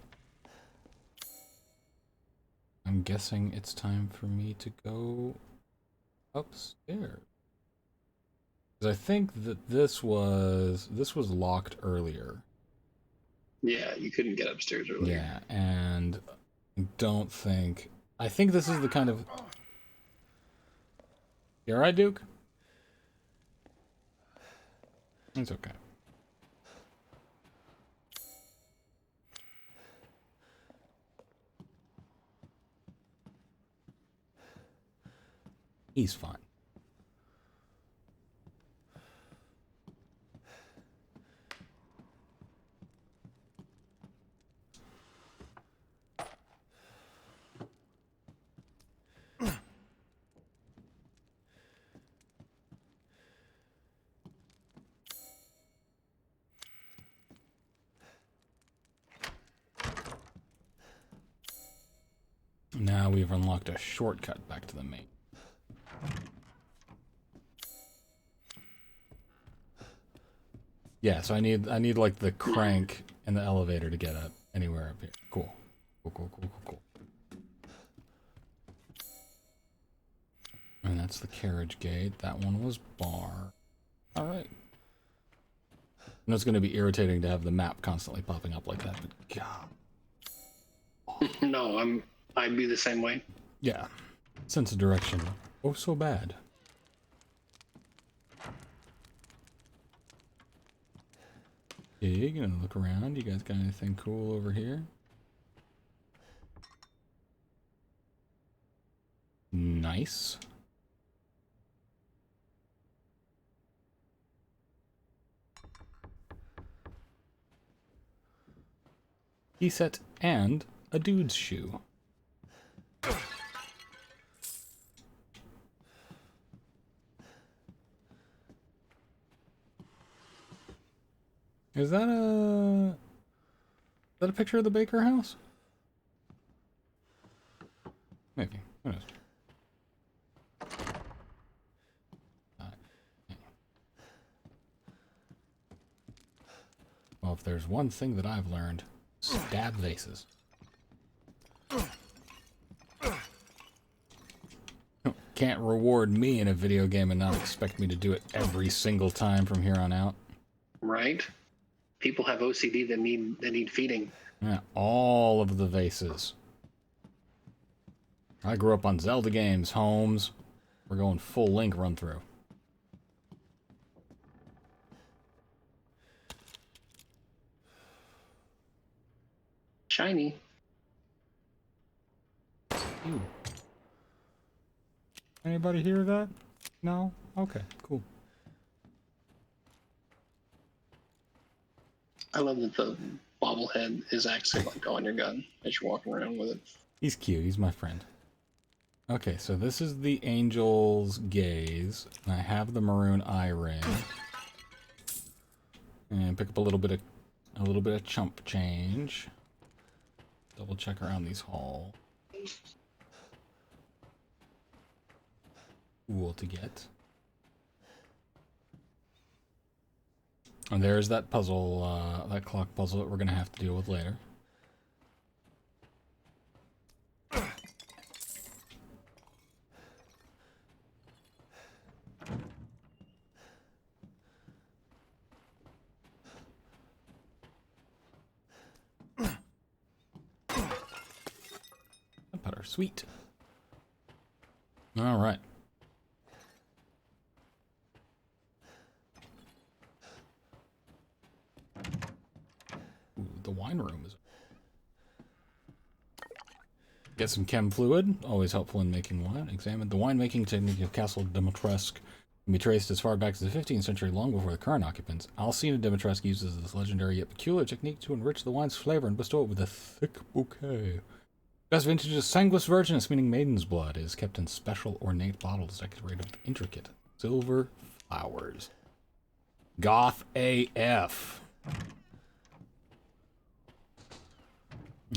I'm guessing it's time for me to go upstairs. Because I think that this was locked earlier. Yeah, you couldn't get upstairs earlier. Yeah, and I think this is the kind of... You alright, Duke? It's okay. He's fine. Now we've unlocked a shortcut back to the main. Yeah, so I need like the crank and the elevator to get up anywhere up here. Cool. Cool. And that's the carriage gate. That one was bar. Alright. And it's gonna be irritating to have the map constantly popping up like that, but God. No, I'd be the same way. Yeah. sense of direction. Oh, so bad. Okay, gonna look around. You guys got anything cool over here? Nice. Key set and a dude's shoe. Is that a picture of the Baker house? Maybe. Who knows? Well, if there's one thing that I've learned, stab vases. Can't reward me in a video game and not expect me to do it every single time from here on out. Right? People have OCD that need feeding. Yeah, all of the vases. I grew up on Zelda games, Holmes. We're going full Link run through. Shiny. Ew. Anybody hear that? No? Okay, cool. I love that the bobblehead is actually like on your gun as you're walking around with it. He's cute. He's my friend. Okay, so this is the Angel's Gaze. And I have the maroon eye ring. And pick up a little bit of chump change. Double check around these halls. Cool to get. And there's that puzzle, that clock puzzle that we're gonna have to deal with later. Putter, sweet. All right. Ooh, the wine room is. Get some chem fluid, always helpful in making wine. Examine the winemaking technique of Castle Dimitrescu. Can be traced as far back as the 15th century, long before the current occupants. Alcina Dimitrescu uses this legendary yet peculiar technique to enrich the wine's flavor and bestow it with a thick bouquet. Best vintage is Sanguis Virginis, meaning maiden's blood, is kept in special ornate bottles decorated with intricate silver flowers. Goth AF.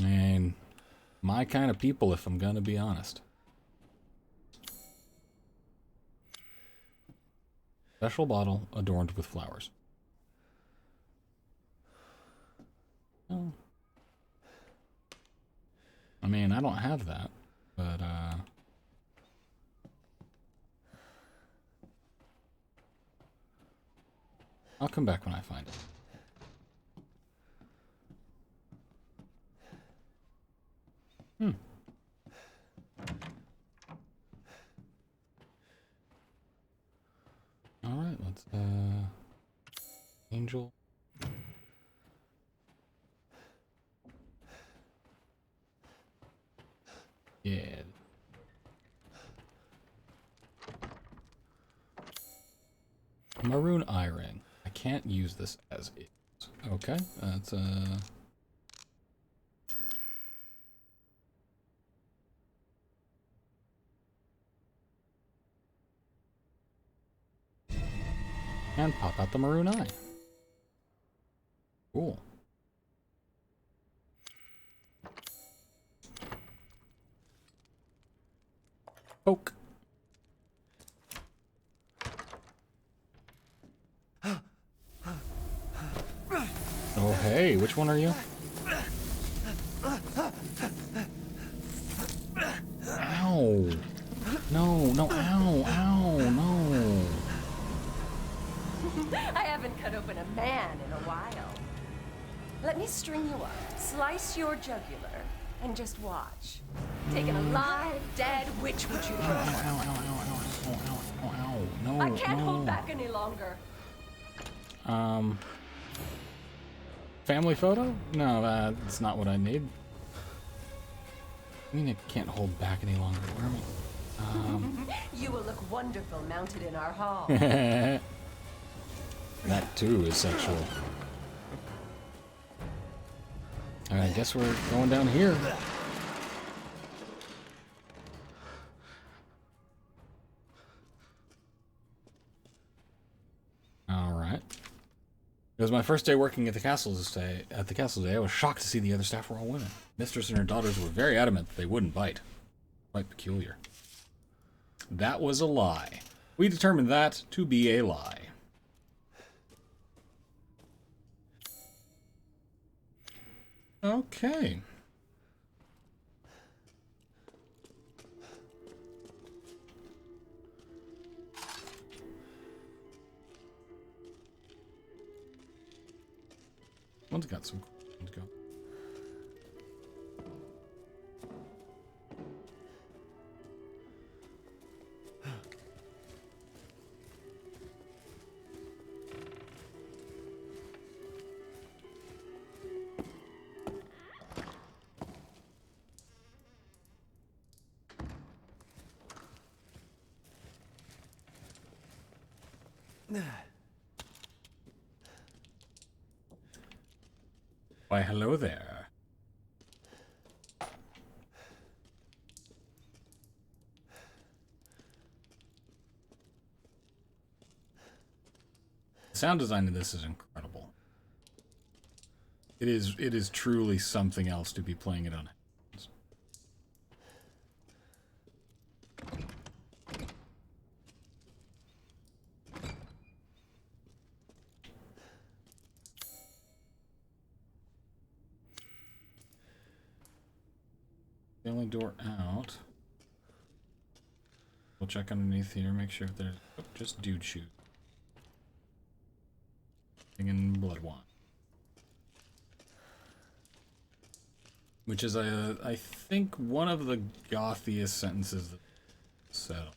And my kind of people, if I'm gonna be honest. Special bottle adorned with flowers. Oh. I mean, I don't have that, but I'll come back when I find it. All right, let's Angel. Yeah. Maroon eye ring. I can't use this as is. Okay, that's and pop out the maroon eye. Cool. Poke. Oh, hey, which one are you? Ow. No, ow, no. I haven't cut open a man in a while. Let me string you up, slice your jugular, and just watch. Take an alive, dead, which would you prefer? No, I can't no. hold back any longer. Family photo? No, that's not what I need. I mean, I can't hold back any longer. Where am I? You will look wonderful mounted in our hall. That too is sexual. Alright, I guess we're going down here. Alright. It was my first day working at the castle today. I was shocked to see the other staff were all women. Mistress and her daughters were very adamant that they wouldn't bite. Quite peculiar. That was a lie. We determined that to be a lie. Okay. One's got some. Let's go. Why, hello there. The sound design in this is incredible. It is truly something else to be playing it on. The only door out. We'll check underneath here, make sure if there's just dude shoot. In blood wand. Which is I think one of the gothiest sentences that said.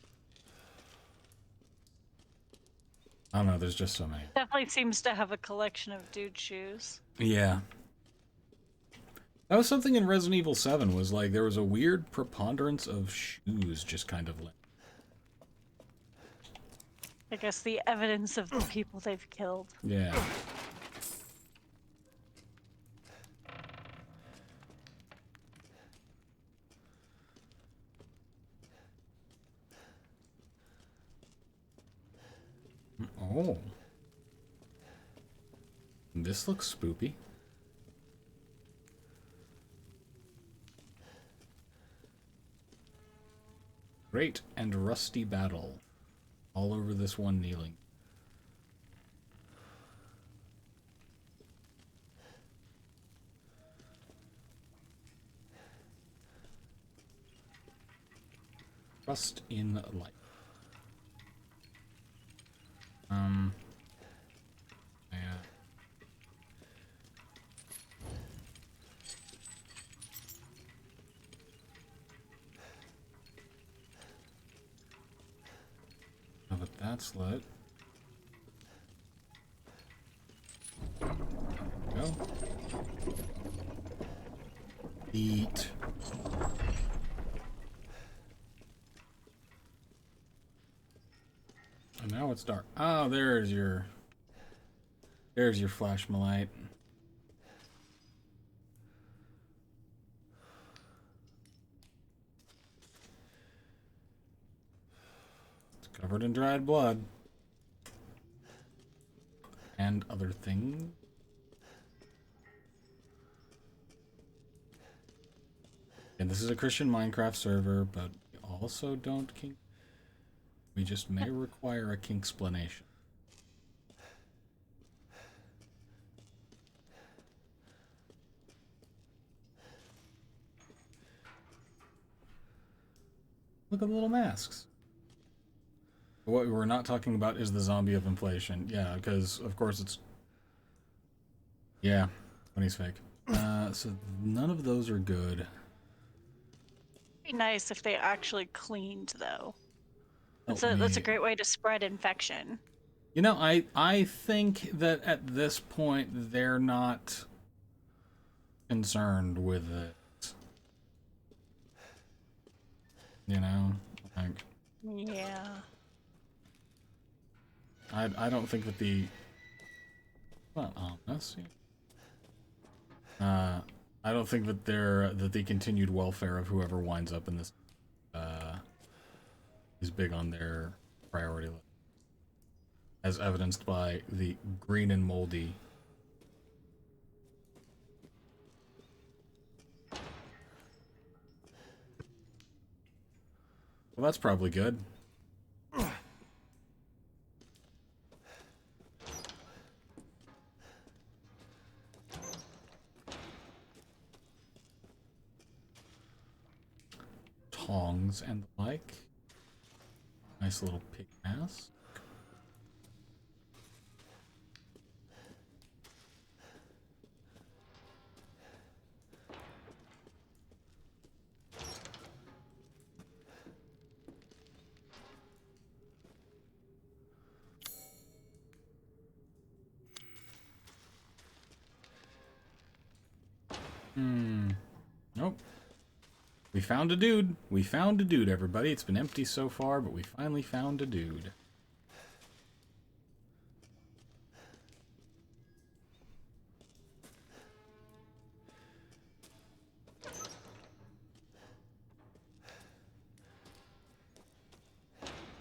I don't know, there's just so many. Definitely seems to have a collection of dude shoes. Yeah. That was something in Resident Evil 7, was like there was a weird preponderance of shoes just kind of like. I guess the evidence of the people they've killed. Yeah. Oh. This looks spoopy. Great and rusty battle. All over this one kneeling. Trust in life. Yeah. Now that that's lit. Go. Eat. And now it's dark. Oh, there's your flashlight. It's covered in dried blood. And other things. And this is a Christian Minecraft server, but we also don't kink. We just may require a kink explanation. Look at the little masks. What we're not talking about is the zombie of inflation. Yeah, because of course it's... Yeah, money's fake. So none of those are good. be nice if they actually cleaned, though. That's Help a me. great way to spread infection. You know, I think that at this point they're not concerned with it. You know, like Yeah. I don't think that the well, ominous. I don't think that the continued welfare of whoever winds up in this is big on their priority list, as evidenced by the green and moldy. Well, that's probably good. Tongs and the like. Nice little pig mask. Nope. We found a dude. We found a dude, everybody. It's been empty so far, but we finally found a dude.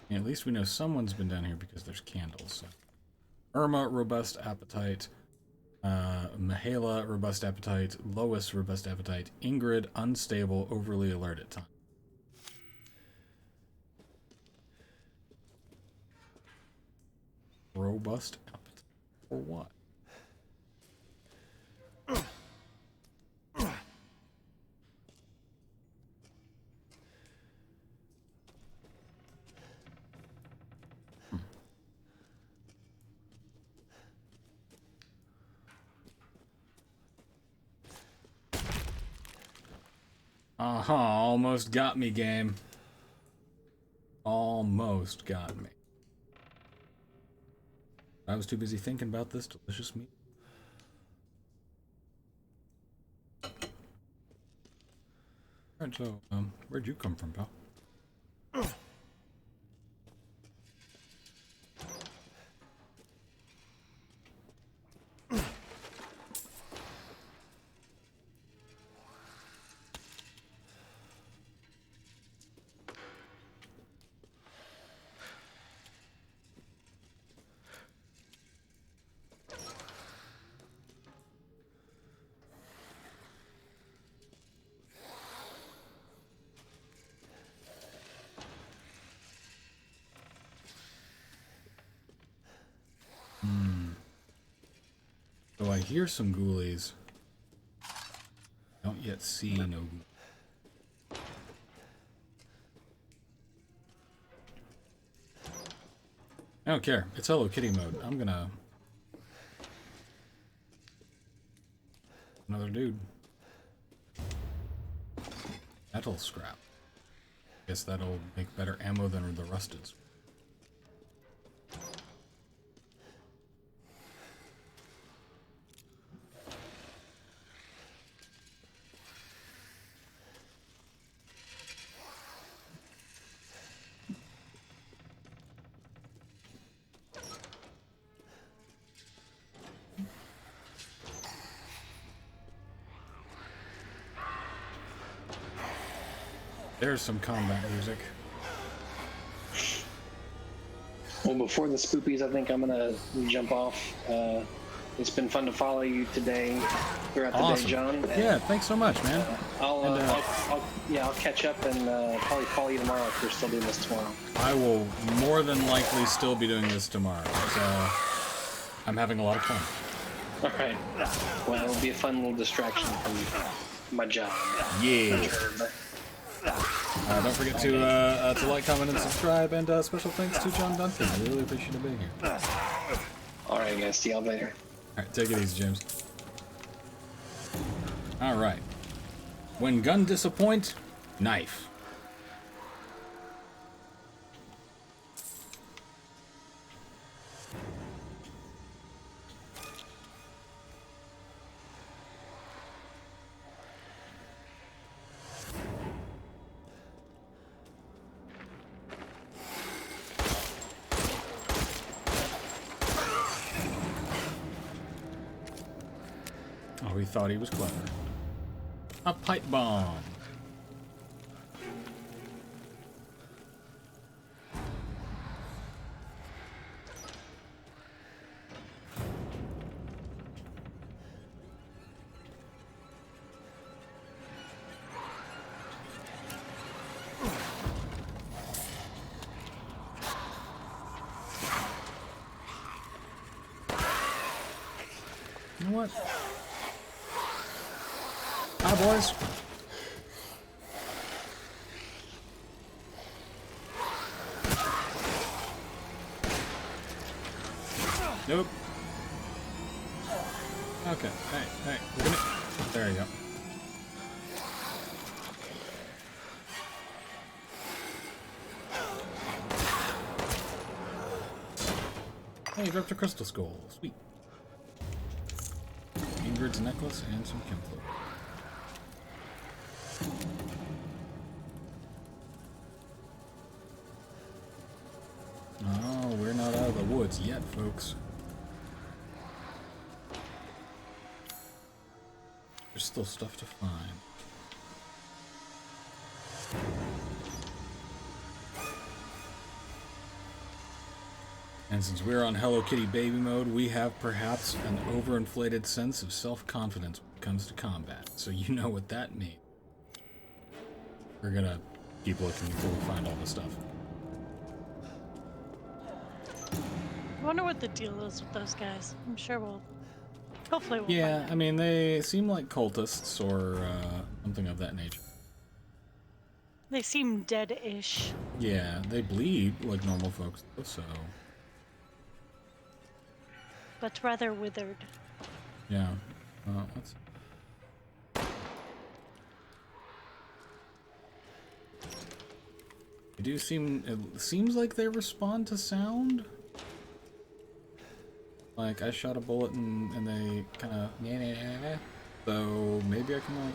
And at least we know someone's been down here because there's candles. So. Irma, robust appetite. Mihaela, robust appetite. Lois, robust appetite. Ingrid, unstable, overly alert at times. Robust appetite. For what? Almost got me, game. Almost got me. I was too busy thinking about this delicious meat. Alright, so, where'd you come from, pal? So I hear some ghoulies. Don't yet see no ghoulies. I don't care. It's Hello Kitty mode. I'm gonna... Another dude. Metal scrap. Guess that'll make better ammo than the rusted. There's some combat music. Well, before the spoopies, I think I'm gonna jump off. It's been fun to follow you today throughout the day, John. Yeah, thanks so much, man. I'll catch up and probably call you tomorrow if we're still doing this tomorrow. I will more than likely still be doing this tomorrow, so I'm having a lot of fun. All right. Well, it'll be a fun little distraction from my job. Yeah. Don't forget to like, comment, and subscribe, and special thanks to John Duncan. I really appreciate you being here. Alright guys, see y'all later. Alright, take it easy, James. Alright. When gun disappoint, knife. Oh, he thought he was clever. A pipe bomb. You know what? Hi, boys. Nope. Okay. Hey, we're gonna... There you go. Hey, you dropped a crystal skull. Sweet. Ingrid's necklace and some chemicals. Oh, we're not out of the woods yet, folks. There's still stuff to find. And since we're on Hello Kitty baby mode, we have perhaps an overinflated sense of self-confidence when it comes to combat. So you know what that means. We're gonna keep looking until we find all the stuff. I wonder what the deal is with those guys. I'm sure hopefully we'll Yeah, find out. I mean, they seem like cultists or something of that nature. They seem dead-ish. Yeah, they bleed like normal folks, though, so... But rather withered. Yeah. Let's... They do seem... It seems like they respond to sound. Like, I shot a bullet and they kind of... So, maybe I can, like...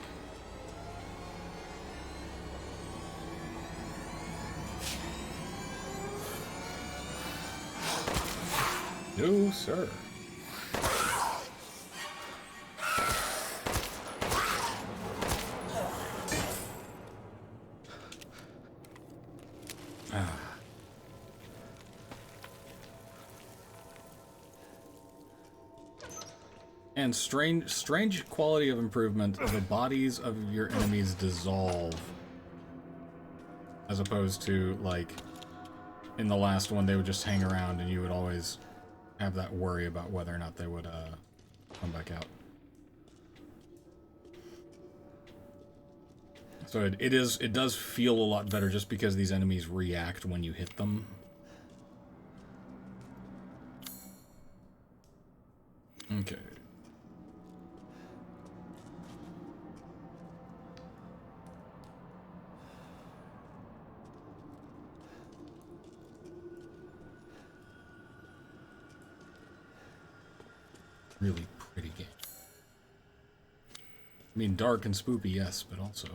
No, sir. And strange quality of improvement, the bodies of your enemies dissolve. As opposed to, like, in the last one, they would just hang around and you would always have that worry about whether or not they would come back out. So it does feel a lot better just because these enemies react when you hit them. Okay. Really pretty game. I mean, dark and spoopy, yes, but also...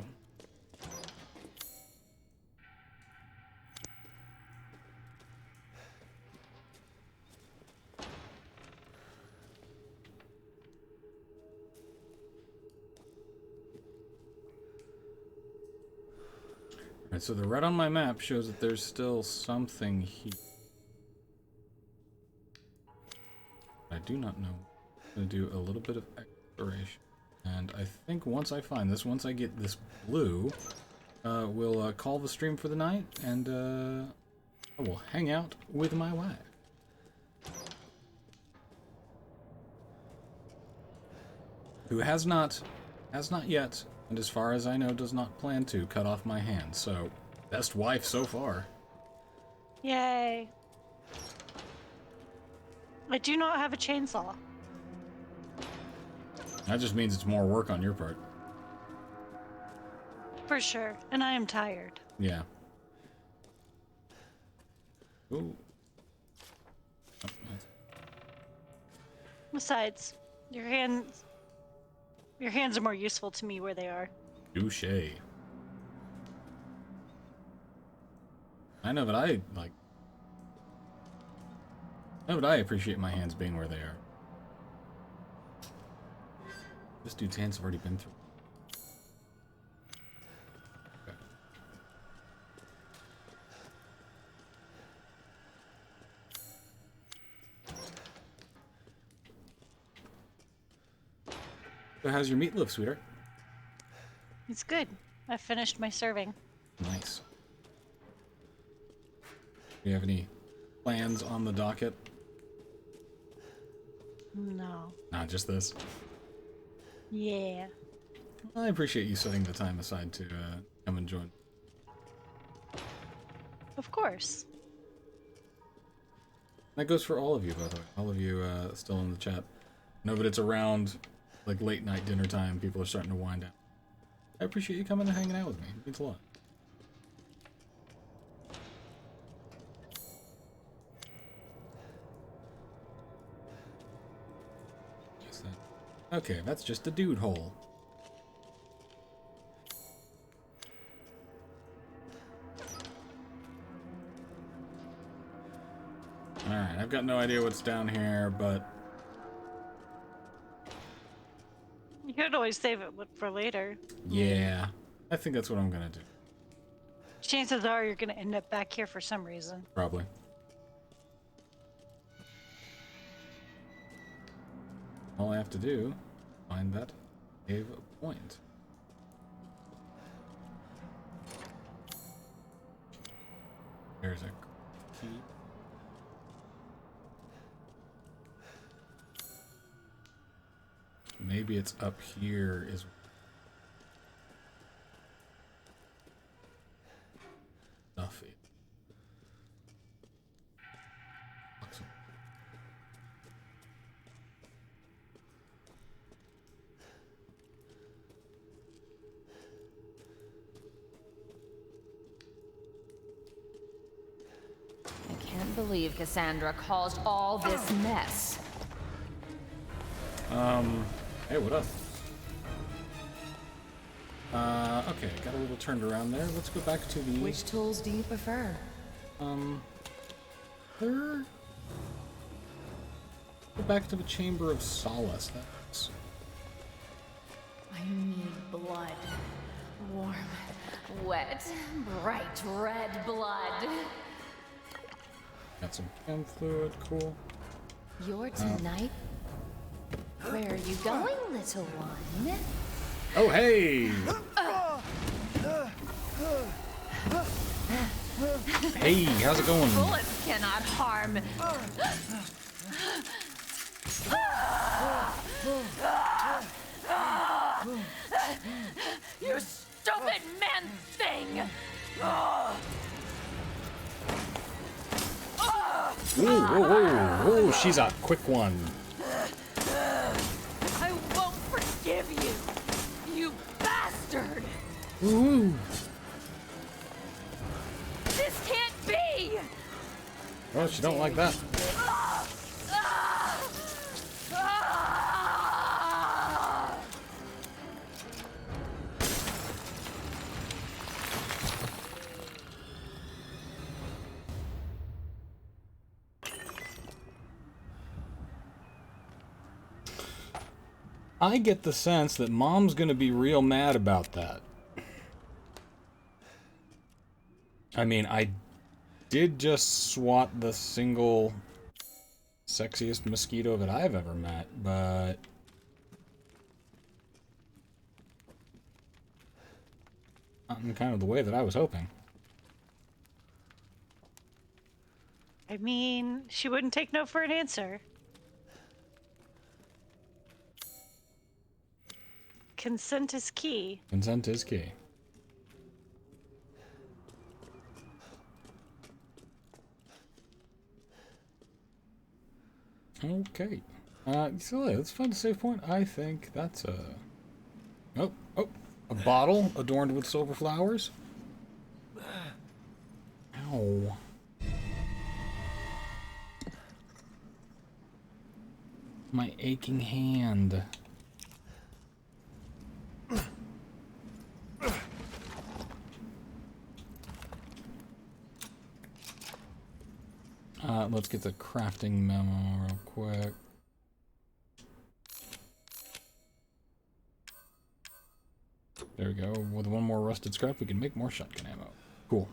Alright, so the red on my map shows that there's still something here. I do not know. I'm going to do a little bit of exploration. And I think once I find this, once I get this blue, we'll call the stream for the night, and I will hang out with my wife. Who has not yet, and as far as I know, does not plan to cut off my hand. So, best wife so far. Yay. I do not have a chainsaw. That just means it's more work on your part. For sure. And I am tired. Yeah. Ooh. Oh, Besides, your hands are more useful to me where they are. touche. I know that I appreciate my hands being where they are. This dude's hands have already been through. Okay. So how's your meatloaf, sweetheart? It's good. I finished my serving. Nice. Do you have any plans on the docket? No. Not just this. Yeah. I appreciate you setting the time aside to come and join. Of course. That goes for all of you, by the way. All of you still in the chat. No, but it's around like late night dinner time. People are starting to wind down. I appreciate you coming and hanging out with me. It means a lot. Okay, that's just a dude hole. Alright, I've got no idea what's down here, but... You could always save it for later. yeah, I think that's what I'm gonna do. Chances are you're gonna end up back here for some reason. Probably. All I have to do, find that cave point. There's a key. Maybe it's up here is stuff. I can't believe Cassandra caused all this mess. Hey, what up? Okay, got a little turned around there. Let's go back to the... Which tools do you prefer? There... Go back to the Chamber of Solace. That's... I need blood. Warm, wet, bright red blood. Got some chem fluid, cool. You're tonight? Where are you going, little one? Oh, hey! Hey, how's it going? Bullets cannot harm. You stupid man thing! Whoa, whoa, whoa, whoa, she's a quick one. I won't forgive you, you bastard! Ooh. This can't be! Oh, she don't like that. I get the sense that Mom's gonna be real mad about that. I mean, I did just swat the single sexiest mosquito that I've ever met, but... not in kind of the way that I was hoping. I mean, she wouldn't take no for an answer. Consent is key. Consent is key. Okay. So let's find a save point. I think that's a... Oh, a bottle adorned with silver flowers. Ow. My aching hand. Let's get the crafting memo real quick. There we go. With one more rusted scrap, we can make more shotgun ammo. Cool.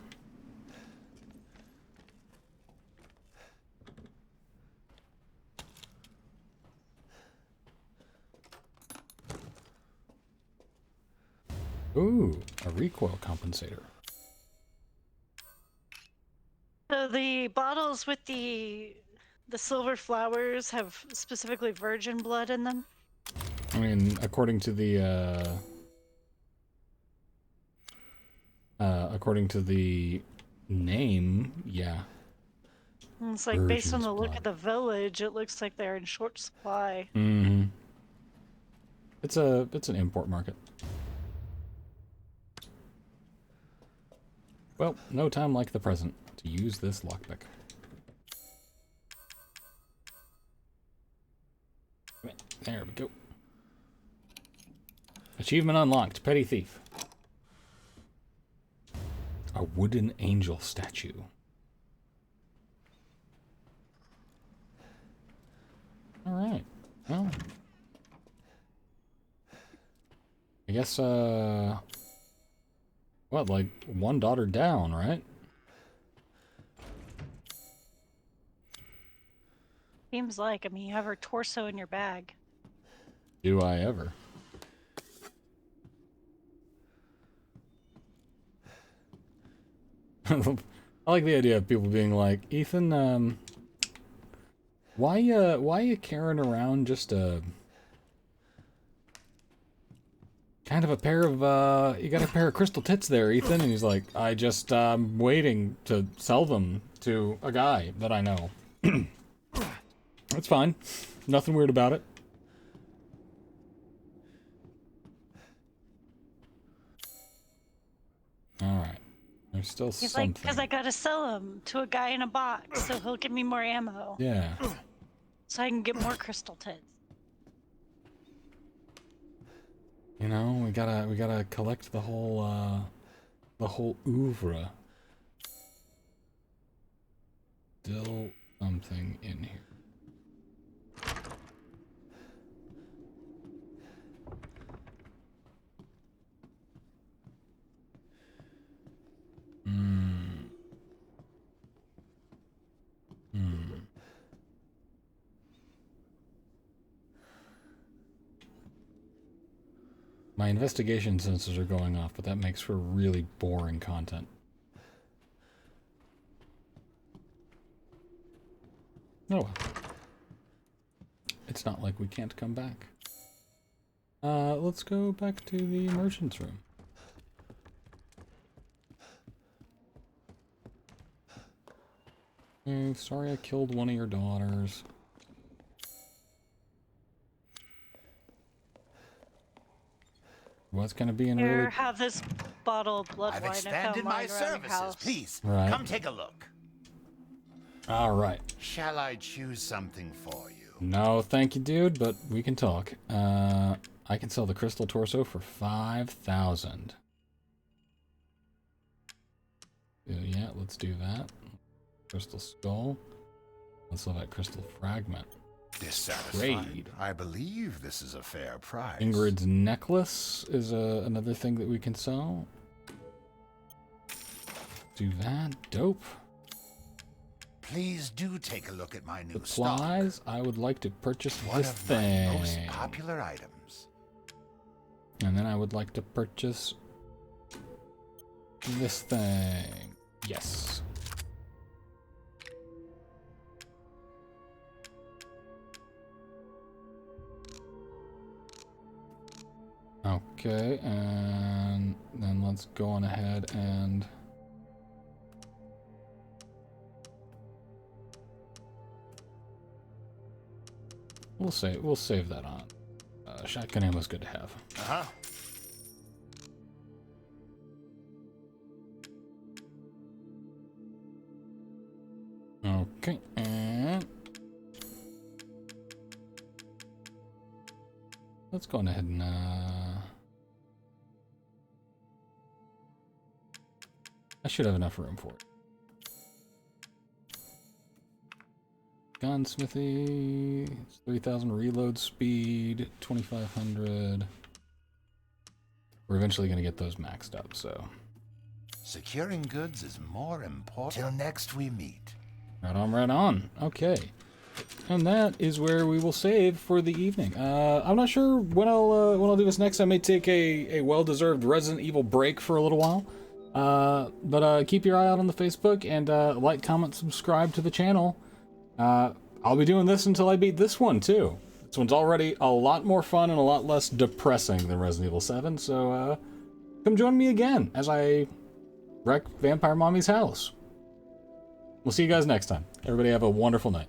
Ooh, a recoil compensator. So the bottles with the silver flowers have specifically virgin blood in them? I mean, according to the name, yeah. And it's like, based on the look of the village, it looks like they're in short supply. Mm-hmm. It's an import market. Well, no time like the present to use this lockpick. There we go. Achievement unlocked, Petty Thief. A wooden angel statue. Alright, well. I guess, what, like, one daughter down, right? Seems like, I mean, you have her torso in your bag. Do I ever? I like the idea of people being like, Ethan, why you carrying around just a kind of a pair of, you got a pair of crystal tits there, Ethan? And he's like, I just, waiting to sell them to a guy that I know. That's fine. Nothing weird about it. Alright. There's still He's something. like, because I gotta sell them to a guy in a box, so he'll give me more ammo. Yeah. So I can get more crystal tits. You know, we gotta collect the whole oeuvre. Still something in here. My investigation sensors are going off, but that makes for really boring content. Oh well. It's not like we can't come back. Let's go back to the merchant's room. Oh, sorry I killed one of your daughters. What's gonna be in Here, really... have this bottle of blood I've wine. I expanded found my mine around your services. house. Please, Right. come take a look. All right. Shall I choose something for you? No, thank you, dude, but we can talk. I can sell the crystal torso for 5,000. Yeah, let's do that. Crystal skull. Let's sell that crystal fragment. Dissatisfied? Trade. I believe this is a fair price. Ingrid's necklace is another thing that we can sell. Do that. Dope. Please do take a look at my new Supplies. stock. I would like to purchase One this of my thing. most popular items. And then I would like to purchase this thing. Yes. Okay, and then let's go on ahead and we'll save that on. Shotgun ammo's good to have. Uh-huh. Okay, and let's go on ahead and I should have enough room for it. Gunsmithy, 30,000 reload speed, 2,500. we're eventually going to get those maxed up, so. Securing goods is more important. Till next we meet. Right on, right on. Okay. And that is where we will save for the evening. I'm not sure when I'll do this next. I may take a well-deserved Resident Evil break for a little while. But keep your eye out on the Facebook and like, comment, subscribe to the channel. I'll be doing this until I beat this one too. This one's already a lot more fun and a lot less depressing than Resident Evil 7. So come join me again as I wreck Vampire Mommy's house. We'll see you guys next time. Everybody have a wonderful night.